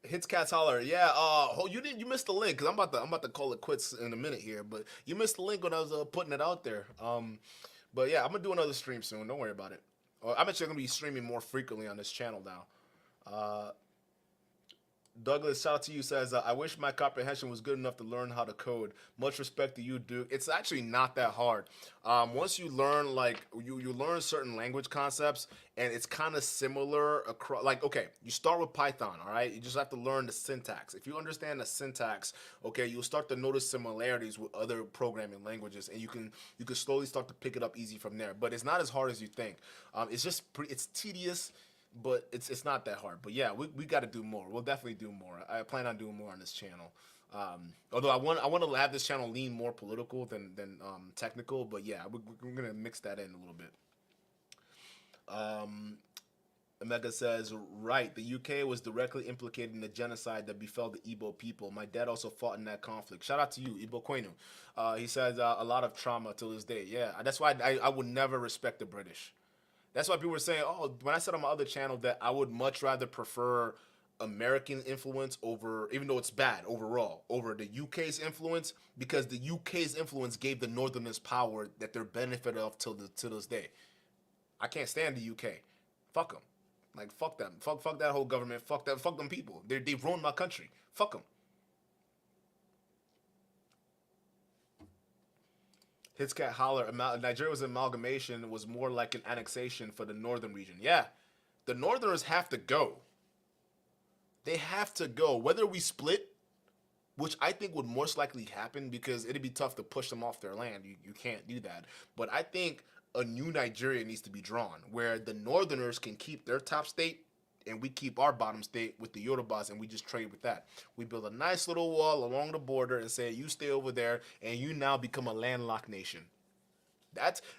Hits Cats Holler. Yeah, you missed the link, because I'm about to call it quits in a minute here, but you missed the link when I was putting it out there. But yeah, I'm gonna do another stream soon. Don't worry about it. I'm actually gonna be streaming more frequently on this channel now. Douglas, shout out to you, says, I wish my comprehension was good enough to learn how to code. Much respect to you, Duke. It's actually not that hard. Once you learn, like, you learn certain language concepts, and it's kind of similar across, like, okay, you start with Python, all right? You just have to learn the syntax. If you understand the syntax, okay, you'll start to notice similarities with other programming languages, and you can slowly start to pick it up easy from there. But it's not as hard as you think. It's just it's tedious, but it's not that hard. But yeah, we got to do more. We'll definitely do more. I plan on doing more on this channel. Although I want to have this channel lean more political than technical. But yeah, we're gonna mix that in a little bit. Omega says, right, the UK was directly implicated in the genocide that befell the Igbo people. My dad also fought in that conflict. Shout out to you, Igbo Kwenu. He says a lot of trauma till this day. Yeah, that's why I would never respect the British. That's why people were saying, oh, when I said on my other channel that I would much rather prefer American influence over, even though it's bad overall, over the UK's influence, because the UK's influence gave the Northerners power that they're benefited of till this day. I can't stand the UK. Fuck them. Like, fuck them. Fuck that whole government. Fuck them people. They've ruined my country. Fuck them. Hitscat Holler, Nigeria's amalgamation was more like an annexation for the northern region. Yeah, the Northerners have to go. They have to go. Whether we split, which I think would most likely happen because it'd be tough to push them off their land. You can't do that. But I think a new Nigeria needs to be drawn where the Northerners can keep their top state and we keep our bottom state with the Yorubas, and we just trade with that. We build a nice little wall along the border and say, you stay over there, and you now become a landlocked nation.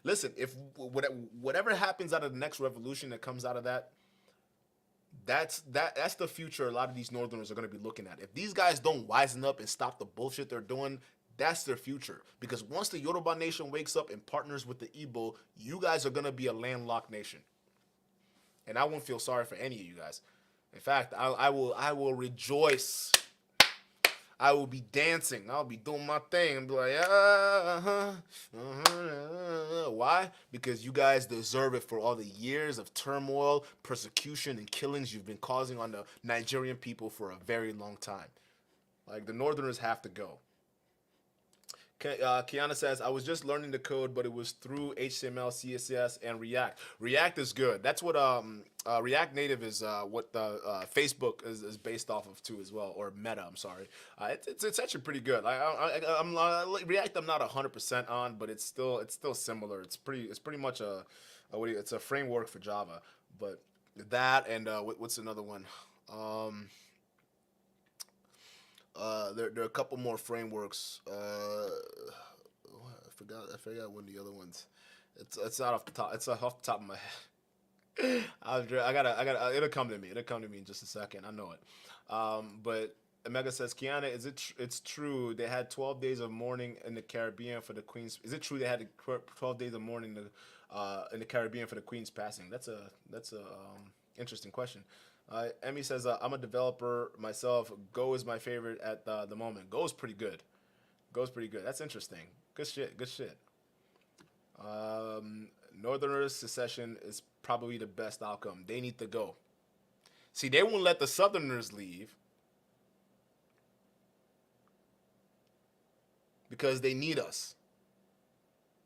Listen, if whatever happens out of the next revolution that comes out of that, that's the future a lot of these Northerners are going to be looking at. If these guys don't wisen up and stop the bullshit they're doing, that's their future. Because once the Yoruba nation wakes up and partners with the Igbo, you guys are going to be a landlocked nation. And I won't feel sorry for any of you guys. In fact, I will rejoice. I will be dancing. I'll be doing my thing and be like, Why? Because you guys deserve it for all the years of turmoil, persecution, and killings you've been causing on the Nigerian people for a very long time. Like, the Northerners have to go. Kiana says, I was just learning the code, but it was through HTML, CSS, and React. React is good. That's what React Native is what Facebook is based off of too as well, or Meta, I'm sorry. It's actually pretty good. React I'm not 100% on, but it's still similar. It's pretty much it's a framework for Java. But that and what's another one? There are a couple more frameworks. I forgot one of the other ones. It's not off the top. It's off the top of my head. I gotta. It'll come to me. It'll come to me in just a second. I know it. But Omega says, Kiana, it's true they had 12 days of mourning in the Caribbean for the Queen's? Is it true they had 12 days of mourning in the Caribbean for the Queen's passing? That's a interesting question. Emmy says, I'm a developer myself. Go is my favorite at the moment. Go is pretty good. Go's pretty good. That's interesting. Good shit. Northerners' secession is probably the best outcome. They need to go. See, they won't let the Southerners leave because they need us.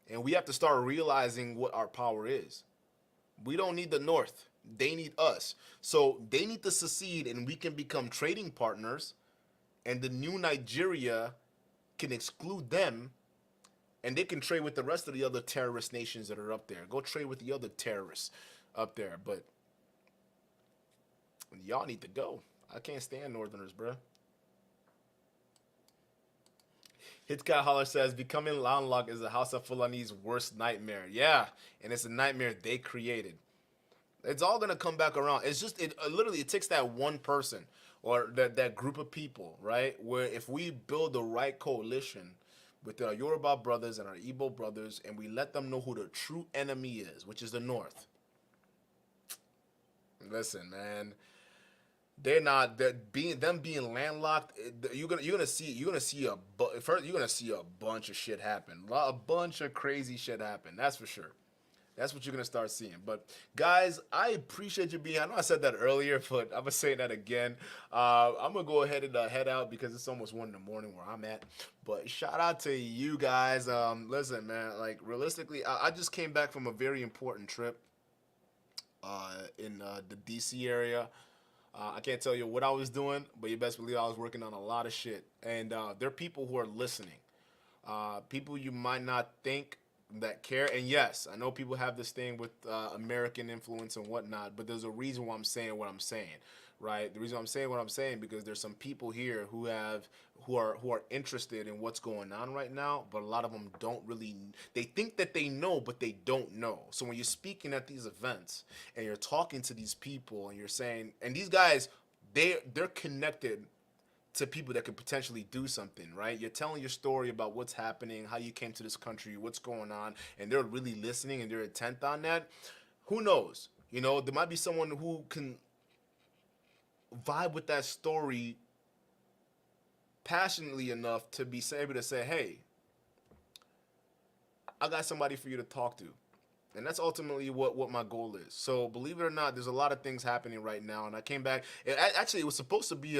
And we have to start realizing what our power is. We don't need the North. They need us. So they need to secede and we can become trading partners, and the new Nigeria can exclude them and they can trade with the rest of the other terrorist nations that are up there. Go trade with the other terrorists up there. But y'all need to go. I can't stand Northerners, bro. Hitcat Holler says, becoming landlocked is the House of Fulani's worst nightmare. Yeah, and it's a nightmare they created. It's all gonna come back around. It's just it literally it takes that one person or that group of people, right? Where if we build the right coalition with our Yoruba brothers and our Igbo brothers, and we let them know who the true enemy is, which is the North. Listen, man, they're not that being them being landlocked. You're gonna see a bunch of shit happen. A bunch of crazy shit happen. That's for sure. That's what you're gonna start seeing. But guys, I appreciate you being. I know I said that earlier, but I'm gonna say that again. I'm gonna go ahead and head out because it's almost 1 in the morning where I'm at. But shout out to you guys. Listen, man. Like realistically, I just came back from a very important trip in the DC area. I can't tell you what I was doing, but you best believe I was working on a lot of shit. And there are people who are listening. People you might not think that care. And yes, I know people have this thing with American influence and whatnot, but there's a reason why I'm saying what I'm saying, right? The reason I'm saying what I'm saying because there's some people here who are interested in what's going on right now, but a lot of them don't really. They think that they know, but they don't know. So when you're speaking at these events and you're talking to these people and you're saying, and these guys, they're connected to people that could potentially do something, right? You're telling your story about what's happening, how you came to this country, what's going on, and they're really listening and they're intent on that. Who knows? You know, there might be someone who can vibe with that story passionately enough to be able to say, hey, I got somebody for you to talk to. And that's ultimately what my goal is. So believe it or not, there's a lot of things happening right now. And I came back. Actually, it was supposed to be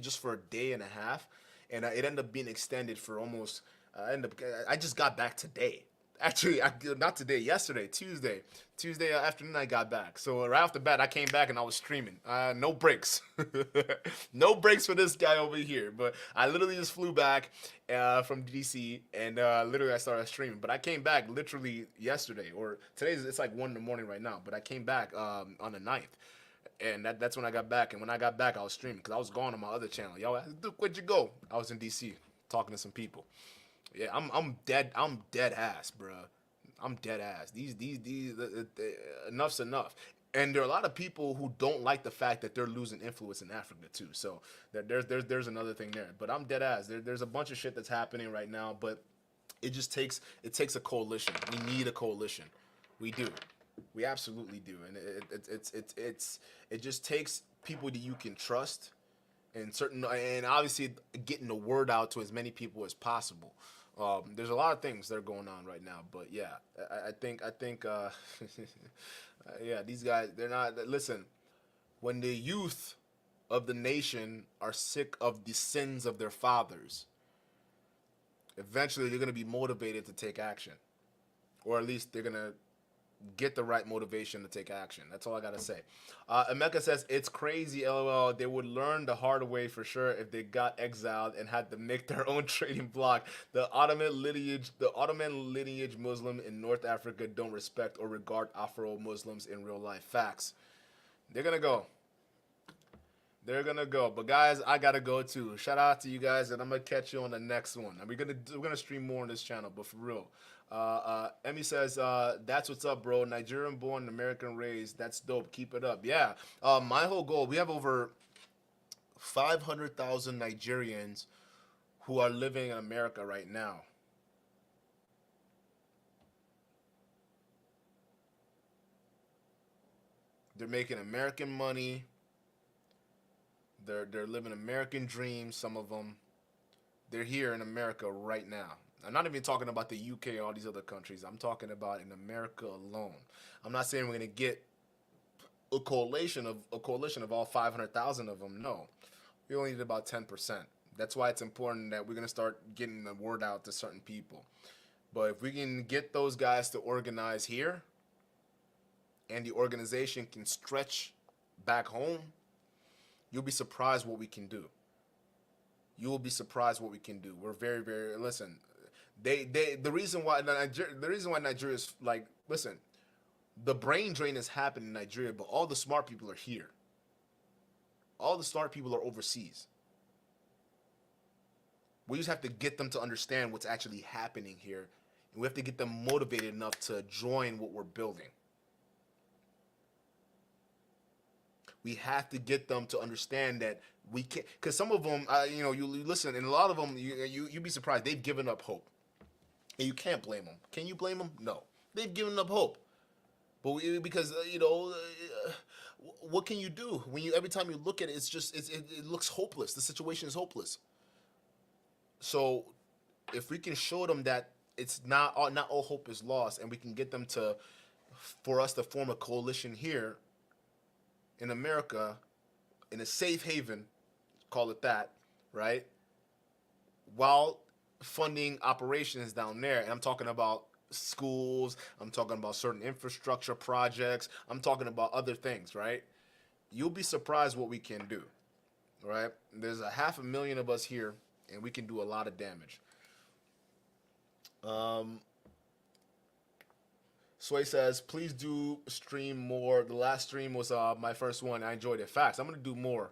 just for a day and a half, and it ended up being extended for almost. I just got back today. Actually, not today. Yesterday, Tuesday afternoon, I got back. So right off the bat, I came back and I was streaming. No breaks, no breaks for this guy over here. But I literally just flew back from DC and literally I started streaming. But I came back literally yesterday or today's. It's like 1 in the morning right now. But I came back on the 9th. And that's when I got back. And when I got back, I was streaming because I was gone on my other channel. Yo, Duke, where'd you go? I was in DC talking to some people. Yeah, I'm dead ass, bro. I'm dead ass. Enough's enough. And there are a lot of people who don't like the fact that they're losing influence in Africa too. So there's another thing there. But I'm dead ass. There's a bunch of shit that's happening right now. But it takes a coalition. We need a coalition. We do. We absolutely do. And it just takes people that you can trust and obviously getting the word out to as many people as possible. There's a lot of things that are going on right now, but yeah, I think yeah, these guys, they're not. Listen, when the youth of the nation are sick of the sins of their fathers, eventually they're gonna be motivated to take action, or at least they're gonna get the right motivation to take action. That's all I gotta say. Emeka says it's crazy. LOL. They would learn the hard way for sure if they got exiled and had to make their own trading bloc. The Ottoman lineage Muslim in North Africa don't respect or regard Afro Muslims in real life. Facts. They're gonna go. They're gonna go. But guys, I gotta go too. Shout out to you guys, and I'm gonna catch you on the next one. And we're gonna stream more on this channel, but for real. Emmy says, that's what's up, bro. Nigerian born, American raised. That's dope. Keep it up. Yeah. My whole goal, we have over 500,000 Nigerians who are living in America right now. They're making American money. They're living American dreams, some of them. They're here in America right now. I'm not even talking about the UK or all these other countries. I'm talking about in America alone. I'm not saying we're gonna get a coalition of all 500,000 of them. No, we only need about 10%. That's why it's important that we're gonna start getting the word out to certain people. But if we can get those guys to organize here, and the organization can stretch back home, you'll be surprised what we can do. You will be surprised what we can do. We're very, very listen. The reason why Nigeria is like, listen, the brain drain is happening in Nigeria, but all the smart people are here. All the smart people are overseas. We just have to get them to understand what's actually happening here, and we have to get them motivated enough to join what we're building. We have to get them to understand that we can't, because some of them, you listen, and a lot of them, you'd be surprised, they've given up hope, and you can't blame them. Can you blame them? No, they've given up hope. But because what can you do when you every time you look at it, it looks hopeless. The situation is hopeless. So if we can show them that it's not all hope is lost, and we can get them for us to form a coalition here in America, in a safe haven, call it that, right? While funding operations down there, and I'm talking about schools, I'm talking about certain infrastructure projects, I'm talking about other things, right? You'll be surprised what we can do, right? There's 500,000 of us here, and we can do a lot of damage. Sway says, please do stream more. The last stream was my first one. I enjoyed it. Facts. I'm going to do more.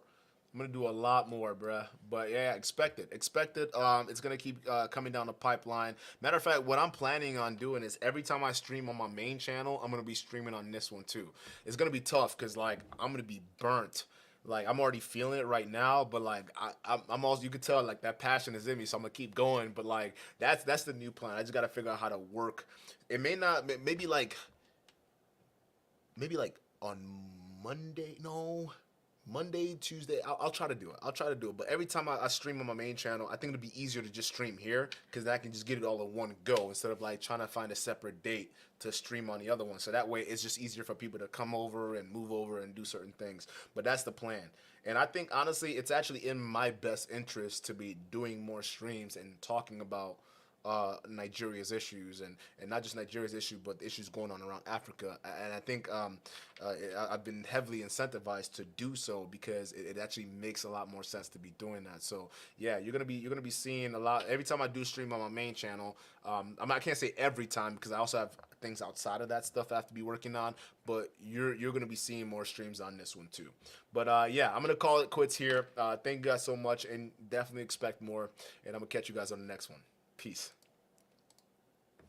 I'm going to do a lot more, bruh. But yeah, expect it. Expect it. It's going to keep coming down the pipeline. Matter of fact, what I'm planning on doing is every time I stream on my main channel, I'm going to be streaming on this one too. It's going to be tough because, like, I'm going to be burnt. Like, I'm already feeling it right now, but like I'm also, you can tell like that passion is in me, so I'm gonna keep going. But like that's the new plan. I just gotta figure out how to work. It may not, maybe like on Monday. No, Monday, Tuesday. I'll try to do it. I'll try to do it. But every time I stream on my main channel, I think it'll be easier to just stream here because I can just get it all in one go instead of like trying to find a separate date to stream on the other one. So that way it's just easier for people to come over and move over and do certain things. But that's the plan. And I think honestly, it's actually in my best interest to be doing more streams and talking about Nigeria's issues, and not just Nigeria's issue, but the issues going on around Africa. And I think I've been heavily incentivized to do so because it actually makes a lot more sense to be doing that. So yeah, you're gonna be seeing a lot every time I do stream on my main channel. I can't say every time because I also have things outside of that stuff I have to be working on, but you're gonna be seeing more streams on this one too. But yeah, I'm gonna call it quits here. Thank you guys so much, and definitely expect more. And I'm gonna catch you guys on the next one. Peace.